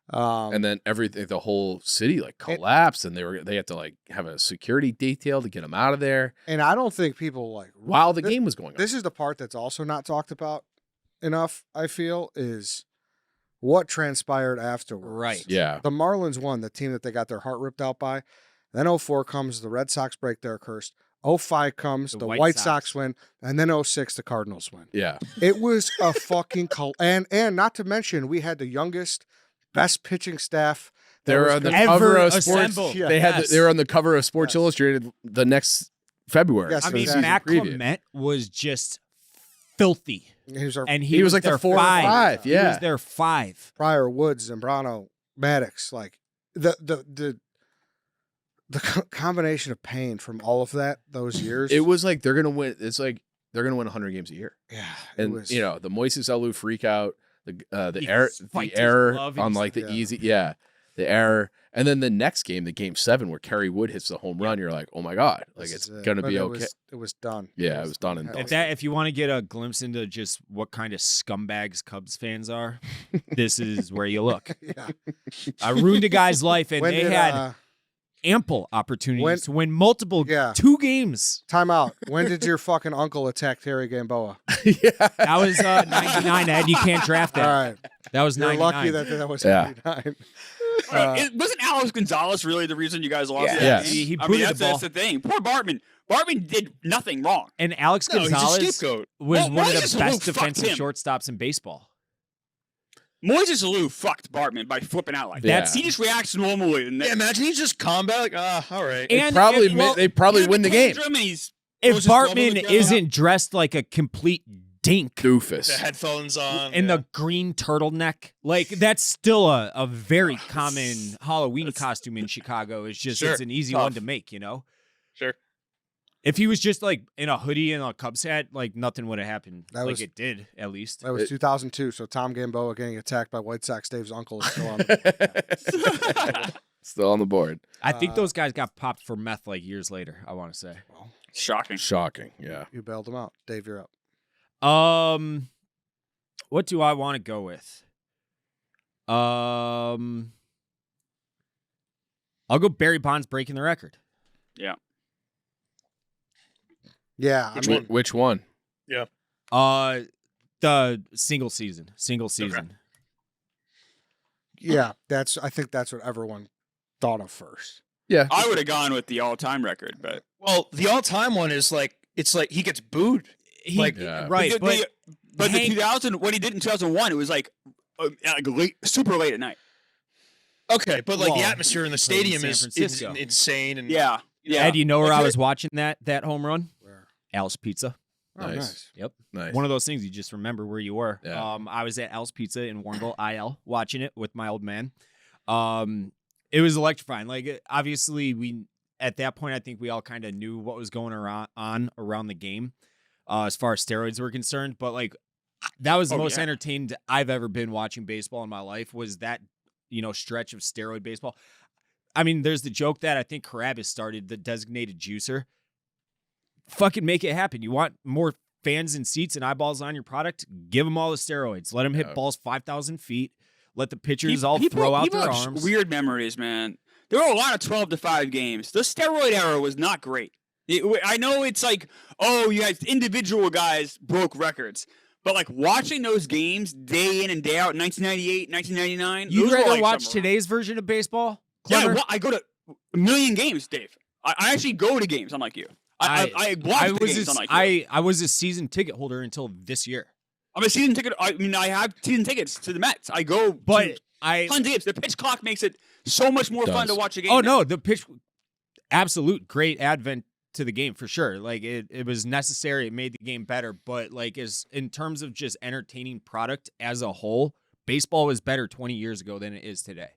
[SPEAKER 4] And then everything, the whole city like collapsed, and they had to like have a security detail to get him out of there
[SPEAKER 1] and I don't think people like
[SPEAKER 4] while the
[SPEAKER 1] Thi-
[SPEAKER 4] game was going on.
[SPEAKER 1] This is the part that's also not talked about enough, I feel, is what transpired afterwards.
[SPEAKER 3] Right.
[SPEAKER 4] Yeah.
[SPEAKER 1] The Marlins won, the team that they got their heart ripped out by. Then 04 comes, the Red Sox break their curse. 05 comes, the White Sox win, and then 06 the Cardinals win.
[SPEAKER 4] Yeah.
[SPEAKER 1] It was a fucking and not to mention we had the youngest, best pitching staff. that
[SPEAKER 4] They were
[SPEAKER 1] was
[SPEAKER 4] on the
[SPEAKER 1] gonna-
[SPEAKER 4] cover of
[SPEAKER 3] assembled.
[SPEAKER 4] Sports.
[SPEAKER 1] Yeah.
[SPEAKER 4] They had
[SPEAKER 3] Yes.
[SPEAKER 4] they were on the cover of Sports
[SPEAKER 1] Yes.
[SPEAKER 4] Illustrated the next February.
[SPEAKER 1] Yes,
[SPEAKER 3] I
[SPEAKER 4] for
[SPEAKER 3] mean,
[SPEAKER 4] the season
[SPEAKER 3] Matt
[SPEAKER 4] preview.
[SPEAKER 3] Clement was just filthy,
[SPEAKER 1] He was our
[SPEAKER 3] and
[SPEAKER 4] He was like
[SPEAKER 3] there
[SPEAKER 4] the 4 or
[SPEAKER 3] 5.
[SPEAKER 4] 5.
[SPEAKER 3] He
[SPEAKER 4] Yeah.
[SPEAKER 3] was there 5.
[SPEAKER 1] Pryor, Woods, Zambrano, Maddox. Like the combination of pain from all of those years.
[SPEAKER 4] It was like they're gonna win. It's like they're gonna win 100 games a year.
[SPEAKER 1] yeah, it
[SPEAKER 4] And
[SPEAKER 1] was,
[SPEAKER 4] the Moises Alou freak out, the
[SPEAKER 3] He
[SPEAKER 4] error,
[SPEAKER 3] spiked his
[SPEAKER 4] error
[SPEAKER 3] glove
[SPEAKER 4] on
[SPEAKER 3] and
[SPEAKER 4] like the
[SPEAKER 1] yeah.
[SPEAKER 4] easy, the error, and then the next game, the game 7 where Kerry Wood hits the home run. You're like, oh my god, like
[SPEAKER 1] this
[SPEAKER 4] it's
[SPEAKER 1] is it.
[SPEAKER 4] gonna
[SPEAKER 1] But
[SPEAKER 4] be
[SPEAKER 1] it
[SPEAKER 4] okay.
[SPEAKER 1] it was done.
[SPEAKER 4] Yeah, it was done and
[SPEAKER 1] hell
[SPEAKER 4] done.
[SPEAKER 3] If you want to get a glimpse into just what kind of scumbags Cubs fans are, this is where you look.
[SPEAKER 1] Yeah.
[SPEAKER 3] I ruined a guy's life, and
[SPEAKER 1] When
[SPEAKER 3] they
[SPEAKER 1] did,
[SPEAKER 3] had ample opportunities
[SPEAKER 1] when-
[SPEAKER 3] to win multiple
[SPEAKER 1] Yeah.
[SPEAKER 3] 2 games.
[SPEAKER 1] Time out. When did your fucking uncle attack Terry Gamboa?
[SPEAKER 4] Yeah.
[SPEAKER 3] That was 99, Ed. You can't draft
[SPEAKER 1] All
[SPEAKER 3] that.
[SPEAKER 1] right.
[SPEAKER 3] That was
[SPEAKER 1] You're
[SPEAKER 3] 99.
[SPEAKER 1] lucky that was
[SPEAKER 4] Yeah.
[SPEAKER 1] 99.
[SPEAKER 5] Wasn't Alex Gonzalez really the reason you guys lost?
[SPEAKER 3] Yeah.
[SPEAKER 5] that
[SPEAKER 4] Yes.
[SPEAKER 5] game?
[SPEAKER 3] He
[SPEAKER 5] I
[SPEAKER 3] booted
[SPEAKER 5] mean,
[SPEAKER 3] the
[SPEAKER 5] that's the thing. Poor Bartman. Bartman did nothing wrong.
[SPEAKER 3] And Alex
[SPEAKER 2] No, he's a
[SPEAKER 3] Gonzalez
[SPEAKER 2] scapegoat.
[SPEAKER 3] was
[SPEAKER 5] Well,
[SPEAKER 3] one of
[SPEAKER 5] Moises
[SPEAKER 3] the
[SPEAKER 5] Alou
[SPEAKER 3] best
[SPEAKER 5] fucked
[SPEAKER 3] defensive
[SPEAKER 5] him.
[SPEAKER 3] shortstops in baseball.
[SPEAKER 5] Moises Alou fucked Bartman by flipping out like
[SPEAKER 4] Yeah.
[SPEAKER 5] that. He just reacts normally. And
[SPEAKER 2] Yeah, imagine he's just combat. Like, all right.
[SPEAKER 3] And
[SPEAKER 4] Probably
[SPEAKER 3] if, well,
[SPEAKER 4] they probably win the game.
[SPEAKER 5] He's
[SPEAKER 3] if
[SPEAKER 2] was just rubbing
[SPEAKER 3] Bartman
[SPEAKER 2] the ground.
[SPEAKER 3] isn't dressed like a complete dink
[SPEAKER 4] Doofus.
[SPEAKER 2] the headphones on.
[SPEAKER 3] and
[SPEAKER 2] yeah.
[SPEAKER 3] the green turtleneck, like that's still a very common Halloween costume in Chicago. It's just
[SPEAKER 2] Sure.
[SPEAKER 3] it's an easy
[SPEAKER 5] Tough.
[SPEAKER 3] one to make,
[SPEAKER 2] Sure.
[SPEAKER 3] If he was just like in a hoodie and a Cubs hat, like nothing would have happened.
[SPEAKER 1] That
[SPEAKER 3] Like
[SPEAKER 1] was-
[SPEAKER 3] it did, at least.
[SPEAKER 1] That was 2002. So Tom Gamboa getting attacked by White Sox Dave's uncle is still on.
[SPEAKER 4] Still on the board.
[SPEAKER 3] I think those guys got popped for meth like years later, I want to say.
[SPEAKER 5] shocking.
[SPEAKER 4] Shocking. Yeah.
[SPEAKER 1] You bailed him out. Dave, you're up.
[SPEAKER 3] What do I want to go with? I'll go Barry Bonds breaking the record.
[SPEAKER 1] Yeah.
[SPEAKER 2] Which
[SPEAKER 1] I mean,
[SPEAKER 2] one?
[SPEAKER 4] Which one?
[SPEAKER 3] The single season.
[SPEAKER 1] Yeah. I think that's what everyone thought of first.
[SPEAKER 4] Yeah.
[SPEAKER 5] I would have gone with the all-time record, but
[SPEAKER 2] Well, the all-time one is like it's like he gets booed. Like
[SPEAKER 4] Yeah.
[SPEAKER 3] Right,
[SPEAKER 5] but
[SPEAKER 3] Hank-
[SPEAKER 5] the 2000 what he did in 2001, it was like late, super late at night.
[SPEAKER 2] okay, but like the
[SPEAKER 3] Well,
[SPEAKER 2] atmosphere in the
[SPEAKER 3] he played in
[SPEAKER 2] stadium
[SPEAKER 3] San
[SPEAKER 2] is
[SPEAKER 3] Francisco.
[SPEAKER 2] insane. And
[SPEAKER 5] Yeah.
[SPEAKER 3] Ed, you know where
[SPEAKER 5] Like,
[SPEAKER 3] I was watching that home run?
[SPEAKER 1] Where?
[SPEAKER 3] Al's Pizza.
[SPEAKER 1] Oh,
[SPEAKER 4] Nice.
[SPEAKER 1] nice.
[SPEAKER 3] Yep.
[SPEAKER 4] Nice.
[SPEAKER 3] One of those things you just remember where you were.
[SPEAKER 4] Yeah.
[SPEAKER 3] I was at Al's Pizza in Warrenville, IL, watching it with my old man. It was electrifying. Like, obviously, we at that point, I think we all kind of knew what was going on around the game, as far as steroids were concerned. But like, that was the most entertained I've ever been watching baseball in my life. Was that stretch of steroid baseball? I mean, there's the joke that I think Carabas started, the designated juicer. Fucking make it happen. You want more fans and seats and eyeballs on your product? Give them all the steroids. Let them hit balls 5,000 feet. Let the pitchers all throw out their
[SPEAKER 5] have
[SPEAKER 3] arms.
[SPEAKER 5] Weird memories, man. There were a lot of 12-5 games. The steroid era was not great. I know it's like, oh, you guys, individual guys broke records. But like watching those games day in and day out, 1998, 1999.
[SPEAKER 3] You'd
[SPEAKER 5] those were
[SPEAKER 3] rather
[SPEAKER 5] like
[SPEAKER 3] watch
[SPEAKER 5] some-
[SPEAKER 3] today's version of baseball?
[SPEAKER 5] Yeah,
[SPEAKER 3] Clemmer?
[SPEAKER 5] I go to a million games, Dave. I actually go to games, unlike you. I watch the games, unlike you.
[SPEAKER 3] I was a season ticket holder until this year.
[SPEAKER 5] I'm a season ticket. I mean, I have season tickets to the Mets. I go
[SPEAKER 3] But
[SPEAKER 5] to tons of games. The pitch clock makes it so much more fun to watch a game.
[SPEAKER 3] Oh,
[SPEAKER 5] now.
[SPEAKER 3] no, the pitch, absolute great advent to the game for sure. Like, it was necessary. It made the game better. But, like, in terms of just entertaining product as a whole, baseball was better 20 years ago than it is today.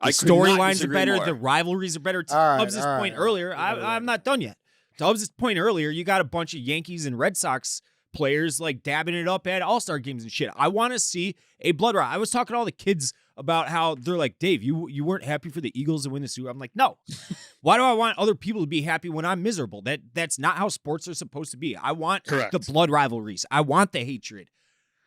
[SPEAKER 3] The
[SPEAKER 5] I could not
[SPEAKER 3] storylines are
[SPEAKER 5] disagree
[SPEAKER 3] better.
[SPEAKER 5] more.
[SPEAKER 3] The rivalries are better. To
[SPEAKER 1] All right,
[SPEAKER 3] Tubbs'
[SPEAKER 1] all right,
[SPEAKER 3] point
[SPEAKER 1] all right.
[SPEAKER 3] earlier, I'm not done yet. Tubbs' point earlier, you got a bunch of Yankees and Red Sox players like dabbing it up at all-star games and shit. I want to see a blood riot. I was talking to all the kids about how they're like, Dave, you weren't happy for the Eagles to win the Super Bowl. I'm like, no. Why do I want other people to be happy when I'm miserable? That's not how sports are supposed to be. I want
[SPEAKER 2] Correct.
[SPEAKER 3] the blood rivalries. I want the hatred.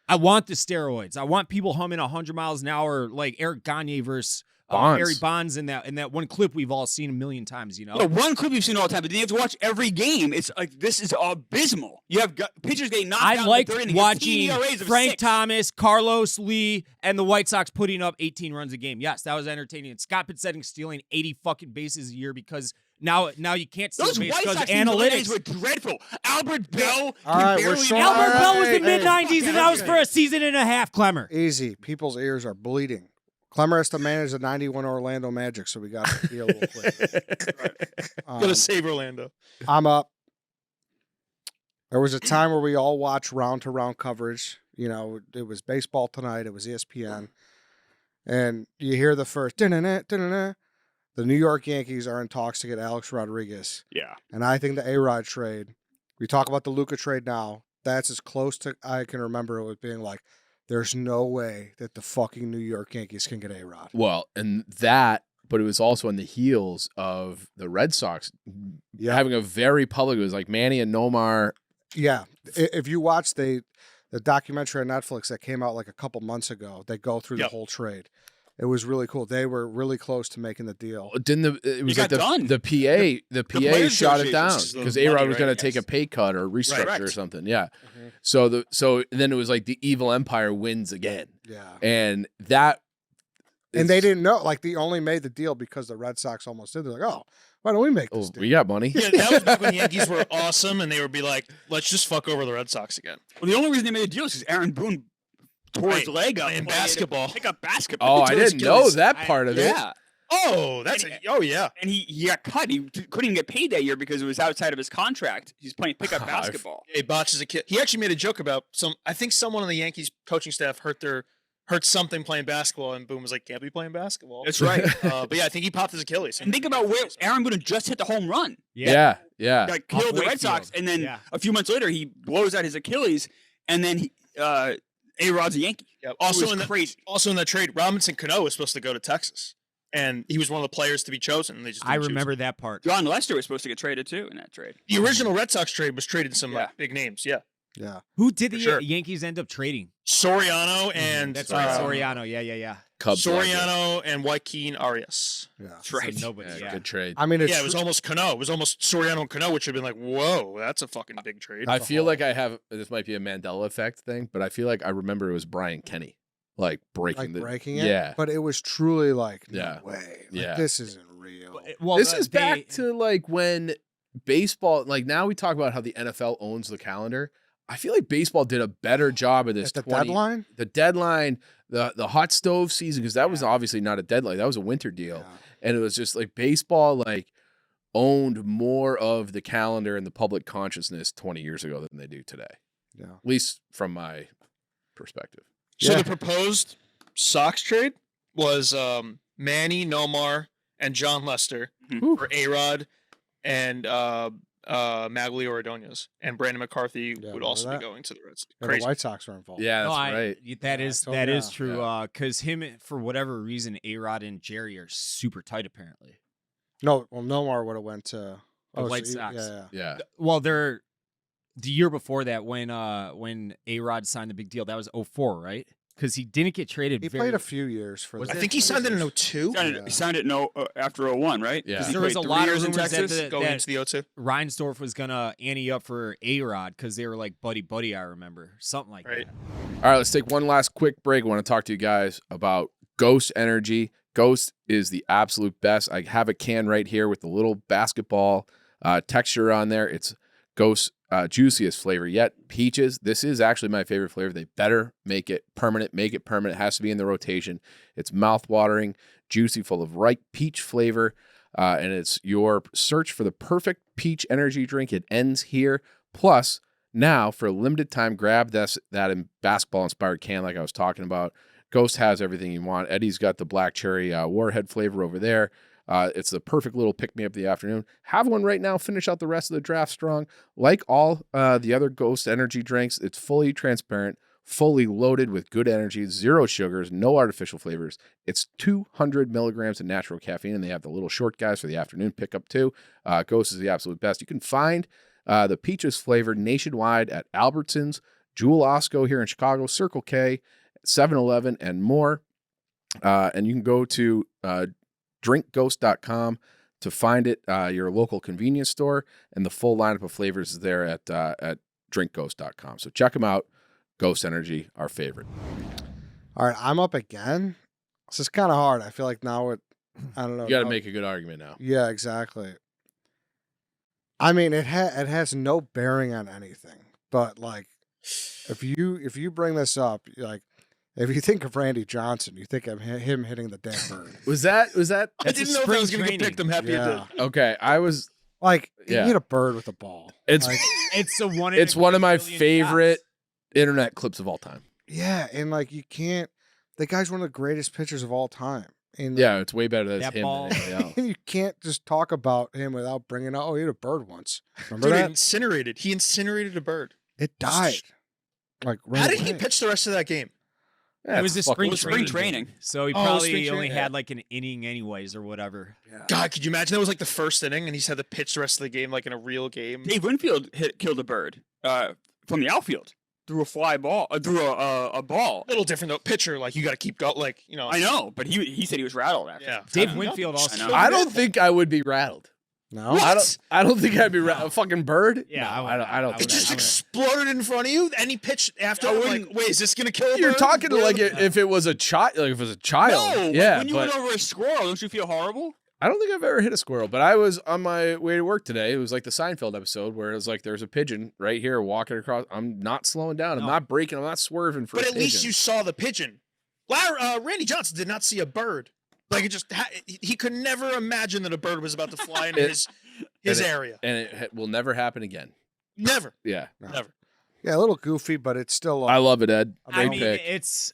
[SPEAKER 3] I want the steroids. I want people humming 100 miles an hour like Eric Gagne versus
[SPEAKER 4] Bonds.
[SPEAKER 3] Barry Bonds in that one clip we've all seen a million times,
[SPEAKER 5] The one clip you've seen all the time, but then you have to watch every game. It's like, this is abysmal. You have pitchers getting knocked out
[SPEAKER 3] I
[SPEAKER 5] in
[SPEAKER 3] liked
[SPEAKER 5] the third inning.
[SPEAKER 3] watching
[SPEAKER 5] ERAs of
[SPEAKER 3] Frank
[SPEAKER 5] 6.
[SPEAKER 3] Thomas, Carlos Lee, and the White Sox putting up 18 runs a game. Yes, that was entertaining. And Scott Pitzzetting stealing 80 fucking bases a year because now you can't steal
[SPEAKER 5] Those
[SPEAKER 3] base
[SPEAKER 5] White
[SPEAKER 3] because
[SPEAKER 5] Sox teams in the late
[SPEAKER 3] analytics.
[SPEAKER 5] 80s were dreadful. Albert Bell.
[SPEAKER 1] All right, we're
[SPEAKER 5] barely
[SPEAKER 1] short-
[SPEAKER 3] Albert
[SPEAKER 1] All
[SPEAKER 3] Bell was
[SPEAKER 1] right,
[SPEAKER 3] in
[SPEAKER 1] hey,
[SPEAKER 3] mid-90s, and that was
[SPEAKER 1] okay.
[SPEAKER 3] for a season and a half, Clemmer.
[SPEAKER 1] Easy. People's ears are bleeding. Clemmer has to manage the 91 Orlando Magic, so we got to deal real quick.
[SPEAKER 2] Gotta save Orlando.
[SPEAKER 1] I'm up. There was a time where we all watched round-to-round coverage. It was baseball tonight. It was ESPN. And you hear the first, da-na-na, da-na-na. The New York Yankees are in talks to get Alex Rodriguez.
[SPEAKER 5] Yeah.
[SPEAKER 1] And I think the A-Rod trade, we talk about the Luka trade now, that's as close to I can remember it being like, there's no way that the fucking New York Yankees can get A-Rod.
[SPEAKER 4] Well, and that, but it was also on the heels of the Red Sox having a very public, it was like Manny and Nomar.
[SPEAKER 1] Yeah. If you watch the documentary on Netflix that came out like a couple months ago, they go through the whole trade. It was really cool. They were really close to making the deal.
[SPEAKER 4] It was
[SPEAKER 5] It
[SPEAKER 4] like
[SPEAKER 5] got done.
[SPEAKER 4] the PA
[SPEAKER 5] Players
[SPEAKER 4] shot it down
[SPEAKER 5] Association,
[SPEAKER 4] because
[SPEAKER 2] the
[SPEAKER 4] A-Rod
[SPEAKER 2] money,
[SPEAKER 4] was going
[SPEAKER 2] right?
[SPEAKER 4] to take a pay cut or restructure or
[SPEAKER 5] Correct.
[SPEAKER 4] something. Yeah.
[SPEAKER 1] Mm-hmm.
[SPEAKER 4] So then it was like the evil empire wins again.
[SPEAKER 1] Yeah.
[SPEAKER 4] And that
[SPEAKER 1] And they didn't know. Like, they only made the deal because the Red Sox almost did. They're like, oh, why don't we make this deal?
[SPEAKER 4] we got money.
[SPEAKER 2] Yeah, that was back when the Yankees were awesome, and they would be like, "Let's just fuck over the Red Sox again."
[SPEAKER 5] Well, the only reason they made a deal is because Aaron Boone tore his
[SPEAKER 2] Right.
[SPEAKER 5] leg up
[SPEAKER 2] Playing
[SPEAKER 5] playing
[SPEAKER 2] basketball.
[SPEAKER 5] Pick up basketball.
[SPEAKER 4] Oh, I
[SPEAKER 5] He tore his
[SPEAKER 4] didn't know
[SPEAKER 5] Achilles.
[SPEAKER 4] that part of it.
[SPEAKER 5] Yeah.
[SPEAKER 2] Oh, yeah.
[SPEAKER 5] And he got cut. He couldn't even get paid that year because it was outside of his contract. He's playing pickup basketball.
[SPEAKER 2] He botches a kid. He actually made a joke about I think someone on the Yankees coaching staff hurt something playing basketball, and Boone was like, "Can't be playing basketball."
[SPEAKER 5] That's right.
[SPEAKER 2] But yeah, I think he popped his Achilles.
[SPEAKER 5] And think about where Aaron Boone just hit the home run.
[SPEAKER 4] Yeah.
[SPEAKER 5] Like killed the Red
[SPEAKER 3] Wakefield.
[SPEAKER 5] Sox, and then
[SPEAKER 3] Yeah.
[SPEAKER 5] a few months later he blows out his Achilles, and then A-Rod's a Yankee.
[SPEAKER 2] Yeah.
[SPEAKER 5] Also
[SPEAKER 2] Also,
[SPEAKER 5] crazy.
[SPEAKER 2] Also in that trade, Robinson Cano was supposed to go to Texas, and he was one of the players to be chosen. And they just
[SPEAKER 3] I
[SPEAKER 2] didn't choose
[SPEAKER 3] remember
[SPEAKER 2] him.
[SPEAKER 3] that part.
[SPEAKER 5] John Lester was supposed to get traded too in that trade.
[SPEAKER 2] The original Red Sox trade was traded some
[SPEAKER 5] Yeah.
[SPEAKER 2] big names. Yeah,
[SPEAKER 1] Yeah.
[SPEAKER 3] Who did the
[SPEAKER 2] For sure.
[SPEAKER 3] Yankees end up trading?
[SPEAKER 2] Soriano and
[SPEAKER 3] That's right, Soriano. Yeah.
[SPEAKER 4] Cubs. like it.
[SPEAKER 2] Soriano and Joaquin Arias.
[SPEAKER 1] Yeah.
[SPEAKER 5] That's right.
[SPEAKER 3] So nobody.
[SPEAKER 4] Yeah,
[SPEAKER 3] Yeah.
[SPEAKER 4] good trade.
[SPEAKER 1] I mean, it's
[SPEAKER 2] Yeah, it was almost Cano. It was almost Soriano and Cano, which would have been like, whoa, that's a fucking big trade.
[SPEAKER 4] I feel like I have this might be a Mandela effect thing, but I feel like I remember it was Brian Kenny. like breaking
[SPEAKER 1] it.
[SPEAKER 4] Yeah.
[SPEAKER 1] But it was truly like, no
[SPEAKER 4] Yeah.
[SPEAKER 1] way. Like,
[SPEAKER 4] Yeah.
[SPEAKER 1] this isn't real.
[SPEAKER 3] Well,
[SPEAKER 4] This is back to like when baseball, like now we talk about how the NFL owns the calendar. I feel like baseball did a better job of this.
[SPEAKER 1] At the deadline?
[SPEAKER 4] The deadline, the hot stove season, because that was obviously not a deadline. That was a winter deal.
[SPEAKER 1] Yeah.
[SPEAKER 4] And it was just like baseball like owned more of the calendar and the public consciousness 20 years ago than they do today.
[SPEAKER 1] Yeah.
[SPEAKER 4] At least from my perspective.
[SPEAKER 2] So
[SPEAKER 1] Yeah.
[SPEAKER 2] the proposed Sox trade was Manny, Nomar, and John Lester
[SPEAKER 5] Mhm.
[SPEAKER 2] for A-Rod and Magley Ordonez. And Brandon McCarthy
[SPEAKER 1] Yeah,
[SPEAKER 2] would
[SPEAKER 1] remember
[SPEAKER 2] also
[SPEAKER 1] that?
[SPEAKER 2] be going to the Reds.
[SPEAKER 1] Yeah, the
[SPEAKER 2] Crazy.
[SPEAKER 1] White Sox were involved.
[SPEAKER 4] Yeah, that's
[SPEAKER 3] No,
[SPEAKER 4] right.
[SPEAKER 3] That
[SPEAKER 1] Yeah,
[SPEAKER 3] is
[SPEAKER 1] so
[SPEAKER 3] that is
[SPEAKER 1] yeah.
[SPEAKER 3] true.
[SPEAKER 4] Yeah.
[SPEAKER 3] Because him, for whatever reason, A-Rod and Jerry are super tight apparently.
[SPEAKER 1] No, well, Nomar would have went to
[SPEAKER 3] The White
[SPEAKER 1] so
[SPEAKER 3] Sox.
[SPEAKER 1] Yeah.
[SPEAKER 4] Yeah.
[SPEAKER 3] Well, they're the year before that when A-Rod signed the big deal. That was 04, right? Because he didn't get traded.
[SPEAKER 1] He played a few years for
[SPEAKER 3] Was
[SPEAKER 1] the
[SPEAKER 2] I think he signed it in 02.
[SPEAKER 1] Yeah.
[SPEAKER 5] He signed it after 01, right?
[SPEAKER 4] Yeah.
[SPEAKER 5] 'Cause he
[SPEAKER 3] There was
[SPEAKER 5] played
[SPEAKER 3] a
[SPEAKER 5] 3
[SPEAKER 3] lot of
[SPEAKER 5] years in
[SPEAKER 3] rumors that
[SPEAKER 5] Texas.
[SPEAKER 3] the-
[SPEAKER 2] Going into the 02.
[SPEAKER 3] Reinsdorf was gonna ante up for A-Rod because they were like buddy. I remember something like
[SPEAKER 2] Right.
[SPEAKER 3] that.
[SPEAKER 4] All right, let's take one last quick break. I want to talk to you guys about Ghost Energy. Ghost is the absolute best. I have a can right here with the little basketball texture on there. It's Ghost juiciest flavor yet. Peaches. This is actually my favorite flavor. They better make it permanent. Make it permanent. It has to be in the rotation. It's mouth-watering, juicy, full of ripe peach flavor. And it's your search for the perfect peach energy drink. It ends here. Plus, now for a limited time, grab that in basketball-inspired can like I was talking about. Ghost has everything you want. Eddie's got the black cherry warhead flavor over there. It's the perfect little pick-me-up of the afternoon. Have one right now. Finish out the rest of the draft strong. Like all the other Ghost energy drinks, it's fully transparent, fully loaded with good energy, 0 sugars, no artificial flavors. It's 200 milligrams of natural caffeine, and they have the little short guys for the afternoon pickup too. Ghost is the absolute best. You can find the peaches flavor nationwide at Albertsons, Jewel Osco here in Chicago, Circle K, 7-Eleven, and more. And you can go to drinkghost.com to find it, your local convenience store, and the full lineup of flavors is there at drinkghost.com. So check them out. Ghost Energy, our favorite.
[SPEAKER 1] All right, I'm up again. This is kind of hard. I feel like now I don't know.
[SPEAKER 4] You got to
[SPEAKER 1] now-
[SPEAKER 4] make a good argument now.
[SPEAKER 1] Yeah, exactly. I mean, it has no bearing on anything. But like, if you bring this up, like, if you think of Randy Johnson, you think of him hitting the dead bird.
[SPEAKER 4] Was that
[SPEAKER 2] I
[SPEAKER 3] That's a
[SPEAKER 2] didn't know if I
[SPEAKER 3] spring
[SPEAKER 2] was going to get
[SPEAKER 3] training.
[SPEAKER 2] picked. I'm happy I
[SPEAKER 1] Yeah,
[SPEAKER 2] did.
[SPEAKER 4] okay? I was.
[SPEAKER 1] like
[SPEAKER 4] Yeah.
[SPEAKER 1] he hit a bird with a ball.
[SPEAKER 4] It's
[SPEAKER 1] Like,
[SPEAKER 3] It's a one. in
[SPEAKER 4] it's
[SPEAKER 3] a
[SPEAKER 4] one of my
[SPEAKER 3] million
[SPEAKER 4] favorite
[SPEAKER 3] shots.
[SPEAKER 4] internet clips of all time.
[SPEAKER 1] yeah, and like you can't. The guy's one of the greatest pitchers of all time. And
[SPEAKER 4] Yeah, it's way better than
[SPEAKER 3] That
[SPEAKER 4] him
[SPEAKER 3] ball-
[SPEAKER 4] than anybody else.
[SPEAKER 1] you can't just talk about him without bringing up. Oh, he hit a bird once. Remember
[SPEAKER 2] Dude,
[SPEAKER 1] that?
[SPEAKER 2] incinerated. He incinerated a bird.
[SPEAKER 1] It died. Like
[SPEAKER 2] How
[SPEAKER 1] right
[SPEAKER 2] did he
[SPEAKER 1] away.
[SPEAKER 2] pitch the rest of that game?
[SPEAKER 4] Yeah,
[SPEAKER 3] It was a
[SPEAKER 4] it's fucking
[SPEAKER 3] spring
[SPEAKER 5] It was spring
[SPEAKER 3] training.
[SPEAKER 5] training.
[SPEAKER 3] So he
[SPEAKER 2] Oh,
[SPEAKER 3] probably
[SPEAKER 2] spring
[SPEAKER 3] only
[SPEAKER 2] training.
[SPEAKER 3] had like an inning anyways or whatever.
[SPEAKER 1] Yeah.
[SPEAKER 2] God, could you imagine that was like the first inning and he's had to pitch the rest of the game like in a real game?
[SPEAKER 5] Dave Winfield killed a bird from the outfield through a fly ball, through a ball.
[SPEAKER 2] A little different though. Pitcher, like you got to keep going. Like
[SPEAKER 5] I know, but he said he was rattled after.
[SPEAKER 2] Yeah.
[SPEAKER 3] Dave
[SPEAKER 5] I know.
[SPEAKER 3] Winfield also.
[SPEAKER 5] I know.
[SPEAKER 4] I don't think I would be rattled.
[SPEAKER 1] No.
[SPEAKER 2] What?
[SPEAKER 4] I don't think I'd be rattled. A fucking bird?
[SPEAKER 3] Yeah,
[SPEAKER 4] No,
[SPEAKER 3] I would-
[SPEAKER 4] I don't
[SPEAKER 3] I
[SPEAKER 4] think
[SPEAKER 2] It
[SPEAKER 3] would-
[SPEAKER 2] just
[SPEAKER 4] I would.
[SPEAKER 2] exploded in front of you, and he pitched after.
[SPEAKER 5] I
[SPEAKER 2] I'm
[SPEAKER 5] wouldn't-
[SPEAKER 2] like, wait, is this gonna kill a
[SPEAKER 4] You're
[SPEAKER 2] bird?
[SPEAKER 4] talking to like
[SPEAKER 2] Really?
[SPEAKER 4] if it was a child, like if it was a child.
[SPEAKER 5] No,
[SPEAKER 4] yeah,
[SPEAKER 5] when you
[SPEAKER 4] but
[SPEAKER 5] went over a squirrel, don't you feel horrible?
[SPEAKER 4] I don't think I've ever hit a squirrel. But I was on my way to work today. It was like the Seinfeld episode where it was like there's a pigeon right here walking across. I'm not slowing down. I'm
[SPEAKER 3] No.
[SPEAKER 4] not braking. I'm not swerving for.
[SPEAKER 2] But
[SPEAKER 4] a
[SPEAKER 2] at least
[SPEAKER 4] pigeon.
[SPEAKER 2] you saw the pigeon. Randy Johnson did not see a bird. Like it just, he could never imagine that a bird was about to fly into his
[SPEAKER 4] and it-
[SPEAKER 2] area.
[SPEAKER 4] and it will never happen again.
[SPEAKER 2] Never,
[SPEAKER 4] Yeah,
[SPEAKER 1] No.
[SPEAKER 2] never.
[SPEAKER 1] Yeah, a little goofy, but it's still.
[SPEAKER 4] I love it, Ed.
[SPEAKER 1] I
[SPEAKER 4] Great
[SPEAKER 3] I mean,
[SPEAKER 4] pick.
[SPEAKER 3] it's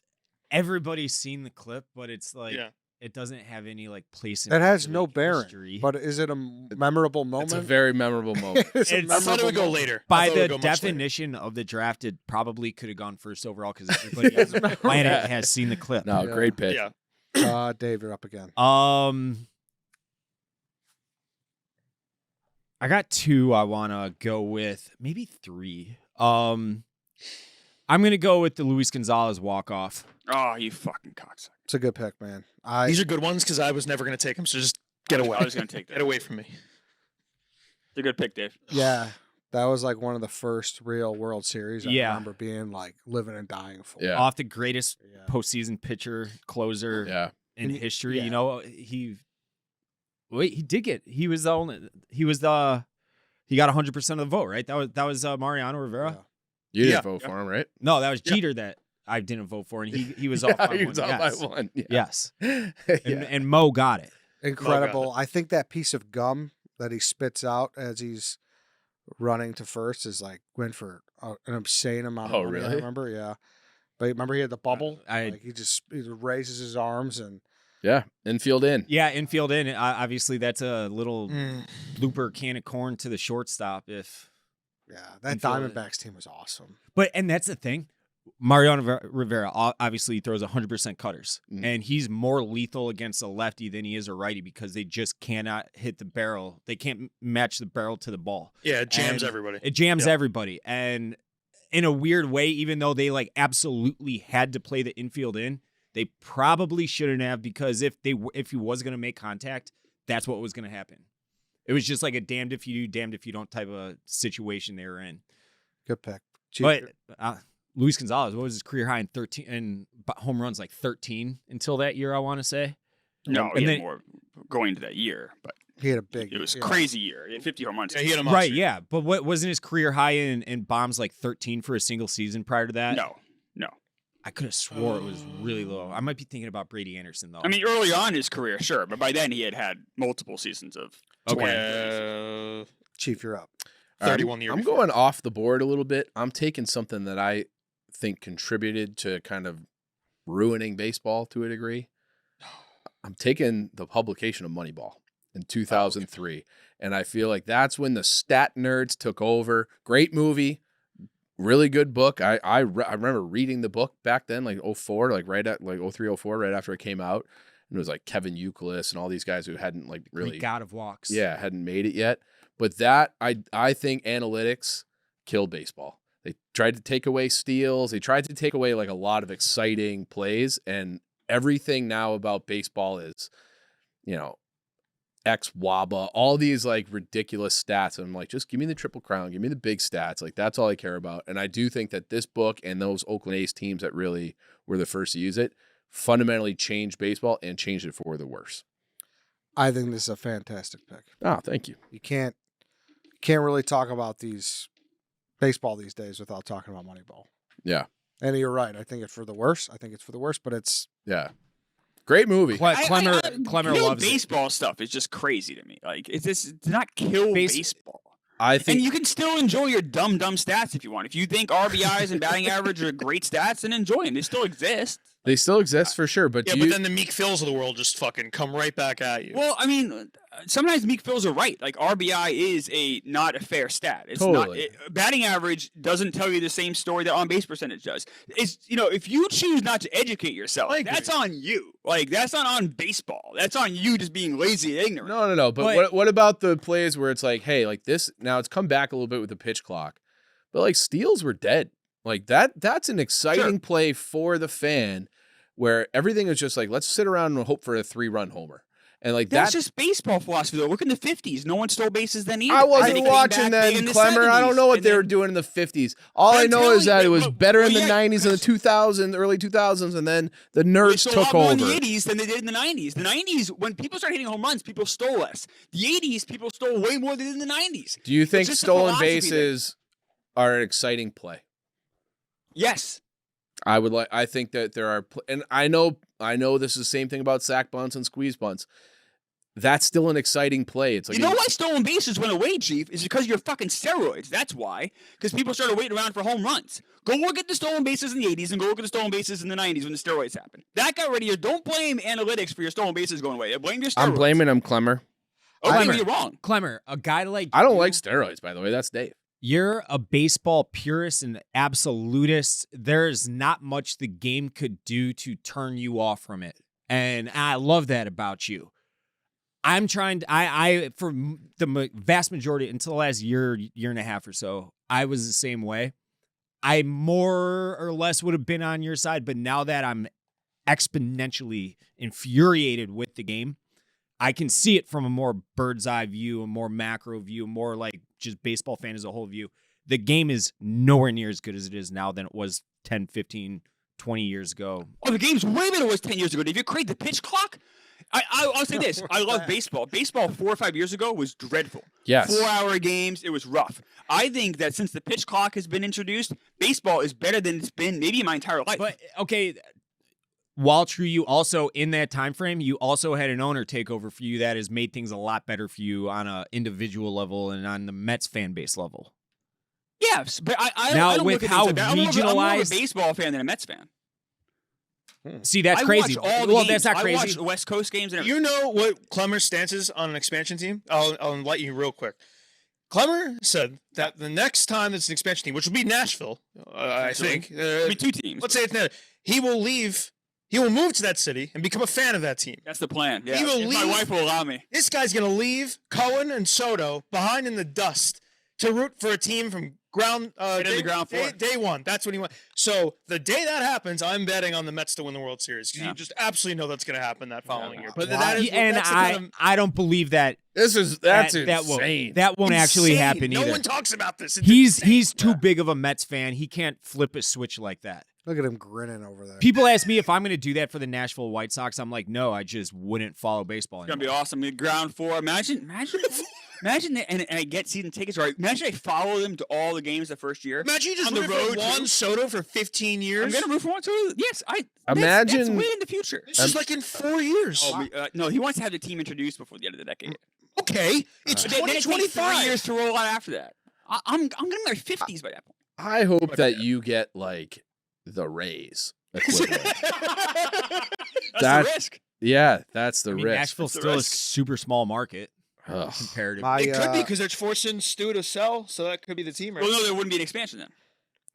[SPEAKER 3] everybody's seen the clip, but it's like
[SPEAKER 2] Yeah.
[SPEAKER 3] it doesn't have any like place in
[SPEAKER 1] It has no
[SPEAKER 3] like,
[SPEAKER 1] bearing.
[SPEAKER 3] history.
[SPEAKER 1] But is it a memorable moment?
[SPEAKER 4] It's a very memorable moment.
[SPEAKER 1] It's a
[SPEAKER 3] It's-
[SPEAKER 2] I thought it would go
[SPEAKER 1] memorable
[SPEAKER 2] later. I
[SPEAKER 3] By
[SPEAKER 2] thought it would
[SPEAKER 3] the
[SPEAKER 2] go much later.
[SPEAKER 3] definition of the draft, it probably could have gone first overall because everybody on the planet has seen the clip.
[SPEAKER 4] No,
[SPEAKER 1] Yeah.
[SPEAKER 4] great pick.
[SPEAKER 2] Yeah.
[SPEAKER 1] Dave, you're up again.
[SPEAKER 3] I got 2 I want to go with, maybe 3. I'm going to go with the Luis Gonzalez walk-off.
[SPEAKER 5] Oh, you fucking cocksucker!
[SPEAKER 1] It's a good pick, man.
[SPEAKER 2] These are good ones because I was never going to take them. So just get away.
[SPEAKER 5] I was gonna take that.
[SPEAKER 2] Get away from me.
[SPEAKER 5] It's a good pick, Dave.
[SPEAKER 1] Yeah, That was like one of the first real World Series I
[SPEAKER 3] Yeah.
[SPEAKER 1] remember being like living and dying for.
[SPEAKER 4] Yeah.
[SPEAKER 3] Off the greatest
[SPEAKER 1] Yeah.
[SPEAKER 3] postseason pitcher closer
[SPEAKER 4] Yeah.
[SPEAKER 3] in
[SPEAKER 1] And
[SPEAKER 3] history.
[SPEAKER 1] yeah.
[SPEAKER 3] You know, he did get. He got 100% of the vote, right? That was Mariano Rivera.
[SPEAKER 1] Yeah.
[SPEAKER 4] You didn't
[SPEAKER 2] Yeah.
[SPEAKER 4] vote for him, right?
[SPEAKER 3] No, that was
[SPEAKER 2] Yeah.
[SPEAKER 3] Jeter that I didn't vote for, and he was off by
[SPEAKER 4] he
[SPEAKER 3] one.
[SPEAKER 4] was off
[SPEAKER 3] Yes.
[SPEAKER 4] by one. Yeah.
[SPEAKER 3] Yes,
[SPEAKER 4] Yeah.
[SPEAKER 3] and Mo got it.
[SPEAKER 1] Incredible. I think that piece of gum that he spits out as he's running to first is like went for an insane amount
[SPEAKER 4] Oh,
[SPEAKER 1] of money. I
[SPEAKER 4] really?
[SPEAKER 1] remember, yeah. But remember he had the bubble.
[SPEAKER 3] I-
[SPEAKER 1] Like he raises his arms and
[SPEAKER 4] Yeah. Infield in.
[SPEAKER 3] Yeah, infield in. Obviously, that's a little
[SPEAKER 2] Mm.
[SPEAKER 3] blooper can of corn to the shortstop. If
[SPEAKER 1] yeah, that
[SPEAKER 3] Infield in.
[SPEAKER 1] Diamondbacks team was awesome.
[SPEAKER 3] and that's the thing. Mariano Rivera obviously throws 100% cutters,
[SPEAKER 4] Mhm.
[SPEAKER 3] and he's more lethal against a lefty than he is a righty because they just cannot hit the barrel. They can't match the barrel to the ball.
[SPEAKER 2] Yeah, it jams
[SPEAKER 3] And
[SPEAKER 2] everybody.
[SPEAKER 3] It jams
[SPEAKER 2] Yeah.
[SPEAKER 3] everybody, and in a weird way, even though they like absolutely had to play the infield in, they probably shouldn't have, because if he was going to make contact, that's what was going to happen. It was just like a damned if you do, damned if you don't type of situation they were in.
[SPEAKER 1] Good pick.
[SPEAKER 3] But Luis Gonzalez, what was his career high in 13 and home runs, like 13 until that year, I want to say.
[SPEAKER 5] No,
[SPEAKER 3] And
[SPEAKER 5] he had
[SPEAKER 3] then-
[SPEAKER 5] more going into that year, but
[SPEAKER 1] he had a big.
[SPEAKER 5] it was a
[SPEAKER 1] yeah.
[SPEAKER 5] crazy year. He had 50 home runs.
[SPEAKER 2] Yeah, he had a
[SPEAKER 3] Right,
[SPEAKER 2] monster.
[SPEAKER 3] yeah. But what wasn't his career high in bombs like 13 for a single season prior to that?
[SPEAKER 5] No.
[SPEAKER 3] I could have swore it was really low. I might be thinking about Brady Anderson, though.
[SPEAKER 5] I mean, early on in his career, sure, but by then he had multiple seasons of.
[SPEAKER 3] Okay.
[SPEAKER 1] Chief, you're up.
[SPEAKER 4] All right,
[SPEAKER 2] 31 years.
[SPEAKER 4] I'm going off the board a little bit. I'm taking something that I think contributed to kind of ruining baseball to a degree. I'm taking the publication of Moneyball in 2003. And I feel like that's when the stat nerds took over. Great movie, really good book. I remember reading the book back then, like 04, like right at like 03, 04, right after it came out. And it was like Kevin Youkilis and all these guys who hadn't like really
[SPEAKER 3] Greek God of Walks.
[SPEAKER 4] yeah, hadn't made it yet. But that I think analytics killed baseball. They tried to take away steals. They tried to take away like a lot of exciting plays, and everything now about baseball is, X WABA, all these like ridiculous stats. And I'm like, just give me the Triple Crown, give me the big stats. Like that's all I care about. And I do think that this book and those Oakland A's teams that really were the first to use it fundamentally changed baseball and changed it for the worse.
[SPEAKER 1] I think this is a fantastic pick.
[SPEAKER 4] Oh, thank you.
[SPEAKER 1] You can't really talk about baseball these days without talking about Moneyball.
[SPEAKER 4] Yeah.
[SPEAKER 1] And you're right. I think it's for the worse. But it's
[SPEAKER 4] Yeah. Great movie.
[SPEAKER 3] Klemmer
[SPEAKER 5] Kill
[SPEAKER 3] loves it.
[SPEAKER 5] baseball stuff is just crazy to me. Like it's just to not kill baseball.
[SPEAKER 4] I
[SPEAKER 5] And
[SPEAKER 4] think
[SPEAKER 5] you can still enjoy your dumb stats if you want. If you think RBIs and batting average are great stats, then enjoy them. They still exist.
[SPEAKER 4] they still exist for sure, but
[SPEAKER 2] Yeah,
[SPEAKER 4] do
[SPEAKER 2] but
[SPEAKER 4] you,
[SPEAKER 2] then the Meek Phils of the world just fucking come right back at you.
[SPEAKER 5] Well, I mean, sometimes Meek Phils are right. Like RBI is not a fair stat. It's
[SPEAKER 4] Totally.
[SPEAKER 5] not batting average doesn't tell you the same story that on base percentage does. It's if you choose not to educate yourself,
[SPEAKER 2] I agree.
[SPEAKER 5] that's on you. Like that's not on baseball. That's on you just being lazy and ignorant.
[SPEAKER 4] no. But what about the plays where it's like, hey, like this now it's come back a little bit with the pitch clock, but like steals were dead. Like that's an exciting play for the fan where everything is just like, let's sit around and hope for a 3-run homer. And like
[SPEAKER 5] That's
[SPEAKER 4] that
[SPEAKER 5] just baseball philosophy, though. Look in the 50s. No one stole bases then either.
[SPEAKER 4] I
[SPEAKER 5] They
[SPEAKER 4] wasn't
[SPEAKER 5] came
[SPEAKER 4] watching
[SPEAKER 5] back
[SPEAKER 4] then,
[SPEAKER 5] big in the
[SPEAKER 4] Klemmer. I don't
[SPEAKER 5] 70s,
[SPEAKER 4] know what
[SPEAKER 5] and
[SPEAKER 4] they were
[SPEAKER 5] then-
[SPEAKER 4] doing in the 50s. All I
[SPEAKER 5] I'm
[SPEAKER 4] know
[SPEAKER 5] telling
[SPEAKER 4] is that
[SPEAKER 5] you,
[SPEAKER 4] it was
[SPEAKER 5] but-
[SPEAKER 4] better
[SPEAKER 5] well,
[SPEAKER 4] in the
[SPEAKER 5] yeah,
[SPEAKER 4] 90s and the 2000s, early 2000s, and then the
[SPEAKER 5] They
[SPEAKER 4] nerds
[SPEAKER 5] stole a
[SPEAKER 4] took
[SPEAKER 5] lot more
[SPEAKER 4] over.
[SPEAKER 5] in the 80s than they did in the 90s. The 90s, when people started hitting home runs, people stole less. The 80s, people stole way more than they did in the 90s.
[SPEAKER 4] Do you think
[SPEAKER 5] just a
[SPEAKER 4] stolen
[SPEAKER 5] philosophy
[SPEAKER 4] bases are an exciting play?
[SPEAKER 5] Yes.
[SPEAKER 4] I think that there are, and I know this is the same thing about sack bunts and squeeze bunts. That's still an exciting play. It's like
[SPEAKER 5] You know why stolen bases went away, Chief? Is because you're fucking steroids. That's why. Because people started waiting around for home runs. Go look at the stolen bases in the 80s and go look at the stolen bases in the 90s when the steroids happened. That got rid of you. Don't blame analytics for your stolen bases going away. Blame your steroids.
[SPEAKER 4] I'm blaming him, Klemmer.
[SPEAKER 5] Okay,
[SPEAKER 3] Klemmer.
[SPEAKER 5] well, you're wrong.
[SPEAKER 3] Klemmer, a guy like
[SPEAKER 4] I don't
[SPEAKER 3] you,
[SPEAKER 4] like steroids, by the way. That's Dave.
[SPEAKER 3] You're a baseball purist and absolutist. There's not much the game could do to turn you off from it. And I love that about you. I'm trying to, for the vast majority, until the last year and a half or so, I was the same way. I more or less would have been on your side, but now that I'm exponentially infuriated with the game, I can see it from a more bird's eye view, a more macro view, more like just baseball fan as a whole view. The game is nowhere near as good as it is now than it was 10, 15, 20 years ago.
[SPEAKER 5] Oh, the game's way better than it was 10 years ago. If you create the pitch clock, I'll say this. I love baseball. Baseball 4 or 5 years ago was dreadful.
[SPEAKER 4] Yes.
[SPEAKER 5] 4-hour games, it was rough. I think that since the pitch clock has been introduced, baseball is better than it's been maybe my entire life.
[SPEAKER 3] But, okay, while true, you also, in that time frame, you also had an owner take over for you that has made things a lot better for you on an individual level and on the Mets fan base level.
[SPEAKER 5] Yes, but I
[SPEAKER 3] Now,
[SPEAKER 5] don't
[SPEAKER 3] with
[SPEAKER 5] look at
[SPEAKER 3] how
[SPEAKER 5] things like that. I'm more of a
[SPEAKER 3] regionalized-
[SPEAKER 5] baseball fan than a Mets fan.
[SPEAKER 3] See, that's
[SPEAKER 5] I
[SPEAKER 3] crazy.
[SPEAKER 5] watch all the
[SPEAKER 3] Well,
[SPEAKER 5] games.
[SPEAKER 3] that's not
[SPEAKER 5] I watch
[SPEAKER 3] crazy.
[SPEAKER 5] the West Coast games and everything.
[SPEAKER 2] You know what Klemmer's stance is on an expansion team? I'll enlighten you real quick. Klemmer said that the next time it's an expansion team, which will be Nashville, I think.
[SPEAKER 5] It'll be 2 teams.
[SPEAKER 2] Let's say it's Nashville. He will leave. He will move to that city and become a fan of that team.
[SPEAKER 5] That's the plan. Yeah,
[SPEAKER 2] He will
[SPEAKER 5] if my
[SPEAKER 2] leave-
[SPEAKER 5] wife will allow me.
[SPEAKER 2] This guy's going to leave Cohen and Soto behind in the dust to root for a team from ground
[SPEAKER 5] Right on the ground floor.
[SPEAKER 2] day one. That's what he wants. So the day that happens, I'm betting on the Mets to win the World Series.
[SPEAKER 5] Yeah.
[SPEAKER 2] You just absolutely know that's going to happen that following year. But
[SPEAKER 3] Wow.
[SPEAKER 2] that is
[SPEAKER 3] And
[SPEAKER 2] that's the kind of
[SPEAKER 3] I don't believe that
[SPEAKER 4] That's
[SPEAKER 3] that
[SPEAKER 4] insane.
[SPEAKER 3] won't actually
[SPEAKER 2] insane.
[SPEAKER 3] happen
[SPEAKER 2] No
[SPEAKER 3] either.
[SPEAKER 2] one talks about this. It's
[SPEAKER 3] He's
[SPEAKER 2] insane.
[SPEAKER 3] too big of a Mets fan. He can't flip a switch like that.
[SPEAKER 1] Look at him grinning over there.
[SPEAKER 3] People ask me if I'm going to do that for the Nashville White Sox. I'm like, no, I just wouldn't follow baseball
[SPEAKER 5] It's gonna be
[SPEAKER 3] anymore.
[SPEAKER 5] awesome. The ground floor. Imagine that, and I get season tickets. Right? Imagine I follow them to all the games the first year.
[SPEAKER 2] Imagine you just
[SPEAKER 5] on the
[SPEAKER 2] rooted for
[SPEAKER 5] road,
[SPEAKER 2] Juan
[SPEAKER 5] too.
[SPEAKER 2] Soto for 15 years.
[SPEAKER 5] I'm gonna root for one too. Yes, that's
[SPEAKER 4] Imagine-
[SPEAKER 5] way in the future.
[SPEAKER 2] It's just like in 4 years.
[SPEAKER 5] No, he wants to have the team introduced before the end of the decade.
[SPEAKER 2] Okay, it's
[SPEAKER 5] Then it takes 3
[SPEAKER 2] 2025.
[SPEAKER 5] years to roll out after that. I'm gonna be in my 50s by that point.
[SPEAKER 4] I hope that you get like the Rays equivalent.
[SPEAKER 5] That's
[SPEAKER 4] That-
[SPEAKER 5] the risk.
[SPEAKER 4] Yeah, that's the
[SPEAKER 3] I mean,
[SPEAKER 4] risk.
[SPEAKER 3] Nashville's
[SPEAKER 5] That's the
[SPEAKER 3] still a
[SPEAKER 5] risk.
[SPEAKER 3] super small market
[SPEAKER 4] Ugh.
[SPEAKER 3] comparatively.
[SPEAKER 1] My
[SPEAKER 2] It could be because they're forcing Stu to sell, so that could be the team right
[SPEAKER 5] Well,
[SPEAKER 2] now.
[SPEAKER 5] no, there wouldn't be an expansion then.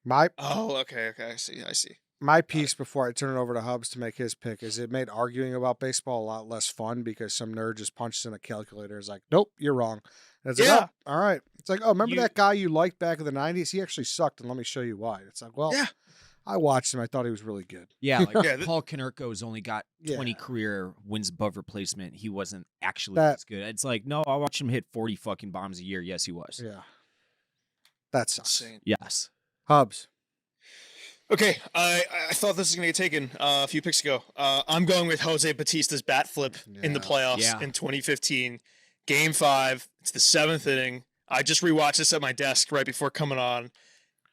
[SPEAKER 1] my
[SPEAKER 2] Oh, okay, I see.
[SPEAKER 1] my piece before I turn it over to Hubbs to make his pick is it made arguing about baseball a lot less fun because some nerd just punches in a calculator. Is like, nope, you're wrong. And it's
[SPEAKER 2] Yeah.
[SPEAKER 1] like, oh, all right. It's like, oh, remember
[SPEAKER 3] You-
[SPEAKER 1] that guy you liked back in the '90s? He actually sucked, and let me show you why. It's like, well,
[SPEAKER 2] Yeah.
[SPEAKER 1] I watched him. I thought he was really good.
[SPEAKER 3] Yeah, like
[SPEAKER 2] Yeah,
[SPEAKER 3] Paul Konerko's only got 20
[SPEAKER 1] Yeah.
[SPEAKER 3] career wins above replacement. He wasn't actually
[SPEAKER 1] That-
[SPEAKER 3] as good. It's like, no, I watched him hit 40 fucking bombs a year. Yes, he was.
[SPEAKER 1] Yeah, that sucks.
[SPEAKER 2] Insane.
[SPEAKER 3] Yes.
[SPEAKER 1] Hubbs.
[SPEAKER 2] Okay, I thought this was going to get taken a few picks ago. I'm going with Jose Batista's bat flip in the
[SPEAKER 1] Yeah.
[SPEAKER 2] playoffs
[SPEAKER 3] Yeah.
[SPEAKER 2] in 2015. Game 5. It's the 7th inning. I just rewatched this at my desk right before coming on.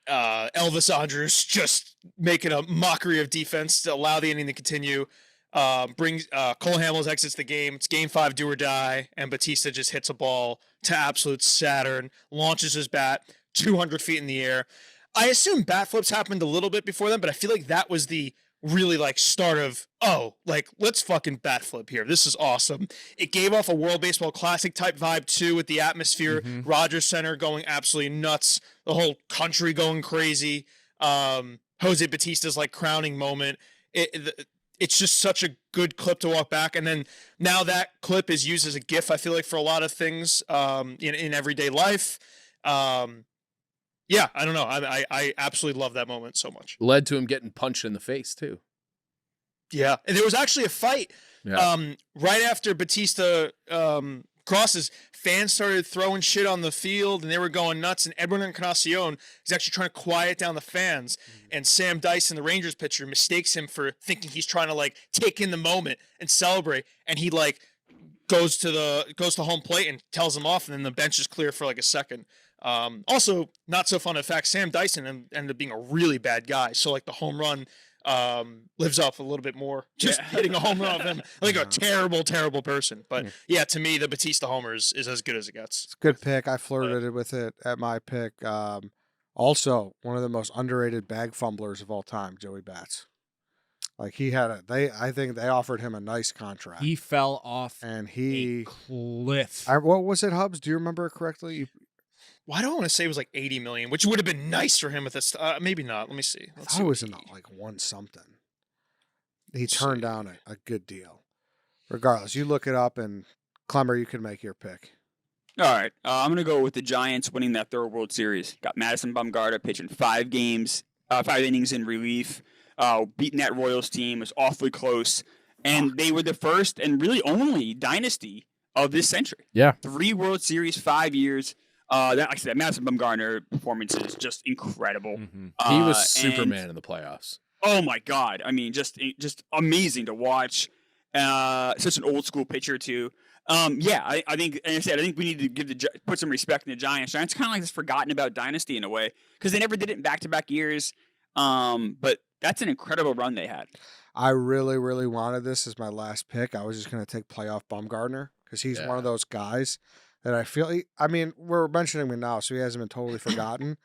[SPEAKER 2] Elvis Andrus just making a mockery of defense to allow the inning to continue. Brings Cole Hamels exits the game. It's game 5, do or die, and Batista just hits a ball to absolute Saturn, launches his bat 200 feet in the air. I assume bat flips happened a little bit before then, but I feel like that was the really like start of, oh, like let's fucking bat flip here. This is awesome. It gave off a World Baseball Classic type vibe too, with the atmosphere, Rogers Center going absolutely nuts, the whole country going crazy. Jose Batista's like crowning moment. It's just such a good clip to walk back, and then now that clip is used as a GIF. I feel like for a lot of things in everyday life. Yeah, I don't know. I absolutely love that moment so much.
[SPEAKER 4] Led to him getting punched in the face too.
[SPEAKER 2] Yeah, and there was actually a fight
[SPEAKER 4] Yeah.
[SPEAKER 2] right after Batista crosses. Fans started throwing shit on the field, and they were going nuts. And Edwin Encarnacion is actually trying to quiet down the fans. And Sam Dyson, the Rangers pitcher, mistakes him for thinking he's trying to like take in the moment and celebrate. And he like goes to home plate and tells him off, and then the bench is clear for like a second. Also, not so fun. In fact, Sam Dyson ended up being a really bad guy. So like the home run lives up a little bit more. Just hitting a home run of him. Like a terrible, terrible person. But yeah, to me, the Batista homer is as good as it gets.
[SPEAKER 1] It's a good pick. I flirted with it at my pick. Also, one of the most underrated bag fumblers of all time, Joey Bats. Like he had I think they offered him a nice contract.
[SPEAKER 3] He fell off
[SPEAKER 1] and
[SPEAKER 3] a
[SPEAKER 1] he,
[SPEAKER 3] cliff.
[SPEAKER 1] what was it, Hubbs? Do you remember it correctly?
[SPEAKER 2] Well, I don't want to say it was like 80 million, which would have been nice for him with this. Maybe not. Let me see.
[SPEAKER 1] I
[SPEAKER 2] Let's
[SPEAKER 1] thought
[SPEAKER 2] see
[SPEAKER 1] it
[SPEAKER 2] what
[SPEAKER 1] was in
[SPEAKER 2] he-
[SPEAKER 1] like one something. He
[SPEAKER 2] Let's
[SPEAKER 1] turned
[SPEAKER 2] see.
[SPEAKER 1] down a good deal. Regardless, you look it up, and Klemmer, you can make your pick.
[SPEAKER 5] All right, I'm gonna go with the Giants winning that third World Series. Got Madison Bumgarner pitching 5 innings in relief, beating that Royals team. It was awfully close, and they were the first and really only dynasty of this century.
[SPEAKER 4] Yeah.
[SPEAKER 5] 3 World Series, 5 years. Like I said, that Madison Bumgarner performance is just incredible.
[SPEAKER 4] He was
[SPEAKER 5] And-
[SPEAKER 4] Superman in the playoffs.
[SPEAKER 5] Oh my God! I mean, just amazing to watch. Such an old school pitcher too. Yeah, I think, and I said, I think we need to put some respect in the Giants. Giants kind of like this forgotten about dynasty in a way because they never did it in back-to-back years. But that's an incredible run they had.
[SPEAKER 1] I really, really wanted this as my last pick. I was just going to take playoff Bumgarner because he's one of those guys that I feel. I mean, we're mentioning him now, so he hasn't been totally forgotten.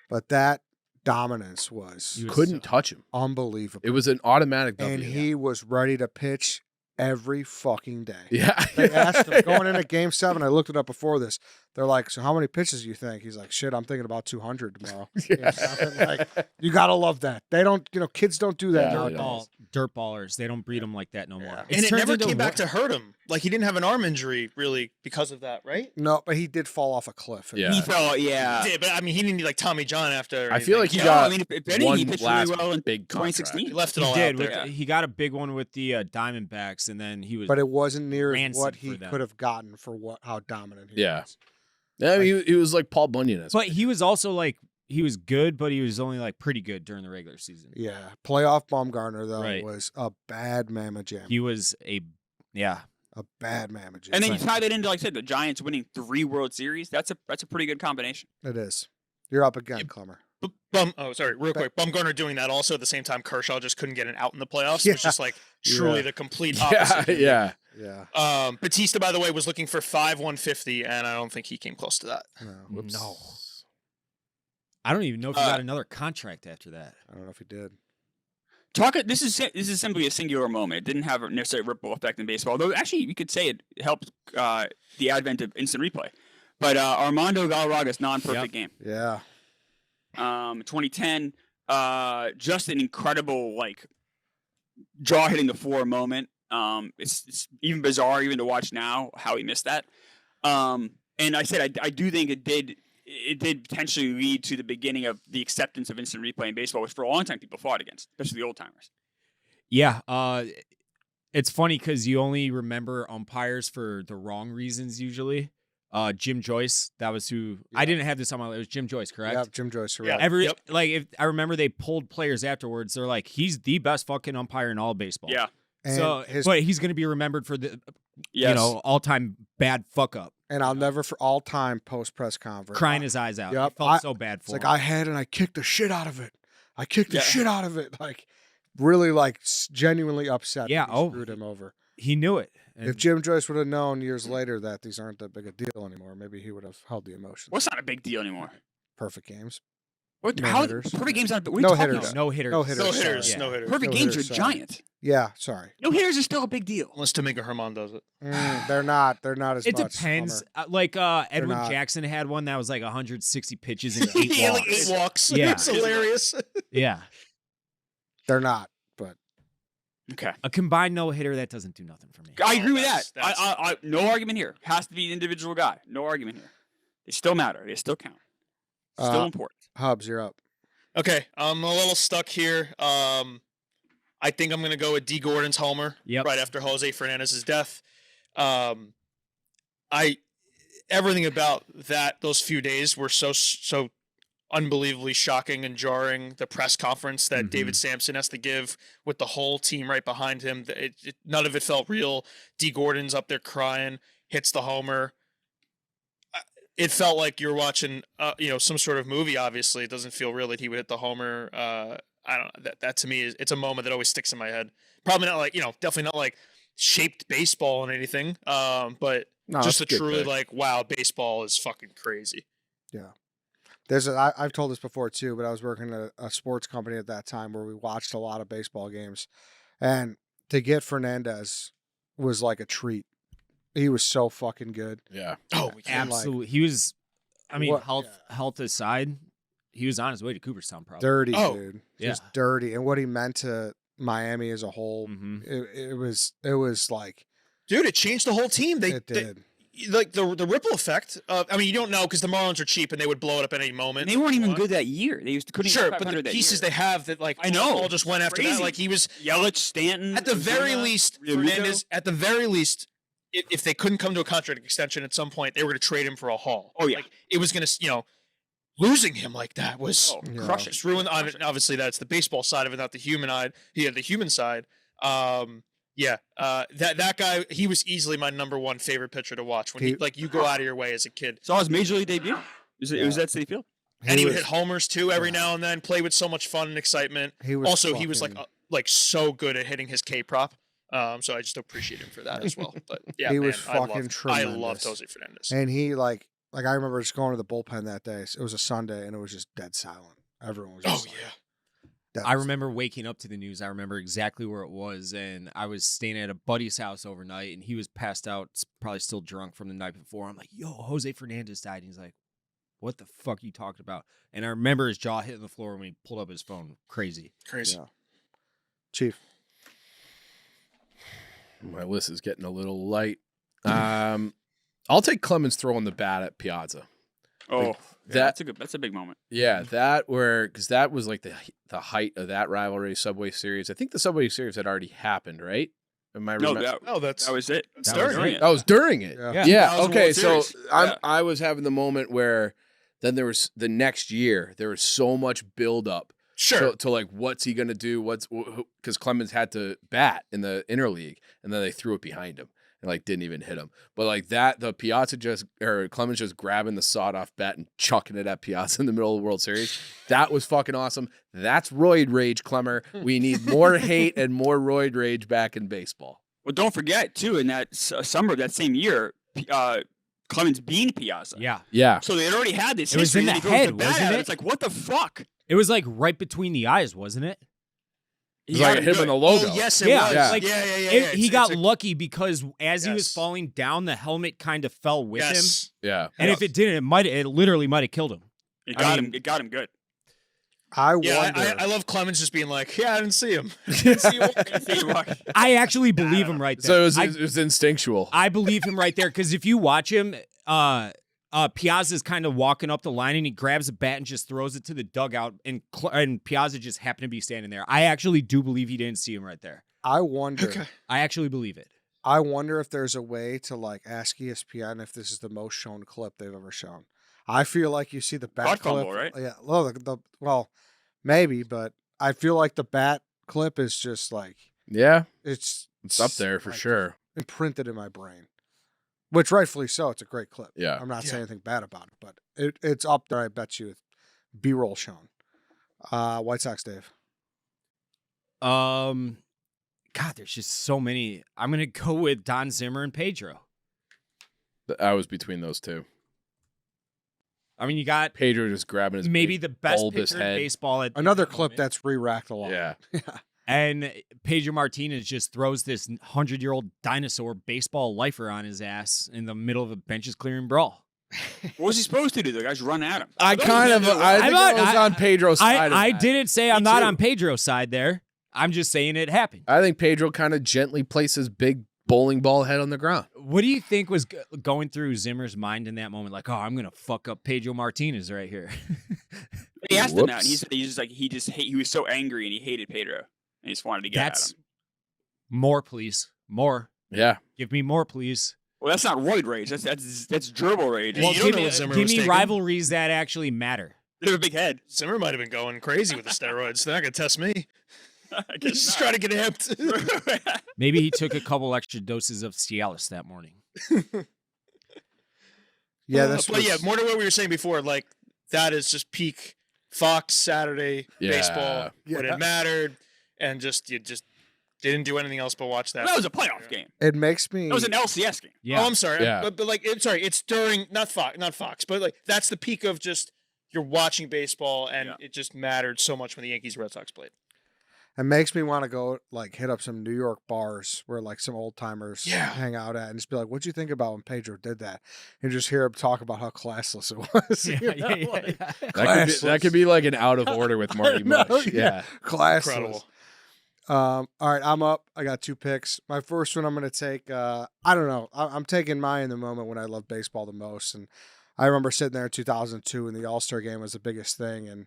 [SPEAKER 1] But that dominance was
[SPEAKER 4] Couldn't touch him.
[SPEAKER 1] unbelievable.
[SPEAKER 4] It was an automatic W.
[SPEAKER 1] And he was ready to pitch every fucking day.
[SPEAKER 4] Yeah.
[SPEAKER 1] They asked him going into Game 7. I looked it up before this. They're like, "So how many pitches do you think?" He's like, "Shit, I'm thinking about 200 tomorrow." Like, you gotta love that. They don't, kids don't do that.
[SPEAKER 4] Yeah,
[SPEAKER 1] nowadays.
[SPEAKER 3] Dirt ballers. They don't breed them like that no more.
[SPEAKER 2] And it
[SPEAKER 3] turned
[SPEAKER 2] never
[SPEAKER 3] into
[SPEAKER 2] came back
[SPEAKER 3] what-
[SPEAKER 2] to hurt him. Like he didn't have an arm injury really because of that, right?
[SPEAKER 1] No, but he did fall off a cliff.
[SPEAKER 4] Yeah.
[SPEAKER 5] He felt, yeah.
[SPEAKER 2] Yeah, but I mean, he didn't need like Tommy John after.
[SPEAKER 4] I feel like he
[SPEAKER 2] anything.
[SPEAKER 4] got
[SPEAKER 5] I mean, if anything,
[SPEAKER 4] one
[SPEAKER 5] he pitched
[SPEAKER 4] last
[SPEAKER 5] really well in
[SPEAKER 4] big contract.
[SPEAKER 5] 2016.
[SPEAKER 2] He left it
[SPEAKER 3] He
[SPEAKER 2] all
[SPEAKER 3] did.
[SPEAKER 2] out there.
[SPEAKER 3] He got a big one with the Diamondbacks, and then he was.
[SPEAKER 1] But it wasn't near
[SPEAKER 3] rancid
[SPEAKER 1] what
[SPEAKER 3] for
[SPEAKER 1] he
[SPEAKER 3] them.
[SPEAKER 1] could have gotten for how dominant he
[SPEAKER 4] Yeah.
[SPEAKER 1] was.
[SPEAKER 4] Yeah, I mean, he was like Paul Bunyan.
[SPEAKER 3] But he was also like he was good, but he was only like pretty good during the regular season.
[SPEAKER 1] Yeah. Playoff Baumgartner, though,
[SPEAKER 3] Right.
[SPEAKER 1] was a bad mamma jam.
[SPEAKER 3] He was a
[SPEAKER 1] bad mamma jam.
[SPEAKER 5] And then you tie that into, like I said, the Giants winning 3 World Series. That's a pretty good combination.
[SPEAKER 1] It is. You're up again, Klemmer.
[SPEAKER 2] Real quick. Bumgarner doing that also at the same time. Kershaw just couldn't get an out in the playoffs.
[SPEAKER 1] Yeah.
[SPEAKER 2] It was just like truly
[SPEAKER 1] Yeah.
[SPEAKER 2] the complete
[SPEAKER 4] Yeah,
[SPEAKER 2] opposite.
[SPEAKER 4] yeah.
[SPEAKER 1] Yeah.
[SPEAKER 2] Batista, by the way, was looking for 5,150, and I don't think he came close to that.
[SPEAKER 1] No.
[SPEAKER 3] no. I don't even know if he got another contract after that.
[SPEAKER 1] I don't know if he did.
[SPEAKER 5] This is simply a singular moment. It didn't have a necessary ripple effect in baseball. Though actually, you could say it helped the advent of instant replay. But Armando Galarraga's non-perfect game,
[SPEAKER 1] Yeah.
[SPEAKER 5] 2010, just an incredible like jaw hitting the floor moment. It's even bizarre even to watch now how he missed that. And I said I do think it did potentially lead to the beginning of the acceptance of instant replay in baseball, which for a long time people fought against, especially the old timers.
[SPEAKER 3] Yeah, it's funny because you only remember umpires for the wrong reasons usually. Jim Joyce, that was who I didn't have this on my list. It was Jim Joyce, correct?
[SPEAKER 1] Yeah, Jim Joyce.
[SPEAKER 2] Yeah.
[SPEAKER 1] Right.
[SPEAKER 3] If I remember they pulled players afterwards, they're like, he's the best fucking umpire in all of baseball.
[SPEAKER 5] Yeah.
[SPEAKER 1] And
[SPEAKER 3] But he's going to be remembered for the
[SPEAKER 5] Yes.
[SPEAKER 3] all-time bad fuck up,
[SPEAKER 1] and I'll never for all time post press conference
[SPEAKER 3] crying his eyes out.
[SPEAKER 1] Yep,
[SPEAKER 3] I felt so bad
[SPEAKER 1] It's
[SPEAKER 3] for
[SPEAKER 1] like
[SPEAKER 3] him.
[SPEAKER 1] I had and I kicked the shit out of it. I kicked the
[SPEAKER 5] Yeah.
[SPEAKER 1] shit out of it. Like really, like genuinely upset.
[SPEAKER 3] Yeah,
[SPEAKER 1] that he
[SPEAKER 3] oh.
[SPEAKER 1] screwed him over.
[SPEAKER 3] He knew it. And
[SPEAKER 1] If Jim Joyce would have known years later that these aren't that big a deal anymore, maybe he would have held the emotions.
[SPEAKER 5] What's not a big deal anymore?
[SPEAKER 1] Perfect games?
[SPEAKER 5] What?
[SPEAKER 1] No
[SPEAKER 5] How?
[SPEAKER 1] hitters.
[SPEAKER 5] Perfect games aren't. What are you
[SPEAKER 1] No
[SPEAKER 5] talking
[SPEAKER 1] hitters.
[SPEAKER 5] about?
[SPEAKER 3] no hitters.
[SPEAKER 1] No hitters.
[SPEAKER 2] No
[SPEAKER 1] Sorry.
[SPEAKER 2] hitters.
[SPEAKER 3] Yeah.
[SPEAKER 2] No hitters.
[SPEAKER 5] Perfect
[SPEAKER 1] No
[SPEAKER 5] games are
[SPEAKER 1] hitters, sorry.
[SPEAKER 5] giant.
[SPEAKER 1] Yeah, sorry.
[SPEAKER 5] No hitters are still a big deal.
[SPEAKER 2] Unless Tamika Herman does it.
[SPEAKER 1] They're not. They're not as
[SPEAKER 3] It
[SPEAKER 1] much.
[SPEAKER 3] depends.
[SPEAKER 1] Hummer.
[SPEAKER 3] Edwin
[SPEAKER 1] not.
[SPEAKER 3] Jackson had one that was like 160 pitches and 8
[SPEAKER 2] He had
[SPEAKER 3] walks.
[SPEAKER 2] like 8 walks.
[SPEAKER 3] Yeah.
[SPEAKER 2] It's hilarious.
[SPEAKER 3] Yeah.
[SPEAKER 1] They're not. But
[SPEAKER 5] Okay.
[SPEAKER 3] A combined no-hitter, that doesn't do nothing for me.
[SPEAKER 5] I agree with that.
[SPEAKER 2] That's-
[SPEAKER 5] I no argument here. Has to be an individual guy. No argument here. They still matter. They still count. Still important.
[SPEAKER 1] Hubbs, you're up.
[SPEAKER 2] Okay, I'm a little stuck here. I think I'm going to go with D. Gordon's homer
[SPEAKER 3] Yep.
[SPEAKER 2] right after Jose Fernandez's death. Everything about those few days were so unbelievably shocking and jarring. The press conference that David Sampson has to give with the whole team right behind him, none of it felt real. D. Gordon's up there crying, hits the homer. It felt like you're watching, some sort of movie. Obviously, it doesn't feel real that he would hit the homer. I don't know. That to me it's a moment that always sticks in my head. Probably not like definitely not like shaped baseball and anything. But
[SPEAKER 1] No,
[SPEAKER 2] just
[SPEAKER 1] that's
[SPEAKER 2] a
[SPEAKER 1] a good
[SPEAKER 2] truly
[SPEAKER 1] pick.
[SPEAKER 2] like wow, baseball is fucking crazy.
[SPEAKER 1] I've told this before too, but I was working at a sports company at that time where we watched a lot of baseball games, and to get Fernandez was like a treat. He was so fucking good.
[SPEAKER 4] Yeah.
[SPEAKER 2] Oh, we can't.
[SPEAKER 3] Absolutely. He was, I mean,
[SPEAKER 1] What-
[SPEAKER 3] health aside, he was on his way to Cooperstown probably.
[SPEAKER 1] Dirty,
[SPEAKER 2] Oh,
[SPEAKER 1] dude.
[SPEAKER 3] yeah.
[SPEAKER 1] Just dirty. And what he meant to Miami as a whole,
[SPEAKER 3] Mhm.
[SPEAKER 1] it was like,
[SPEAKER 2] Dude, it changed the whole team.
[SPEAKER 1] it did.
[SPEAKER 2] Like the ripple effect. I mean, you don't know because the Marlins are cheap and they would blow it up at any moment.
[SPEAKER 5] And they weren't even good that year. They couldn't
[SPEAKER 2] Sure,
[SPEAKER 5] even
[SPEAKER 2] but the
[SPEAKER 5] 500 that
[SPEAKER 2] pieces
[SPEAKER 5] year.
[SPEAKER 2] they have that like
[SPEAKER 5] I know.
[SPEAKER 2] all just went after that.
[SPEAKER 5] Crazy.
[SPEAKER 2] Like he was
[SPEAKER 5] Yelich, Stanton.
[SPEAKER 2] at the very
[SPEAKER 5] Ozuna,
[SPEAKER 2] least,
[SPEAKER 5] Realmuto.
[SPEAKER 2] Fernandez. At the very least, if they couldn't come to a contract extension at some point, they were going to trade him for a haul.
[SPEAKER 5] Oh, yeah.
[SPEAKER 2] Like, it was going to, losing him like that was
[SPEAKER 5] crushing.
[SPEAKER 2] just ruined. Obviously, that's the baseball side of it, not the human side. He had the human side. That guy, he was easily my number one favorite pitcher to watch. When you go out of your way as a kid.
[SPEAKER 5] Saw his major league debut. It was at Citi Field.
[SPEAKER 2] And he would hit homers too every now and then. Play with so much fun and excitement. He was so good at hitting his K prop. So I just appreciate him for that as well. But yeah,
[SPEAKER 1] he was fucking
[SPEAKER 2] I
[SPEAKER 1] tremendous.
[SPEAKER 2] loved Jose Fernandez.
[SPEAKER 1] And he like I remember just going to the bullpen that day. It was a Sunday, and it was just dead silent. Everyone was just
[SPEAKER 3] I remember waking up to the news. I remember exactly where it was, and I was staying at a buddy's house overnight, and he was passed out, probably still drunk from the night before. I'm like, yo, Jose Fernandez died. And he's like, what the fuck are you talking about? And I remember his jaw hitting the floor when he pulled up his phone. Crazy.
[SPEAKER 1] Yeah. Chief.
[SPEAKER 4] My list is getting a little light. I'll take Clemens throwing the bat at Piazza.
[SPEAKER 5] Oh, that's a big moment.
[SPEAKER 4] Yeah, because that was like the height of that rivalry, Subway Series. I think the Subway Series had already happened, right? Am I
[SPEAKER 5] No,
[SPEAKER 4] remember?
[SPEAKER 5] that was it.
[SPEAKER 4] That was during it.
[SPEAKER 1] Yeah.
[SPEAKER 4] Yeah. Okay. So
[SPEAKER 5] Series.
[SPEAKER 4] I was having the moment where then there was the next year there was so much buildup.
[SPEAKER 2] Sure.
[SPEAKER 4] To like, what's he gonna do? Because Clemens had to bat in the interleague, and then they threw it behind him and like didn't even hit him. But like that, the Clemens just grabbing the sawed-off bat and chucking it at Piazza in the middle of the World Series. That was fucking awesome. That's roid rage, Klemmer. We need more hate and more roid rage back in baseball.
[SPEAKER 5] Well, don't forget too, in that summer of that same year, Clemens beat Piazza.
[SPEAKER 4] Yeah.
[SPEAKER 5] So they had already had this.
[SPEAKER 3] It was in the head, wasn't it?
[SPEAKER 5] It's like, what the fuck?
[SPEAKER 3] It was like right between the eyes, wasn't it?
[SPEAKER 4] It's like him in the logo.
[SPEAKER 2] Oh, yes, it
[SPEAKER 3] Yeah,
[SPEAKER 2] was.
[SPEAKER 3] yeah. Like,
[SPEAKER 2] Yeah.
[SPEAKER 3] He got lucky because as he was falling down, the helmet kind of fell with him.
[SPEAKER 4] Yeah.
[SPEAKER 3] And if it didn't, it literally might have killed him.
[SPEAKER 5] It got him. It got him good.
[SPEAKER 1] I wonder.
[SPEAKER 2] I love Clemens just being like, I didn't see him.
[SPEAKER 3] I actually believe him right there.
[SPEAKER 4] So it was instinctual.
[SPEAKER 3] I believe him right there because if you watch him, Piazza's kind of walking up the line and he grabs a bat and just throws it to the dugout, and Piazza just happened to be standing there. I actually do believe he didn't see him right there.
[SPEAKER 1] I wonder.
[SPEAKER 2] Okay.
[SPEAKER 3] I actually believe it.
[SPEAKER 1] I wonder if there's a way to like ask ESPN if this is the most shown clip they've ever shown. I feel like you see the bat clip,
[SPEAKER 5] fumble, right?
[SPEAKER 1] Yeah, well, maybe, but I feel like the bat clip is just like it's
[SPEAKER 4] up there for
[SPEAKER 1] like,
[SPEAKER 4] sure.
[SPEAKER 1] imprinted in my brain. Which rightfully so. It's a great clip.
[SPEAKER 4] Yeah.
[SPEAKER 1] I'm not saying anything bad about it, but it's up there, I bet you, with B-roll shown. White Sox, Dave.
[SPEAKER 3] God, there's just so many. I'm going to go with Don Zimmer and Pedro.
[SPEAKER 4] I was between those two.
[SPEAKER 3] I mean, you got
[SPEAKER 4] Pedro just grabbing his
[SPEAKER 3] maybe
[SPEAKER 4] big,
[SPEAKER 3] the best
[SPEAKER 4] bulbous
[SPEAKER 3] pitcher in
[SPEAKER 4] head.
[SPEAKER 3] baseball. At
[SPEAKER 1] Another
[SPEAKER 3] that
[SPEAKER 1] clip
[SPEAKER 3] moment.
[SPEAKER 1] that's re-racked a lot.
[SPEAKER 4] Yeah.
[SPEAKER 3] And Pedro Martinez just throws this 100-year-old dinosaur baseball lifer on his ass in the middle of a benches clearing brawl.
[SPEAKER 5] What was he supposed to do? The guys run at him.
[SPEAKER 4] I think I was on Pedro's side.
[SPEAKER 3] I
[SPEAKER 4] of that.
[SPEAKER 3] didn't say I'm not on Pedro's side there. I'm just saying it happened.
[SPEAKER 4] I think Pedro kind of gently placed his big bowling ball head on the ground.
[SPEAKER 3] What do you think was going through Zimmer's mind in that moment? Like, I'm going to fuck up Pedro Martinez right here.
[SPEAKER 5] He asked him that, and he said he was so angry and he hated Pedro. And he just wanted to get at him.
[SPEAKER 3] More, please. More.
[SPEAKER 4] Yeah.
[SPEAKER 3] Give me more, please.
[SPEAKER 5] Well, that's not roid rage. That's gerbil rage.
[SPEAKER 2] Well,
[SPEAKER 3] give me rivalries that actually matter.
[SPEAKER 5] They have a big head.
[SPEAKER 2] Zimmer might have been going crazy with the steroids. They're not going to test me.
[SPEAKER 5] I
[SPEAKER 2] He's just trying to get amped.
[SPEAKER 3] Maybe he took a couple extra doses of Cialis that morning.
[SPEAKER 1] Yeah,
[SPEAKER 2] more to what we were saying before. Like, that is just peak Fox Saturday baseball when it mattered, and you just didn't do anything else but watch that.
[SPEAKER 5] Well, that was a playoff game.
[SPEAKER 1] It makes me.
[SPEAKER 5] That was an LCS game.
[SPEAKER 3] Yeah.
[SPEAKER 2] Oh, I'm sorry.
[SPEAKER 4] Yeah.
[SPEAKER 2] But like, it's during not Fox, but like that's the peak of just you're watching baseball, and it just mattered so much when the Yankees Red Sox played.
[SPEAKER 1] It makes me want to go like hit up some New York bars where like some old timers hang out at and just be like, "What'd you think about when Pedro did that?" And just hear him talk about how classless it was.
[SPEAKER 4] That could be like an out of order with Marty Mush. Yeah.
[SPEAKER 1] Classless.
[SPEAKER 2] Incredible.
[SPEAKER 1] All right, I'm up. I got 2 picks. My first one I'm going to take, I don't know. I'm taking mine in the moment when I love baseball the most. And I remember sitting there in 2002 and the All-Star game was the biggest thing. And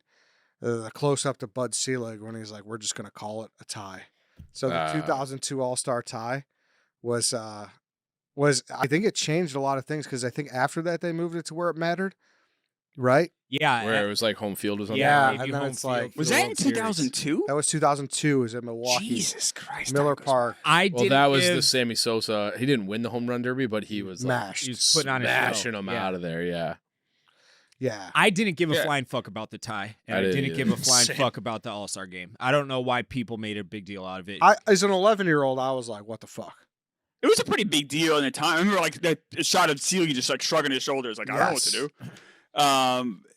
[SPEAKER 1] the close-up to Bud Selig when he's like, we're just going to call it a tie. So the 2002 All-Star tie was was I think it changed a lot of things because I think after that they moved it to where it mattered, right?
[SPEAKER 3] Yeah,
[SPEAKER 4] Where it was like home field or something.
[SPEAKER 1] Yeah,
[SPEAKER 3] maybe
[SPEAKER 1] and then
[SPEAKER 3] home
[SPEAKER 1] it's
[SPEAKER 3] field
[SPEAKER 1] like-
[SPEAKER 3] for
[SPEAKER 5] Was
[SPEAKER 3] the
[SPEAKER 5] that in
[SPEAKER 3] World Series.
[SPEAKER 5] 2002?
[SPEAKER 1] That was 2002. It was at Milwaukee,
[SPEAKER 5] Jesus Christ.
[SPEAKER 1] Miller
[SPEAKER 5] time goes
[SPEAKER 1] Park.
[SPEAKER 3] I
[SPEAKER 4] Well,
[SPEAKER 3] didn't
[SPEAKER 4] that was
[SPEAKER 3] give,
[SPEAKER 4] the Sammy Sosa. He didn't win the home run derby, but he was like
[SPEAKER 1] Mashed.
[SPEAKER 3] He was putting on a show.
[SPEAKER 4] smashing them
[SPEAKER 3] Yeah.
[SPEAKER 4] out of there. Yeah.
[SPEAKER 1] Yeah,
[SPEAKER 3] I didn't give a
[SPEAKER 5] Yeah.
[SPEAKER 3] flying fuck about the tie, and
[SPEAKER 4] I
[SPEAKER 3] I
[SPEAKER 4] didn't
[SPEAKER 3] didn't give a flying
[SPEAKER 2] Same.
[SPEAKER 3] fuck about the All-Star game. I don't know why people made a big deal out of it.
[SPEAKER 1] I as an 11-year-old, I was like, "What the fuck?"
[SPEAKER 5] It was a pretty big deal in the time. I remember like that shot of Sealy just like shrugging his shoulders, like I don't know what to do.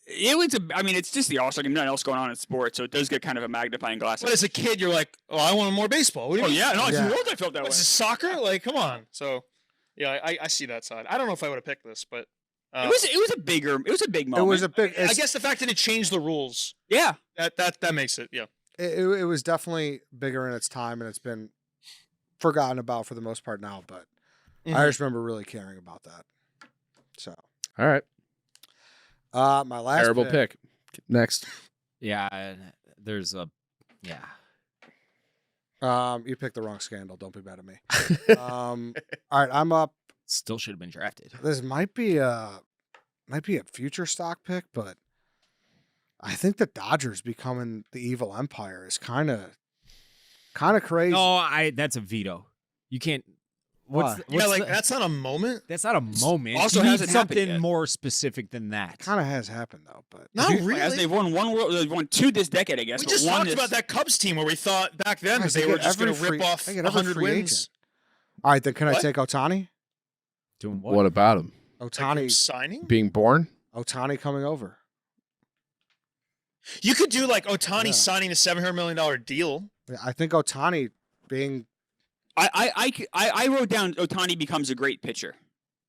[SPEAKER 5] It was it's just the All-Star game, nothing else going on in sports, so it does get kind of a magnifying glass.
[SPEAKER 2] But as a kid, you're like, oh, I want more baseball. What do you
[SPEAKER 5] Oh
[SPEAKER 2] mean?
[SPEAKER 5] yeah, no, as
[SPEAKER 1] Yeah.
[SPEAKER 5] an old I felt that way.
[SPEAKER 2] What's this, soccer? Like, come on. So, yeah, I see that side. I don't know if I would have picked this, but
[SPEAKER 5] It was a big moment.
[SPEAKER 1] It was a big.
[SPEAKER 2] I guess the fact that it changed the rules
[SPEAKER 5] yeah.
[SPEAKER 2] that makes it. Yeah.
[SPEAKER 1] it was definitely bigger in its time, and it's been forgotten about for the most part now. But
[SPEAKER 2] Mm-hmm.
[SPEAKER 1] I just remember really caring about that. So,
[SPEAKER 4] All right.
[SPEAKER 1] my last
[SPEAKER 4] Terrible pick. Next.
[SPEAKER 3] yeah, there's a yeah.
[SPEAKER 1] You picked the wrong scandal. Don't be mad at me. All right, I'm up.
[SPEAKER 3] Still should have been drafted.
[SPEAKER 1] This might be a future stock pick, but I think the Dodgers becoming the evil empire is kind of crazy.
[SPEAKER 3] No, that's a veto. You can't. What's,
[SPEAKER 1] Why?
[SPEAKER 3] the- what's
[SPEAKER 2] like
[SPEAKER 3] the-
[SPEAKER 2] that's not a moment.
[SPEAKER 3] that's not a moment.
[SPEAKER 5] Also
[SPEAKER 3] you need
[SPEAKER 5] hasn't happened
[SPEAKER 3] something
[SPEAKER 5] yet.
[SPEAKER 3] more specific than that.
[SPEAKER 1] Kind of has happened though, but
[SPEAKER 2] Not
[SPEAKER 1] if you-
[SPEAKER 2] really.
[SPEAKER 5] As they've won they've won 2 this decade, I guess.
[SPEAKER 2] We
[SPEAKER 5] but
[SPEAKER 2] just
[SPEAKER 5] one
[SPEAKER 2] talked
[SPEAKER 5] this-
[SPEAKER 2] about that Cubs team where we thought back then that
[SPEAKER 1] Guys,
[SPEAKER 2] they
[SPEAKER 1] they
[SPEAKER 2] were
[SPEAKER 1] get
[SPEAKER 2] just going to
[SPEAKER 1] every
[SPEAKER 2] rip
[SPEAKER 1] free-
[SPEAKER 2] off
[SPEAKER 1] they get every
[SPEAKER 2] 100
[SPEAKER 1] free
[SPEAKER 2] wins.
[SPEAKER 1] All right, then can I
[SPEAKER 2] What?
[SPEAKER 1] take Otani?
[SPEAKER 3] Doing what?
[SPEAKER 4] What about him
[SPEAKER 2] Like,
[SPEAKER 1] Otani,
[SPEAKER 2] signing?
[SPEAKER 4] being born?
[SPEAKER 1] Otani coming over.
[SPEAKER 2] You could do like Otani
[SPEAKER 1] Yeah.
[SPEAKER 2] signing a $700 million deal.
[SPEAKER 1] Yeah, I think Otani being.
[SPEAKER 5] I wrote down Otani becomes a great pitcher.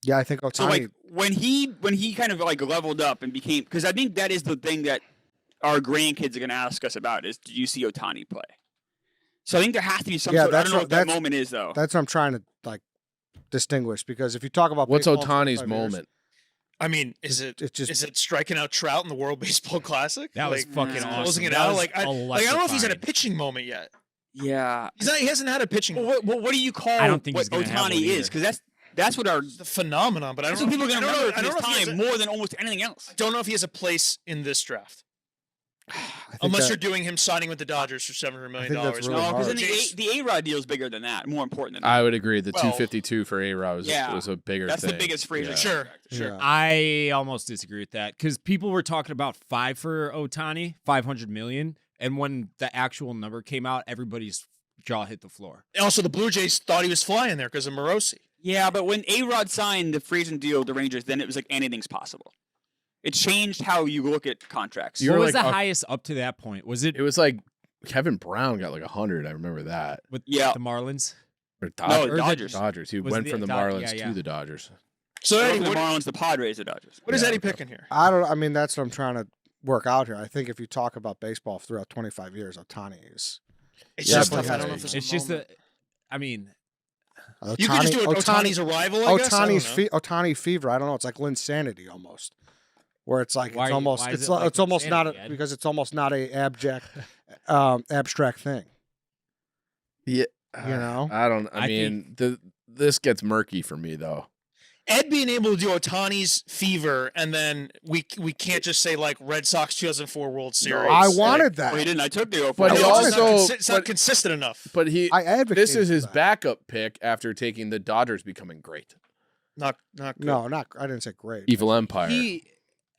[SPEAKER 1] Yeah, I think Otani.
[SPEAKER 5] So like when he kind of like leveled up and became, because I think that is the thing that our grandkids are going to ask us about is, did you see Otani play? So I think there has to be some
[SPEAKER 1] Yeah,
[SPEAKER 5] sort. I
[SPEAKER 1] that's
[SPEAKER 5] don't know
[SPEAKER 1] what-
[SPEAKER 5] what that
[SPEAKER 1] that's-
[SPEAKER 5] moment is though.
[SPEAKER 1] that's what I'm trying to like distinguish because if you talk about
[SPEAKER 4] What's
[SPEAKER 1] baseball in
[SPEAKER 4] Otani's
[SPEAKER 1] 25 years,
[SPEAKER 4] moment?
[SPEAKER 2] I mean, is it
[SPEAKER 1] It's just
[SPEAKER 2] is it striking out Trout in the World Baseball Classic?
[SPEAKER 3] That was
[SPEAKER 2] Like,
[SPEAKER 3] fucking
[SPEAKER 5] closing
[SPEAKER 3] awesome.
[SPEAKER 2] it
[SPEAKER 3] That
[SPEAKER 2] out?
[SPEAKER 3] was
[SPEAKER 2] Like, I don't know if he's had a
[SPEAKER 3] electrifying.
[SPEAKER 2] pitching moment yet.
[SPEAKER 5] Yeah.
[SPEAKER 2] He hasn't had a pitching
[SPEAKER 5] Well,
[SPEAKER 2] moment.
[SPEAKER 5] what do you call
[SPEAKER 3] I don't think
[SPEAKER 5] what
[SPEAKER 3] he's gonna have
[SPEAKER 5] Otani
[SPEAKER 3] one
[SPEAKER 5] is?
[SPEAKER 3] either.
[SPEAKER 5] Because that's what our
[SPEAKER 2] The phenomenon, but I
[SPEAKER 5] that's
[SPEAKER 2] don't
[SPEAKER 5] what
[SPEAKER 2] know.
[SPEAKER 5] people are going to remember
[SPEAKER 2] I
[SPEAKER 5] from
[SPEAKER 2] don't know
[SPEAKER 5] this
[SPEAKER 2] if he has
[SPEAKER 5] time more than almost anything else.
[SPEAKER 2] I don't know if he has a place in this draft.
[SPEAKER 1] I think
[SPEAKER 2] Unless
[SPEAKER 1] that-
[SPEAKER 2] you're doing him signing with the Dodgers for $700 million.
[SPEAKER 1] I think that's really
[SPEAKER 5] No, because
[SPEAKER 1] hard.
[SPEAKER 5] then the A-Rod deal is bigger than that, more important than that.
[SPEAKER 4] I would agree. The
[SPEAKER 2] Well,
[SPEAKER 4] 252 for A-Rod
[SPEAKER 5] yeah,
[SPEAKER 4] was a bigger
[SPEAKER 5] That's
[SPEAKER 4] thing.
[SPEAKER 5] the biggest Fraser.
[SPEAKER 4] Yeah.
[SPEAKER 2] Sure, sure.
[SPEAKER 1] Yeah.
[SPEAKER 3] I almost disagree with that because people were talking about 5 for Otani, 500 million, and when the actual number came out, everybody's jaw hit the floor.
[SPEAKER 2] Also, the Blue Jays thought he was flying there because of Morosi.
[SPEAKER 5] Yeah, but when A-Rod signed the Fraser deal with the Rangers, then it was like anything's possible. It changed how you look at contracts.
[SPEAKER 4] You
[SPEAKER 3] What
[SPEAKER 4] were
[SPEAKER 3] was
[SPEAKER 4] like
[SPEAKER 3] the
[SPEAKER 4] a-
[SPEAKER 3] highest up to that point? Was it
[SPEAKER 4] It was like Kevin Brown got like 100. I remember that.
[SPEAKER 3] with
[SPEAKER 5] Yeah.
[SPEAKER 3] the Marlins?
[SPEAKER 4] Or
[SPEAKER 5] No,
[SPEAKER 4] Dodgers.
[SPEAKER 5] the Dodgers.
[SPEAKER 4] Dodgers. He
[SPEAKER 3] Was
[SPEAKER 4] went
[SPEAKER 3] the
[SPEAKER 4] from the
[SPEAKER 3] Dod-
[SPEAKER 4] Marlins
[SPEAKER 3] yeah, yeah.
[SPEAKER 4] to the Dodgers.
[SPEAKER 2] So,
[SPEAKER 5] So
[SPEAKER 2] Eddie,
[SPEAKER 5] the
[SPEAKER 2] what
[SPEAKER 5] Marlins, the Padres, the Dodgers.
[SPEAKER 2] is
[SPEAKER 4] Yeah,
[SPEAKER 2] Eddie
[SPEAKER 4] okay.
[SPEAKER 2] picking here?
[SPEAKER 1] I mean, that's what I'm trying to work out here. I think if you talk about baseball throughout 25 years, Otani is.
[SPEAKER 2] It's
[SPEAKER 1] Yeah,
[SPEAKER 2] just
[SPEAKER 1] but
[SPEAKER 2] tough. I
[SPEAKER 1] has
[SPEAKER 2] don't know
[SPEAKER 1] a-
[SPEAKER 2] if it's
[SPEAKER 3] It's just I mean,
[SPEAKER 2] You could just do Otani's arrival, I guess? I don't know.
[SPEAKER 1] Otani fever. I don't know. It's like Linsanity almost, where it's like
[SPEAKER 3] Why-
[SPEAKER 1] it's almost
[SPEAKER 3] why is
[SPEAKER 1] it's
[SPEAKER 3] it like
[SPEAKER 1] it's almost not
[SPEAKER 3] Linsanity, Ed?
[SPEAKER 1] because it's almost not a abstract thing.
[SPEAKER 4] Yeah.
[SPEAKER 1] You know?
[SPEAKER 4] I don't.
[SPEAKER 3] I
[SPEAKER 4] I mean, this gets murky for me though.
[SPEAKER 2] Ed being able to do Otani's fever, and then we can't just say like Red Sox 2004 World Series.
[SPEAKER 1] I wanted
[SPEAKER 5] Well, he
[SPEAKER 1] that.
[SPEAKER 5] didn't. I took the
[SPEAKER 4] But
[SPEAKER 5] But
[SPEAKER 4] he
[SPEAKER 2] No, it's
[SPEAKER 4] also-
[SPEAKER 2] not it's not consistent enough.
[SPEAKER 4] But he.
[SPEAKER 1] I advocated.
[SPEAKER 4] This is his
[SPEAKER 1] for that.
[SPEAKER 4] backup pick after taking the Dodgers becoming great.
[SPEAKER 2] Not good.
[SPEAKER 1] No, not. I didn't say great.
[SPEAKER 4] Evil Empire.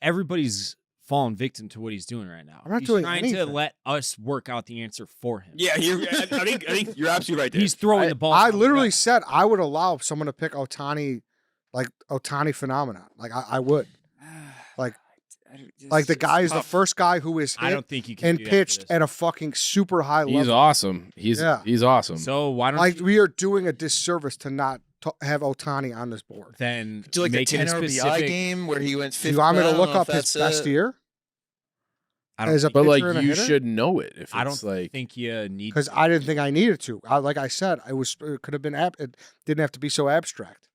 [SPEAKER 3] everybody's fallen victim to what he's doing right now.
[SPEAKER 1] I'm not
[SPEAKER 3] he's
[SPEAKER 1] doing
[SPEAKER 3] trying to
[SPEAKER 1] anything.
[SPEAKER 3] let us work out the answer for him.
[SPEAKER 5] yeah, I think you're absolutely right there.
[SPEAKER 3] He's throwing the ball.
[SPEAKER 1] I
[SPEAKER 3] down the
[SPEAKER 1] literally
[SPEAKER 3] gut.
[SPEAKER 1] said I would allow someone to pick Otani, like Otani phenomenon. Like I would. Like the guy is the first guy who is
[SPEAKER 3] I
[SPEAKER 1] hit
[SPEAKER 3] don't think you can
[SPEAKER 1] and
[SPEAKER 3] do that for
[SPEAKER 1] pitched
[SPEAKER 3] this.
[SPEAKER 1] at a fucking super high
[SPEAKER 4] He's
[SPEAKER 1] level.
[SPEAKER 4] awesome. He's awesome.
[SPEAKER 3] So why don't
[SPEAKER 1] Like
[SPEAKER 3] you
[SPEAKER 1] we are doing a disservice to not have Otani on this board.
[SPEAKER 3] then
[SPEAKER 2] Do like a
[SPEAKER 3] make it
[SPEAKER 2] 10
[SPEAKER 3] a
[SPEAKER 2] RBI
[SPEAKER 3] specific?
[SPEAKER 2] game where he went 50.
[SPEAKER 1] Do you want me
[SPEAKER 2] I
[SPEAKER 1] to
[SPEAKER 2] don't
[SPEAKER 1] look
[SPEAKER 2] know
[SPEAKER 1] up
[SPEAKER 2] if
[SPEAKER 1] his
[SPEAKER 2] that's
[SPEAKER 1] best
[SPEAKER 2] it.
[SPEAKER 1] year?
[SPEAKER 3] I don't
[SPEAKER 1] As a
[SPEAKER 3] think,
[SPEAKER 4] but like
[SPEAKER 1] pitcher and a
[SPEAKER 4] you
[SPEAKER 1] hitter?
[SPEAKER 4] should know it if
[SPEAKER 3] I
[SPEAKER 4] it's
[SPEAKER 3] don't
[SPEAKER 4] like
[SPEAKER 3] think you need
[SPEAKER 1] Because I didn't think I needed to. Like I said, it could have been it didn't have to be so abstract.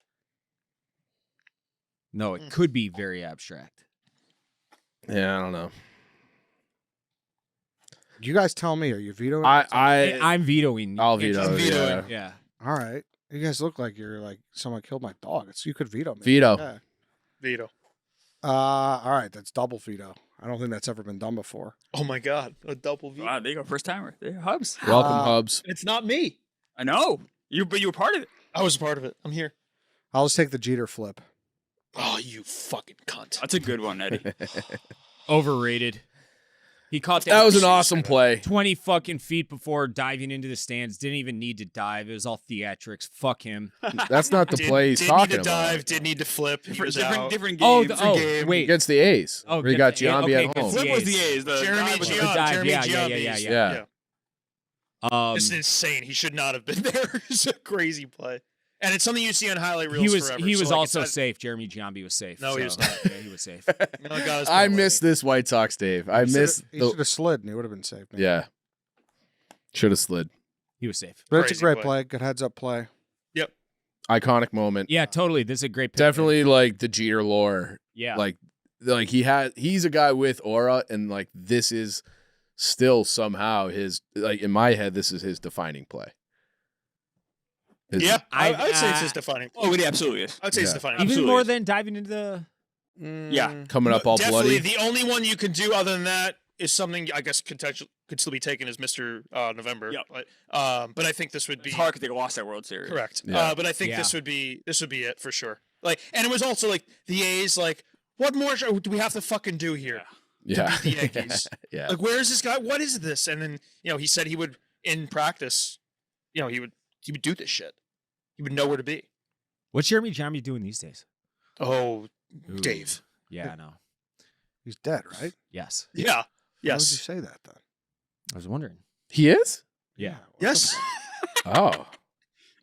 [SPEAKER 3] No, it could be very abstract.
[SPEAKER 4] yeah, I don't know.
[SPEAKER 1] You guys tell me. Are you vetoing?
[SPEAKER 4] I
[SPEAKER 3] I'm vetoing.
[SPEAKER 4] I'll
[SPEAKER 3] You can't
[SPEAKER 4] veto.
[SPEAKER 3] just
[SPEAKER 4] Yeah.
[SPEAKER 2] vetoing.
[SPEAKER 3] Yeah.
[SPEAKER 1] All right. You guys look like you're like someone killed my dog. You could veto me.
[SPEAKER 4] Veto.
[SPEAKER 1] Yeah.
[SPEAKER 2] Veto.
[SPEAKER 1] All right, that's double veto. I don't think that's ever been done before.
[SPEAKER 2] Oh my God, a double veto.
[SPEAKER 5] Wow, there you go, first timer. There, Hubbs.
[SPEAKER 4] Welcome,
[SPEAKER 1] Uh,
[SPEAKER 4] Hubs.
[SPEAKER 2] It's not me.
[SPEAKER 5] I know but you were part of it.
[SPEAKER 2] I was a part of it. I'm here.
[SPEAKER 1] I'll just take the Jeter flip.
[SPEAKER 2] Oh, you fucking cunt.
[SPEAKER 5] That's a good one, Eddie.
[SPEAKER 3] Overrated. He caught
[SPEAKER 4] That was an awesome play.
[SPEAKER 3] 20 fucking feet before diving into the stands. Didn't even need to dive. It was all theatrics. Fuck him.
[SPEAKER 4] That's not the play he's
[SPEAKER 2] did
[SPEAKER 4] talking
[SPEAKER 2] need to
[SPEAKER 4] about.
[SPEAKER 2] dive. Did need to flip. He was out.
[SPEAKER 5] Different
[SPEAKER 3] Oh,
[SPEAKER 5] game.
[SPEAKER 3] wait.
[SPEAKER 4] Against the A's.
[SPEAKER 3] Oh,
[SPEAKER 4] where he got
[SPEAKER 3] against the-
[SPEAKER 4] Giambi
[SPEAKER 3] okay,
[SPEAKER 4] at
[SPEAKER 3] against
[SPEAKER 4] home.
[SPEAKER 3] the
[SPEAKER 5] Flip was the A's. The
[SPEAKER 2] Jeremy
[SPEAKER 5] dive was the-
[SPEAKER 2] Giambi.
[SPEAKER 3] dive,
[SPEAKER 2] Jeremy
[SPEAKER 3] yeah.
[SPEAKER 2] Giambi's-
[SPEAKER 4] Yeah.
[SPEAKER 2] This is insane. He should not have been there. It's a crazy play. And it's something you see on highlight reels forever.
[SPEAKER 3] He was
[SPEAKER 2] So, like,
[SPEAKER 3] also
[SPEAKER 2] it's
[SPEAKER 3] safe. Jeremy Giambi was safe.
[SPEAKER 2] No, he
[SPEAKER 3] so,
[SPEAKER 2] was not.
[SPEAKER 3] Yeah, he was safe.
[SPEAKER 2] not- oh, God, it's
[SPEAKER 4] I
[SPEAKER 2] been
[SPEAKER 4] missed this White Sox, Dave. I missed
[SPEAKER 1] He
[SPEAKER 4] the.
[SPEAKER 1] should have slid, and he would have been safe. Man.
[SPEAKER 4] Yeah. Should have slid.
[SPEAKER 3] He was safe.
[SPEAKER 1] But it's a
[SPEAKER 2] Crazy
[SPEAKER 1] great
[SPEAKER 2] play.
[SPEAKER 1] play. Good heads up play.
[SPEAKER 4] Iconic moment.
[SPEAKER 3] Yeah, totally. This is a great pick.
[SPEAKER 4] Definitely like the Jeter lore.
[SPEAKER 3] Yeah.
[SPEAKER 4] Like he's a guy with aura, and like this is still somehow his, like in my head, this is his defining play.
[SPEAKER 2] Yeah, I
[SPEAKER 3] I-
[SPEAKER 2] would say it's his defining.
[SPEAKER 5] Oh, it absolutely is.
[SPEAKER 2] I would say it's
[SPEAKER 4] Yeah.
[SPEAKER 2] defining.
[SPEAKER 3] Even
[SPEAKER 5] absolutely
[SPEAKER 3] more
[SPEAKER 5] is.
[SPEAKER 3] than diving into the.
[SPEAKER 5] Yeah.
[SPEAKER 4] Coming up all
[SPEAKER 2] Definitely,
[SPEAKER 4] bloody.
[SPEAKER 2] the only one you can do other than that is something I guess could still be taken as Mr. November.
[SPEAKER 5] Yep.
[SPEAKER 2] But I think this would be
[SPEAKER 5] It's hard because they lost that World Series.
[SPEAKER 2] correct.
[SPEAKER 4] Yeah.
[SPEAKER 2] But I think
[SPEAKER 3] Yeah.
[SPEAKER 2] this would be it for sure. Like, and it was also like the A's. Like, what more do we have to fucking do here?
[SPEAKER 4] Yeah.
[SPEAKER 2] beat the Yankees.
[SPEAKER 4] Yeah.
[SPEAKER 2] Like, where is this guy? What is this? And then he said he would in practice. He would do this shit. He would know where to be.
[SPEAKER 3] What's Jeremy Giambi doing these days?
[SPEAKER 2] Oh,
[SPEAKER 3] Ooh.
[SPEAKER 2] Dave.
[SPEAKER 3] Yeah, I know.
[SPEAKER 1] He's dead, right?
[SPEAKER 3] Yes.
[SPEAKER 2] Yeah.
[SPEAKER 1] Why would you
[SPEAKER 2] Yes.
[SPEAKER 1] say that then?
[SPEAKER 3] I was wondering.
[SPEAKER 4] He is?
[SPEAKER 3] Yeah.
[SPEAKER 2] Yes.
[SPEAKER 4] Oh.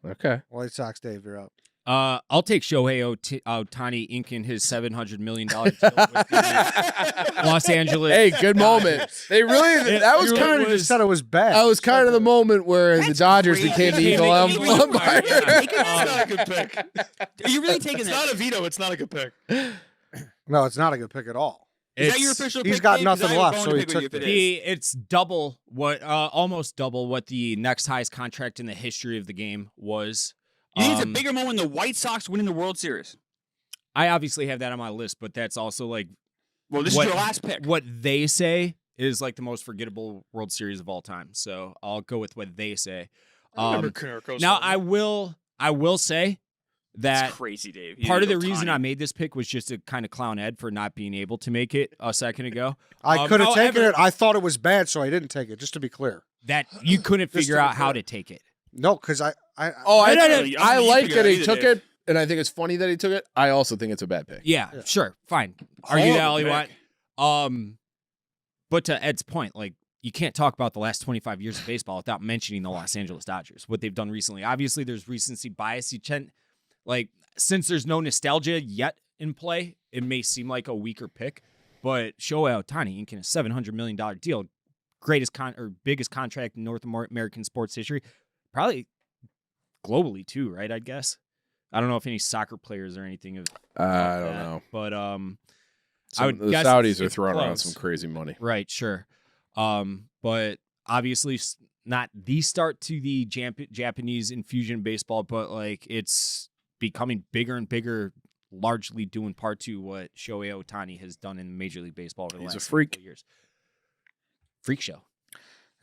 [SPEAKER 4] Okay.
[SPEAKER 1] White Sox, Dave, you're up.
[SPEAKER 3] I'll take Shohei Ohtani inking his $700 million deal with the Los Angeles.
[SPEAKER 4] Hey, good moment. They really that was
[SPEAKER 3] It
[SPEAKER 4] kind
[SPEAKER 1] You
[SPEAKER 4] of
[SPEAKER 3] was-
[SPEAKER 1] just said it was bad.
[SPEAKER 4] that was kind of the moment where the
[SPEAKER 5] That's
[SPEAKER 4] Dodgers
[SPEAKER 5] crazy.
[SPEAKER 4] became the
[SPEAKER 3] Became
[SPEAKER 4] Eagle
[SPEAKER 3] the Eagle
[SPEAKER 4] umpire.
[SPEAKER 3] umpire.
[SPEAKER 2] It's not a good pick.
[SPEAKER 5] Are you really taking
[SPEAKER 2] It's
[SPEAKER 5] that?
[SPEAKER 2] not a veto. It's not a good pick.
[SPEAKER 1] No, it's not a good pick at all.
[SPEAKER 5] Is that
[SPEAKER 3] It's-
[SPEAKER 5] your official
[SPEAKER 1] he's
[SPEAKER 5] pick,
[SPEAKER 1] got
[SPEAKER 5] Dave? 'Cause
[SPEAKER 1] nothing
[SPEAKER 5] I
[SPEAKER 1] left,
[SPEAKER 5] was
[SPEAKER 1] so
[SPEAKER 5] going
[SPEAKER 1] he
[SPEAKER 5] to pick with
[SPEAKER 1] took
[SPEAKER 5] you if it is.
[SPEAKER 3] It's double what, almost double what the next highest contract in the history of the game was.
[SPEAKER 5] You think it's a bigger moment than the White Sox winning the World Series?
[SPEAKER 3] I obviously have that on my list, but that's also like
[SPEAKER 5] Well, this
[SPEAKER 3] What-
[SPEAKER 5] is your last pick.
[SPEAKER 3] what they say is like the most forgettable World Series of all time. So I'll go with what they say.
[SPEAKER 2] I remember Konerko's
[SPEAKER 3] Now
[SPEAKER 2] home.
[SPEAKER 3] I will say that
[SPEAKER 5] That's crazy, Dave. You
[SPEAKER 3] part of
[SPEAKER 5] need
[SPEAKER 3] the reason
[SPEAKER 5] Ohtani.
[SPEAKER 3] I made this pick was just to kind of clown Ed for not being able to make it a second ago.
[SPEAKER 1] I could have taken
[SPEAKER 3] however-
[SPEAKER 1] it. I thought it was bad, so I didn't take it, just to be clear.
[SPEAKER 3] That you couldn't
[SPEAKER 1] Just to
[SPEAKER 3] figure
[SPEAKER 1] be
[SPEAKER 3] out how
[SPEAKER 1] clear.
[SPEAKER 3] to take it.
[SPEAKER 1] No, because I
[SPEAKER 4] Oh, I,
[SPEAKER 5] No, no, no.
[SPEAKER 4] I
[SPEAKER 5] You
[SPEAKER 4] like
[SPEAKER 5] figure
[SPEAKER 4] that
[SPEAKER 5] it
[SPEAKER 4] he
[SPEAKER 5] either,
[SPEAKER 4] took
[SPEAKER 5] Dave.
[SPEAKER 4] it, and I think it's funny that he took it. I also think it's a bad pick.
[SPEAKER 3] Yeah,
[SPEAKER 1] Yeah.
[SPEAKER 3] sure, fine. Argue that all you
[SPEAKER 5] Horrible
[SPEAKER 3] want. But to Ed's point, like you can't talk about the last 25 years of baseball without mentioning the Los Angeles Dodgers, what they've done recently. Obviously, there's recency bias. Like since there's no nostalgia yet in play, it may seem like a weaker pick. But Shohei Ohtani inking a $700 million deal, biggest contract in North American sports history, probably globally too, right? I guess. I don't know if any soccer players or anything have.
[SPEAKER 4] I don't know.
[SPEAKER 3] But
[SPEAKER 4] Some,
[SPEAKER 3] would
[SPEAKER 4] the
[SPEAKER 3] guess
[SPEAKER 4] Saudis are
[SPEAKER 3] it's
[SPEAKER 4] throwing around
[SPEAKER 3] close.
[SPEAKER 4] some crazy money.
[SPEAKER 3] Right, sure. But obviously not the start to the Japanese infusion baseball, but like it's becoming bigger and bigger, largely due in part to what Shohei Ohtani has done in Major League Baseball over the
[SPEAKER 4] He's a
[SPEAKER 3] last
[SPEAKER 4] freak.
[SPEAKER 3] couple years. Freak show.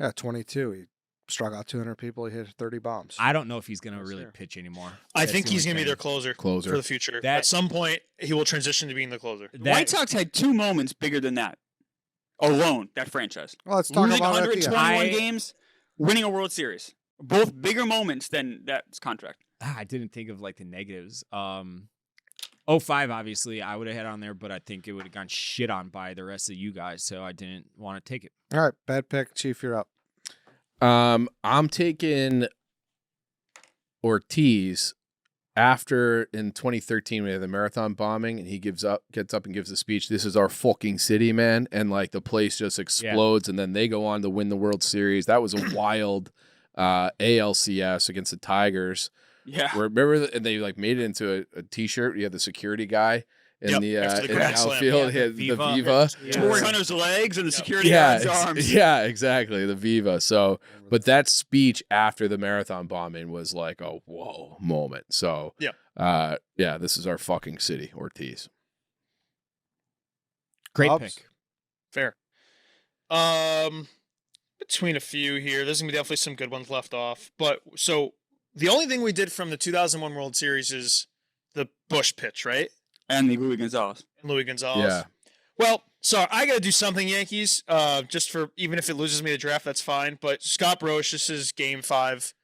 [SPEAKER 1] yeah, 22. He struck out 200 people. He hit 30 bombs.
[SPEAKER 3] I don't know if he's going to
[SPEAKER 1] Yes,
[SPEAKER 3] really
[SPEAKER 1] sir.
[SPEAKER 3] pitch anymore.
[SPEAKER 2] I
[SPEAKER 3] That's
[SPEAKER 2] think
[SPEAKER 3] the
[SPEAKER 2] he's
[SPEAKER 3] only
[SPEAKER 2] going to be
[SPEAKER 3] thing.
[SPEAKER 2] their closer
[SPEAKER 4] Closer.
[SPEAKER 2] for the future.
[SPEAKER 3] That-
[SPEAKER 2] At some point, he will transition to being the closer.
[SPEAKER 5] The
[SPEAKER 3] That-
[SPEAKER 5] White Sox had two moments bigger than that. Alone, that franchise.
[SPEAKER 1] Well, let's talk
[SPEAKER 5] Losing
[SPEAKER 1] about it at the end.
[SPEAKER 5] 121
[SPEAKER 3] I-
[SPEAKER 5] games, winning a World Series. Both bigger moments than that contract.
[SPEAKER 3] I didn't think of like the negatives. 05, obviously, I would have had on there, but I think it would have gone shit on by the rest of you guys, so I didn't want to take it.
[SPEAKER 1] All right, bad pick. Chief, you're up.
[SPEAKER 4] I'm taking Ortiz after in 2013 we had the marathon bombing and he gets up and gives a speech. This is our fucking city, man. And like the place just explodes and then they go on to win the World Series. That was a wild ALCS against the Tigers.
[SPEAKER 5] Yeah.
[SPEAKER 4] Where, remember, and they like made it into a T-shirt. You had the security guy in the
[SPEAKER 2] after the
[SPEAKER 4] in the
[SPEAKER 2] grand slam.
[SPEAKER 4] outfield.
[SPEAKER 3] Yeah,
[SPEAKER 4] He
[SPEAKER 3] the
[SPEAKER 4] had the
[SPEAKER 3] Viva.
[SPEAKER 4] Viva.
[SPEAKER 5] Tore Hunter's legs and the security
[SPEAKER 4] Yeah,
[SPEAKER 5] guard's arms.
[SPEAKER 4] yeah, exactly. The Viva. So, but that speech after the marathon bombing was like a whoa moment. So, yeah, this is our fucking city, Ortiz.
[SPEAKER 3] Great
[SPEAKER 1] Hubbs?
[SPEAKER 3] pick.
[SPEAKER 2] Fair. Between a few here, there's gonna be definitely some good ones left off. But so the only thing we did from the 2001 World Series is the Bush pitch, right?
[SPEAKER 5] And the Louis Gonzalez.
[SPEAKER 2] And Louis Gonzalez.
[SPEAKER 4] Yeah.
[SPEAKER 2] Well, so I got to do something, Yankees. Just for even if it loses me the draft, that's fine. But Scott Brosis's Game 5,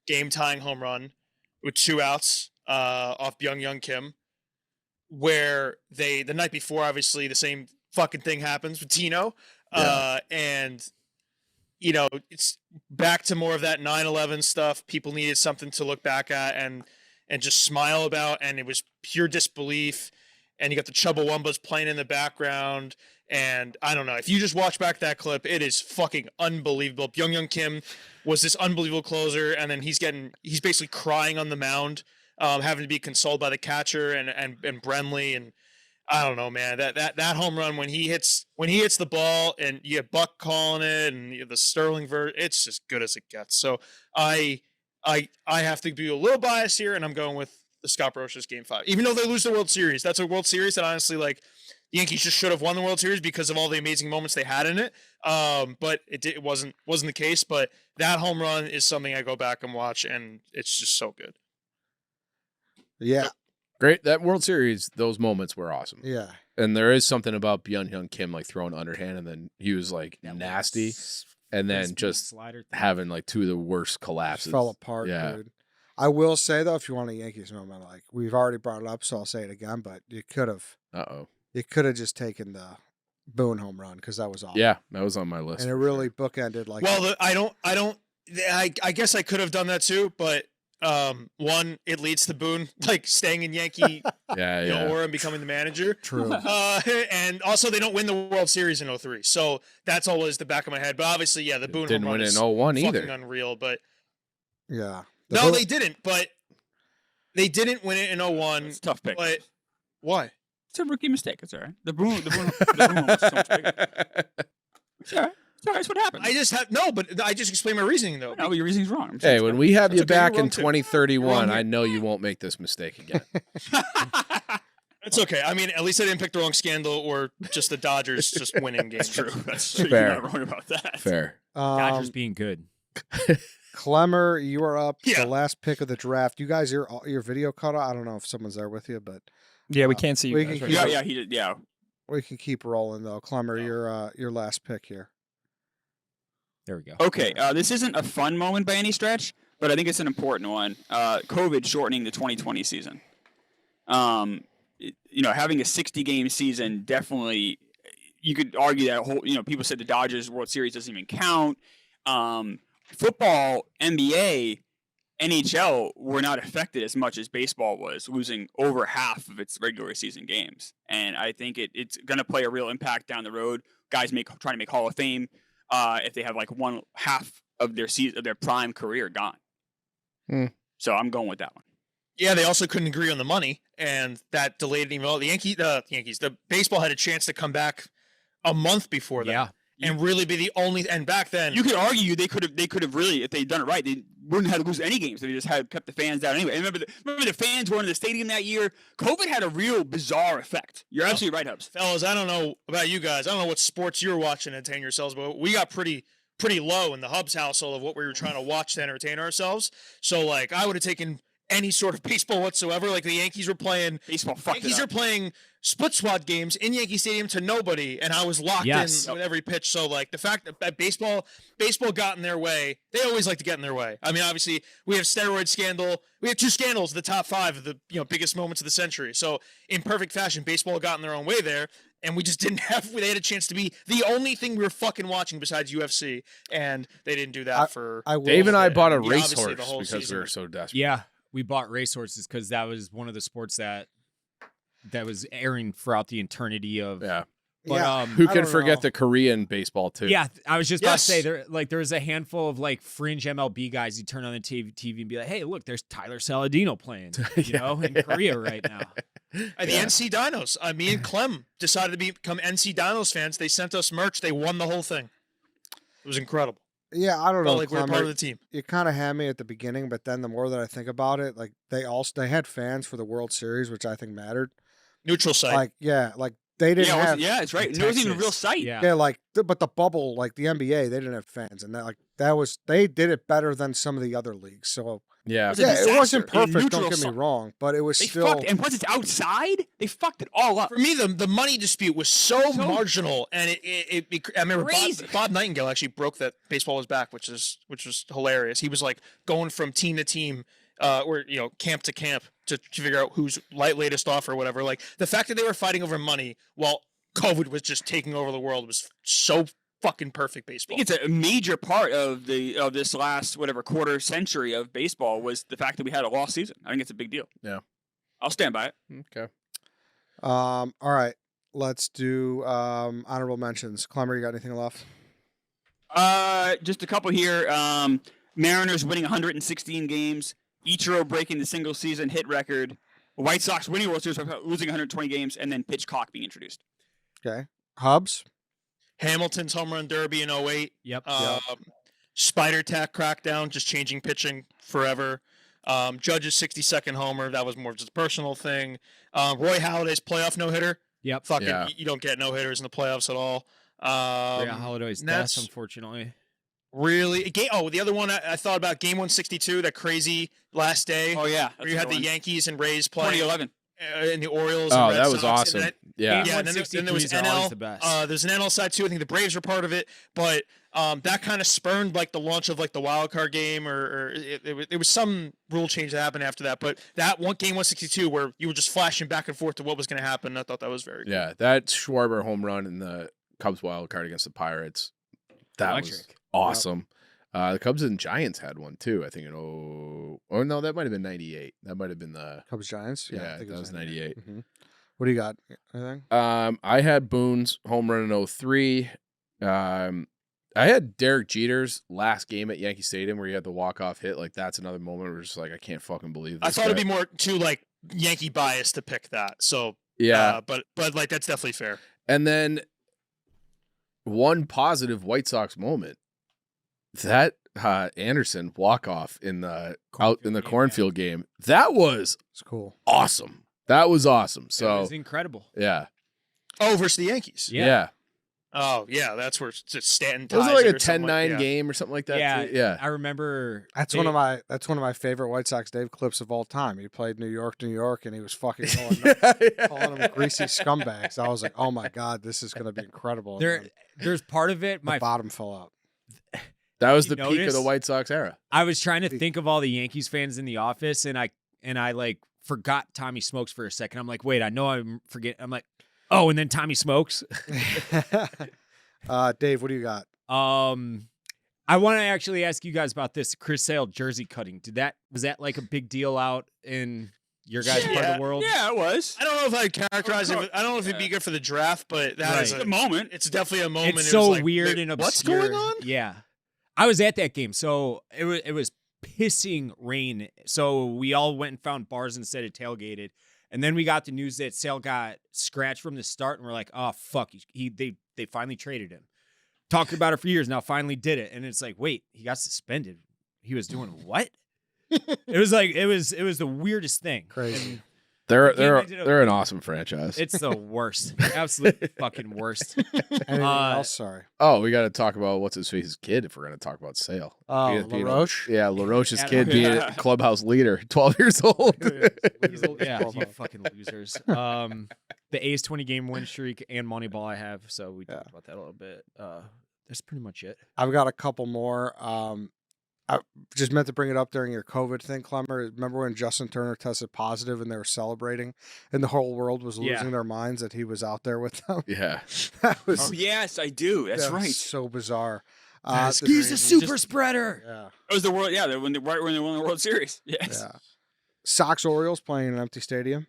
[SPEAKER 2] game tying home run with 2 outs off Byung Kim, where the night before, obviously the same fucking thing happens with Tino, and it's back to more of that 9/11 stuff. People needed something to look back at and just smile about, and it was pure disbelief. And you got the Chubbawambas playing in the background. And I don't know. If you just watch back that clip, it is fucking unbelievable. Byung Kim was this unbelievable closer, and then he's basically crying on the mound, having to be consoled by the catcher and Brenly. And I don't know, man. That home run when he hits the ball, and you have Buck calling it, and you have the Sterling it's just good as it gets. So I have to be a little biased here, and I'm going with the Scott Brosius Game 5. Even though they lose the World Series, that's a World Series that honestly, like, the Yankees just should have won the World Series because of all the amazing moments they had in it. But it wasn't the case. But that home run is something I go back and watch, and it's just so good.
[SPEAKER 1] Yeah.
[SPEAKER 4] Great. That World Series, those moments were awesome.
[SPEAKER 1] Yeah.
[SPEAKER 4] And there is something about Byung Kim like throwing underhand, and then he was like nasty, and then just
[SPEAKER 3] slider
[SPEAKER 4] having like 2 of the worst
[SPEAKER 1] Just
[SPEAKER 4] collapses.
[SPEAKER 1] fell apart, dude. I will say, though, if you want a Yankees moment, like, we've already brought it up, so I'll say it again, but you could have just taken the Boone home run, because that was awesome.
[SPEAKER 4] Yeah, that was on my list.
[SPEAKER 1] And it really bookended, like...
[SPEAKER 2] Well, I guess I could have done that too, but one, it leads to Boone like staying in Yankee aura and becoming the manager.
[SPEAKER 1] True.
[SPEAKER 2] And also they don't win the World Series in 03. So that's always the back of my head. But obviously, the Boone
[SPEAKER 4] didn't
[SPEAKER 2] home run
[SPEAKER 4] win
[SPEAKER 2] is
[SPEAKER 4] in 01
[SPEAKER 2] fucking
[SPEAKER 4] either.
[SPEAKER 2] unreal. But
[SPEAKER 1] Yeah.
[SPEAKER 2] no, they didn't. But they didn't win it in 01.
[SPEAKER 5] It's a tough pick.
[SPEAKER 2] But why?
[SPEAKER 5] It's a rookie mistake. It's all right. The Boone one was so much bigger. It's all right. It's all right. That's what happened.
[SPEAKER 2] I just explained my reasoning though.
[SPEAKER 5] No, your reasoning's wrong.
[SPEAKER 4] Hey, when we have
[SPEAKER 2] That's
[SPEAKER 4] you
[SPEAKER 2] okay,
[SPEAKER 4] back
[SPEAKER 2] you're
[SPEAKER 4] in
[SPEAKER 2] wrong too.
[SPEAKER 4] 2031,
[SPEAKER 2] You're
[SPEAKER 4] I
[SPEAKER 2] wrong
[SPEAKER 4] know you won't make this mistake again.
[SPEAKER 2] It's okay. I mean, at least I didn't pick the wrong scandal or just the Dodgers just winning games.
[SPEAKER 5] That's true. That's true.
[SPEAKER 4] Fair.
[SPEAKER 5] You're not wrong about that.
[SPEAKER 4] Fair.
[SPEAKER 3] Dodgers being good.
[SPEAKER 1] Clemmer, you are up.
[SPEAKER 2] Yeah.
[SPEAKER 1] The last pick of the draft. You guys, your video cut out. I don't know if someone's there with you, but
[SPEAKER 6] Yeah, we can't see you
[SPEAKER 1] we
[SPEAKER 6] guys
[SPEAKER 1] can
[SPEAKER 6] right
[SPEAKER 1] keep
[SPEAKER 6] now.
[SPEAKER 5] Yeah, he did. Yeah.
[SPEAKER 1] we can keep rolling though. Clemmer, your last pick here.
[SPEAKER 3] There we go.
[SPEAKER 5] Okay, this isn't a fun moment by any stretch, but I think it's an important one. COVID shortening the 2020 season. Having a 60-game season definitely, you could argue that people said the Dodgers World Series doesn't even count. Football, NBA, NHL were not affected as much as baseball was, losing over half of its regular season games. And I think it's going to play a real impact down the road. Guys trying to make Hall of Fame. If they have like one half of their season, of their prime career gone. So I'm going with that one.
[SPEAKER 2] Yeah, they also couldn't agree on the money, and that delayed it even more. The baseball had a chance to come back a month before that.
[SPEAKER 3] Yeah.
[SPEAKER 2] And really be the only, and back then
[SPEAKER 5] You could argue they could have really, if they'd done it right, they wouldn't have to lose any games. They just kept the fans down anyway. And remember the fans were in the stadium that year. COVID had a real bizarre effect. You're absolutely right, Hubbs.
[SPEAKER 2] fellas, I don't know about you guys. I don't know what sports you're watching to entertain yourselves, but we got pretty low in the Hubs household of what we were trying to watch to entertain ourselves. So like I would have taken any sort of baseball whatsoever. Like the Yankees were playing
[SPEAKER 5] Baseball fucked
[SPEAKER 2] Yankees
[SPEAKER 5] it
[SPEAKER 2] are
[SPEAKER 5] up.
[SPEAKER 2] playing split squad games in Yankee Stadium to nobody, and I was locked in with every pitch. So like the fact that baseball got in their way, they always like to get in their way. I mean, obviously we have steroid scandal. We have 2 scandals in the top 5 of the biggest moments of the century. So in perfect fashion, baseball got in their own way there, and we just didn't have. They had a chance to be the only thing we were fucking watching besides UFC, and they didn't do that for.
[SPEAKER 4] Dave and I bought a
[SPEAKER 2] obviously
[SPEAKER 4] racehorse
[SPEAKER 2] the whole
[SPEAKER 4] because
[SPEAKER 2] season
[SPEAKER 4] we were
[SPEAKER 2] was-
[SPEAKER 4] so desperate.
[SPEAKER 3] Yeah, we bought racehorses because that was one of the sports that was airing throughout the eternity of But
[SPEAKER 1] Yeah.
[SPEAKER 4] Who
[SPEAKER 1] I
[SPEAKER 4] can
[SPEAKER 1] don't
[SPEAKER 4] forget
[SPEAKER 1] know.
[SPEAKER 4] the Korean baseball too?
[SPEAKER 3] yeah, I was just about to say
[SPEAKER 2] Yes.
[SPEAKER 3] there was a handful of like fringe MLB guys you turn on the TV and be like, hey, look, there's Tyler Saladino playing, you know, in Korea right now.
[SPEAKER 2] The NC Dinos. Me and Clem decided to become NC Dinos fans. They sent us merch. They won the whole thing. It was incredible.
[SPEAKER 1] Yeah, I don't know.
[SPEAKER 2] Felt like we were
[SPEAKER 1] Clemmer.
[SPEAKER 2] part of the team.
[SPEAKER 1] You kind of had me at the beginning, but then the more that I think about it, like they had fans for the World Series, which I think mattered.
[SPEAKER 2] Neutral site.
[SPEAKER 1] Like they didn't have
[SPEAKER 5] It's right. There wasn't even a real site.
[SPEAKER 3] Yeah.
[SPEAKER 1] yeah, but the bubble, like the NBA, they didn't have fans, and they did it better than some of the other leagues. So
[SPEAKER 4] Yeah.
[SPEAKER 5] was a
[SPEAKER 1] yeah, it wasn't
[SPEAKER 5] disaster. In
[SPEAKER 1] perfect. Don't
[SPEAKER 5] neutral
[SPEAKER 1] get me
[SPEAKER 5] site.
[SPEAKER 1] wrong, but it was
[SPEAKER 5] They
[SPEAKER 1] still.
[SPEAKER 5] fucked, and once it's outside, they fucked it all up.
[SPEAKER 2] For me, the money dispute was so marginal, and I remember
[SPEAKER 5] Crazy.
[SPEAKER 2] Bob Nightingale actually broke that baseball was back, which was hilarious. He was like going from team to team, or camp to camp to figure out who's latest offer or whatever. Like the fact that they were fighting over money while COVID was just taking over the world was so fucking perfect
[SPEAKER 5] I
[SPEAKER 2] baseball.
[SPEAKER 5] think it's a major part of this last quarter century of baseball was the fact that we had a lost season. I think it's a big deal.
[SPEAKER 4] Yeah.
[SPEAKER 5] I'll stand by it.
[SPEAKER 4] Okay.
[SPEAKER 1] All right, let's do honorable mentions. Clemmer, you got anything left?
[SPEAKER 5] Just a couple here. Mariners winning 116 games. Ichiro breaking the single season hit record. White Sox winning World Series, losing 120 games, and then pitch clock being introduced.
[SPEAKER 1] Okay, Hubbs.
[SPEAKER 2] Hamilton's home run derby in 08.
[SPEAKER 3] Yep.
[SPEAKER 2] Spider tack crackdown, just changing pitching forever. Judge's 62nd homer, that was more just a personal thing. Roy Halladay's playoff no-hitter.
[SPEAKER 3] Yep.
[SPEAKER 2] Fucking,
[SPEAKER 4] Yeah.
[SPEAKER 2] you don't get no-hitters in the playoffs at all.
[SPEAKER 3] Yeah, Holiday's death,
[SPEAKER 2] Nets.
[SPEAKER 3] unfortunately.
[SPEAKER 2] Really? The other one I thought about, Game 162, that crazy last day
[SPEAKER 5] Oh yeah,
[SPEAKER 2] where you had the Yankees and Rays playing
[SPEAKER 5] 2011.
[SPEAKER 2] and the Orioles.
[SPEAKER 4] Oh,
[SPEAKER 2] and Red
[SPEAKER 4] that was
[SPEAKER 2] Sox,
[SPEAKER 4] awesome.
[SPEAKER 2] And then,
[SPEAKER 4] Yeah.
[SPEAKER 2] yeah, and then there was
[SPEAKER 3] 163s are always
[SPEAKER 2] NL.
[SPEAKER 3] the best.
[SPEAKER 2] There's an NL side too. I think the Braves were part of it, but that kind of spurned like the launch of like the wild card game, or it was some rule change that happened after that. But that one Game 162 where you were just flashing back and forth to what was going to happen, I thought that was very cool.
[SPEAKER 4] Yeah. That Schwarber home run in the Cubs wild card against the Pirates. That was
[SPEAKER 3] Electric.
[SPEAKER 4] awesome. The Cubs and Giants had one too. I think or no, that might have been 98. That might have been the
[SPEAKER 1] Cubs Giants. I
[SPEAKER 4] yeah.
[SPEAKER 1] think
[SPEAKER 4] That was 98.
[SPEAKER 1] Mm-hmm. What do you got? Anything?
[SPEAKER 4] I had Boone's home run in 03. I had Derek Jeter's last game at Yankee Stadium where he had the walk-off hit. Like, that's another moment where it's just like, I can't fucking believe this.
[SPEAKER 2] I thought it'd
[SPEAKER 4] guy.
[SPEAKER 2] be more too like Yankee bias to pick that. So
[SPEAKER 4] Yeah.
[SPEAKER 2] but like that's definitely fair.
[SPEAKER 4] And then one positive White Sox moment. That Anderson walk-off in the cornfield game. That was
[SPEAKER 1] It's cool.
[SPEAKER 4] awesome. That was awesome.
[SPEAKER 3] It
[SPEAKER 4] So,
[SPEAKER 3] was incredible.
[SPEAKER 4] yeah.
[SPEAKER 2] Oh, versus the Yankees.
[SPEAKER 3] Yeah.
[SPEAKER 2] Oh yeah, that's where it's just Stanton.
[SPEAKER 4] It was like a
[SPEAKER 2] ties or something
[SPEAKER 4] 10-9
[SPEAKER 2] yeah.
[SPEAKER 4] game or something like that.
[SPEAKER 3] Yeah,
[SPEAKER 4] too. Yeah.
[SPEAKER 3] I remember.
[SPEAKER 1] That's one of my favorite White Sox Dave clips of all time. He played New York, and he was fucking calling them greasy scumbags. I was like, oh my god, this is gonna be incredible. And
[SPEAKER 3] There's part of it.
[SPEAKER 1] then the bottom fell out.
[SPEAKER 4] That was
[SPEAKER 3] You
[SPEAKER 4] the peak of the
[SPEAKER 3] notice?
[SPEAKER 4] White Sox era.
[SPEAKER 3] I was trying to think of all the Yankees fans in the office, and I like forgot Tommy Smokes for a second. I'm like, wait, I know I'm forgetting. I'm like, oh, and then Tommy Smokes.
[SPEAKER 1] Dave, what do you got?
[SPEAKER 3] I want to actually ask you guys about this Chris Sale jersey cutting. Was that like a big deal out in your guys' part of the world?
[SPEAKER 5] Yeah, it was.
[SPEAKER 2] I don't know if I'd characterize it. I don't know if it'd be good for the draft, but that is
[SPEAKER 3] Right.
[SPEAKER 5] The moment.
[SPEAKER 2] it's definitely a moment.
[SPEAKER 3] It's
[SPEAKER 2] It
[SPEAKER 3] so
[SPEAKER 2] was like,
[SPEAKER 3] weird
[SPEAKER 2] wait,
[SPEAKER 3] and obscure.
[SPEAKER 2] what's going on?
[SPEAKER 3] Yeah, I was at that game, so it was pissing rain. So we all went and found bars instead of tailgated, and then we got the news that Sale got scratched from the start, and we're like, oh fuck, they finally traded him. Talked about it for years now, finally did it, and it's like, wait, he got suspended. He was doing what? It was like it was the weirdest thing.
[SPEAKER 1] Crazy.
[SPEAKER 3] And
[SPEAKER 4] They're an awesome franchise.
[SPEAKER 3] it's the worst, absolute fucking worst.
[SPEAKER 1] Anything else? Sorry.
[SPEAKER 4] Oh, we got to talk about what's his face's kid if we're going to talk about Sale.
[SPEAKER 1] Oh,
[SPEAKER 4] He being a-
[SPEAKER 1] LaRoche?
[SPEAKER 4] Yeah, LaRoche's
[SPEAKER 3] Adam-
[SPEAKER 4] kid being a clubhouse leader, 12 years old.
[SPEAKER 3] Yeah, you fucking losers. The A's 20 game win streak and Moneyball I have, so we talked about that a little bit. That's pretty much it.
[SPEAKER 1] I've got a couple more. I just meant to bring it up during your COVID thing, Clemmer. Remember when Justin Turner tested positive and they were celebrating, and the whole world was losing their minds that he was out there with them?
[SPEAKER 4] Yeah.
[SPEAKER 1] That was
[SPEAKER 5] Oh yes, I do. That's
[SPEAKER 1] that was
[SPEAKER 5] right.
[SPEAKER 1] so bizarre.
[SPEAKER 2] That's
[SPEAKER 1] the-
[SPEAKER 3] He's a super
[SPEAKER 2] Just-
[SPEAKER 3] spreader.
[SPEAKER 1] Yeah,
[SPEAKER 5] It was the world. Yeah, right when they won the World Series. Yes.
[SPEAKER 1] yeah. Sox Orioles playing in an empty stadium.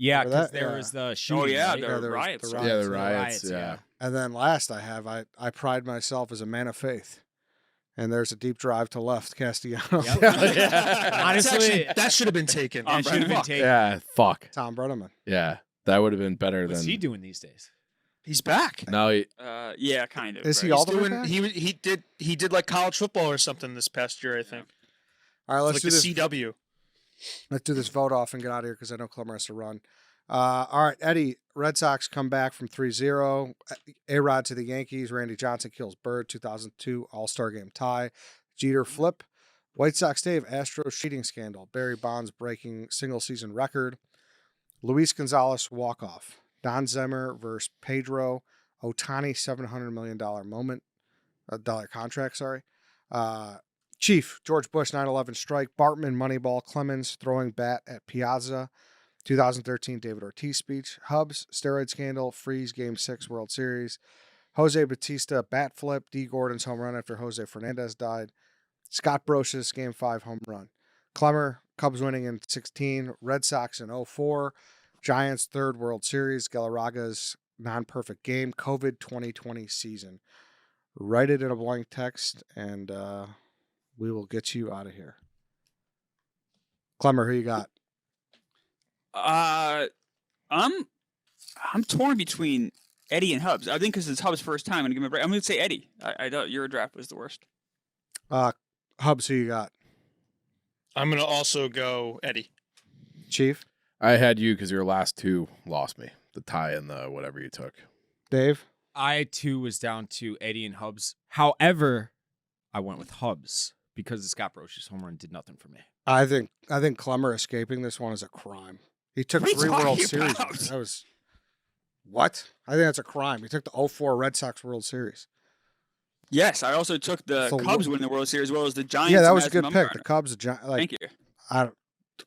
[SPEAKER 3] Yeah,
[SPEAKER 1] Remember
[SPEAKER 3] because
[SPEAKER 1] that?
[SPEAKER 3] there
[SPEAKER 1] Yeah.
[SPEAKER 3] was the shooting.
[SPEAKER 5] Oh yeah,
[SPEAKER 3] right?
[SPEAKER 5] the
[SPEAKER 1] Yeah, there was
[SPEAKER 5] riots.
[SPEAKER 1] the
[SPEAKER 5] right?
[SPEAKER 4] Yeah, the
[SPEAKER 3] The
[SPEAKER 4] riots.
[SPEAKER 3] riots,
[SPEAKER 4] Yeah.
[SPEAKER 1] And then last I pride myself as a man of faith. And there's a deep drive to left, Castellanos.
[SPEAKER 3] Yep.
[SPEAKER 2] That's
[SPEAKER 3] Honestly,
[SPEAKER 2] actually, that should have been taken.
[SPEAKER 3] that should have been
[SPEAKER 2] Fuck.
[SPEAKER 3] taken.
[SPEAKER 4] Yeah. Fuck.
[SPEAKER 1] Tom Brenneman.
[SPEAKER 4] Yeah. That would have been better
[SPEAKER 3] What's
[SPEAKER 4] than.
[SPEAKER 3] he doing these days?
[SPEAKER 2] He's back.
[SPEAKER 4] Now he,
[SPEAKER 5] Yeah, kind of.
[SPEAKER 1] Is he
[SPEAKER 5] right?
[SPEAKER 1] all
[SPEAKER 2] He's
[SPEAKER 1] the way
[SPEAKER 2] doing.
[SPEAKER 1] back?
[SPEAKER 2] He did like college football or something this past year. I think.
[SPEAKER 1] All right, let's
[SPEAKER 2] Like
[SPEAKER 1] do
[SPEAKER 2] the
[SPEAKER 1] this.
[SPEAKER 2] CW.
[SPEAKER 1] Let's do this vote off and get out of here because I know Klemmer has to run. All right, Eddie, Red Sox come back from 3-0. A-Rod to the Yankees. Randy Johnson kills Bird. 2002 All-Star Game tie. Jeter flip. White Sox Dave, Astros cheating scandal. Barry Bonds breaking single-season record. Luis Gonzalez walk-off. Don Zemmer versus Pedro. Otani $700 million dollar contract, sorry. Chief, George Bush, 9/11 strike. Bartman, Moneyball. Clemens, throwing bat at Piazza. 2013 David Ortiz speech. Hubbs, steroid scandal. Freeze, Game 6 World Series. Jose Batista, bat flip. D. Gordon's home run after Jose Fernandez died. Scott Brocious, Game 5 home run. Klemmer, Cubs winning in 16. Red Sox in 04. Giants' third World Series. Galarraga's non-perfect game. COVID 2020 season. Write it in a blank text, and we will get you out of here. Klemmer, who you got?
[SPEAKER 5] I'm torn between Eddie and Hubbs. I think because it's Hubbs' first time, I'm gonna give him a break. I'm gonna say Eddie. I thought your draft was the worst.
[SPEAKER 1] Hubbs, who you got?
[SPEAKER 2] I'm gonna also go Eddie.
[SPEAKER 1] Chief?
[SPEAKER 4] I had you because your last two lost me. The tie and the whatever you took.
[SPEAKER 1] Dave?
[SPEAKER 3] I too was down to Eddie and Hubbs. However, I went with Hubbs because the Scott Brocious home run did nothing for me.
[SPEAKER 1] I think Klemmer escaping this one is a crime. He took
[SPEAKER 5] What are you
[SPEAKER 1] 3 World
[SPEAKER 5] talking
[SPEAKER 1] Series.
[SPEAKER 5] about?
[SPEAKER 1] That was what? I think that's a crime. He took the 04 Red Sox World Series.
[SPEAKER 5] Yes, I also took the
[SPEAKER 1] So
[SPEAKER 5] Cubs winning the World Series as well as the Giants.
[SPEAKER 1] Yeah, that
[SPEAKER 5] and
[SPEAKER 1] was a good
[SPEAKER 5] Madison
[SPEAKER 1] pick. The
[SPEAKER 5] Bumgarner.
[SPEAKER 1] Cubs,
[SPEAKER 5] Thank you.
[SPEAKER 1] I don't,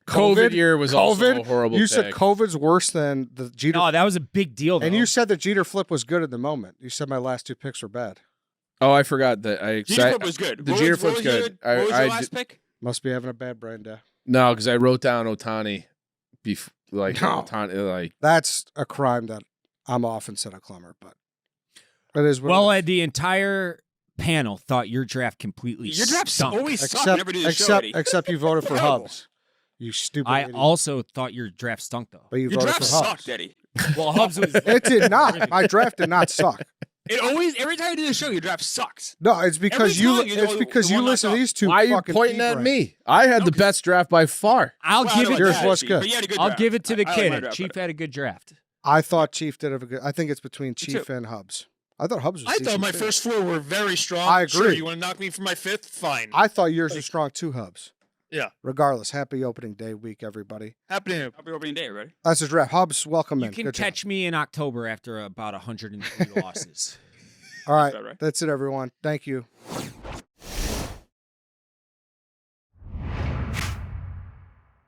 [SPEAKER 4] COVID year was also a horrible
[SPEAKER 1] You said
[SPEAKER 4] pick.
[SPEAKER 1] COVID's worse than the Jeter.
[SPEAKER 3] No, that was a big deal, though.
[SPEAKER 1] and you said the Jeter flip was good in the moment. You said my last 2 picks were bad.
[SPEAKER 4] Oh, I forgot that.
[SPEAKER 5] Jeter flip was good.
[SPEAKER 4] the
[SPEAKER 5] What
[SPEAKER 4] Jeter
[SPEAKER 5] was- what
[SPEAKER 4] flip's
[SPEAKER 5] was your-
[SPEAKER 4] good.
[SPEAKER 5] What was your
[SPEAKER 4] I
[SPEAKER 5] last pick?
[SPEAKER 1] Must be having a bad brain day.
[SPEAKER 4] No, because I wrote down Otani.
[SPEAKER 1] No.
[SPEAKER 4] Otani, like
[SPEAKER 1] That's a crime that I'm off instead of Klemmer, but it is what
[SPEAKER 3] Well,
[SPEAKER 1] it is.
[SPEAKER 3] the entire panel thought your draft completely
[SPEAKER 5] Your drafts
[SPEAKER 3] stunk.
[SPEAKER 5] always suck. You never do the show, Eddie.
[SPEAKER 1] except you voted for
[SPEAKER 5] Terrible.
[SPEAKER 1] Hubs. You stupid
[SPEAKER 3] I
[SPEAKER 1] idiot.
[SPEAKER 3] also thought your draft stunk, though.
[SPEAKER 1] But you
[SPEAKER 5] Your
[SPEAKER 1] voted
[SPEAKER 5] draft
[SPEAKER 1] for Hubs.
[SPEAKER 5] sucked, Eddie.
[SPEAKER 3] Well, Hubbs was.
[SPEAKER 1] It did not. My draft did not suck.
[SPEAKER 5] It always every time you do the show, your draft sucks.
[SPEAKER 1] No, it's because you.
[SPEAKER 5] time you're
[SPEAKER 1] It's
[SPEAKER 5] the-
[SPEAKER 1] because
[SPEAKER 5] the
[SPEAKER 1] you
[SPEAKER 5] one
[SPEAKER 1] listen to
[SPEAKER 5] knocked
[SPEAKER 1] these two.
[SPEAKER 4] why are you
[SPEAKER 1] fucking
[SPEAKER 4] pointing at
[SPEAKER 1] pea-brains.
[SPEAKER 4] me? I had the best draft by far.
[SPEAKER 3] I'll
[SPEAKER 5] Well, I
[SPEAKER 3] give
[SPEAKER 5] don't
[SPEAKER 3] it.
[SPEAKER 5] know
[SPEAKER 1] Yours
[SPEAKER 5] about
[SPEAKER 1] was
[SPEAKER 5] that,
[SPEAKER 1] good.
[SPEAKER 5] But you had a good
[SPEAKER 3] I'll
[SPEAKER 5] draft.
[SPEAKER 3] give it to the
[SPEAKER 5] I like my
[SPEAKER 3] kid.
[SPEAKER 5] draft
[SPEAKER 3] Chief
[SPEAKER 5] better.
[SPEAKER 3] had a good draft.
[SPEAKER 1] I thought Chief did a good. I think it's between Chief
[SPEAKER 5] too.
[SPEAKER 1] and Hubs. I thought Hubs was.
[SPEAKER 2] I thought
[SPEAKER 1] decent
[SPEAKER 2] my
[SPEAKER 1] too.
[SPEAKER 2] first 4 were very strong.
[SPEAKER 1] I
[SPEAKER 2] Sure,
[SPEAKER 1] agree.
[SPEAKER 2] you want to knock me for my 5th? Fine.
[SPEAKER 1] I thought yours was strong too, Hubs.
[SPEAKER 2] Yeah.
[SPEAKER 1] Regardless, happy opening day week, everybody.
[SPEAKER 2] Happening.
[SPEAKER 5] Happy opening day, everybody.
[SPEAKER 1] That's the draft. Hubs, welcome
[SPEAKER 3] You
[SPEAKER 1] in.
[SPEAKER 3] can
[SPEAKER 1] Good job.
[SPEAKER 3] catch me in October after about 103 losses.
[SPEAKER 1] All right,
[SPEAKER 5] Is that right?
[SPEAKER 1] that's it, everyone. Thank you.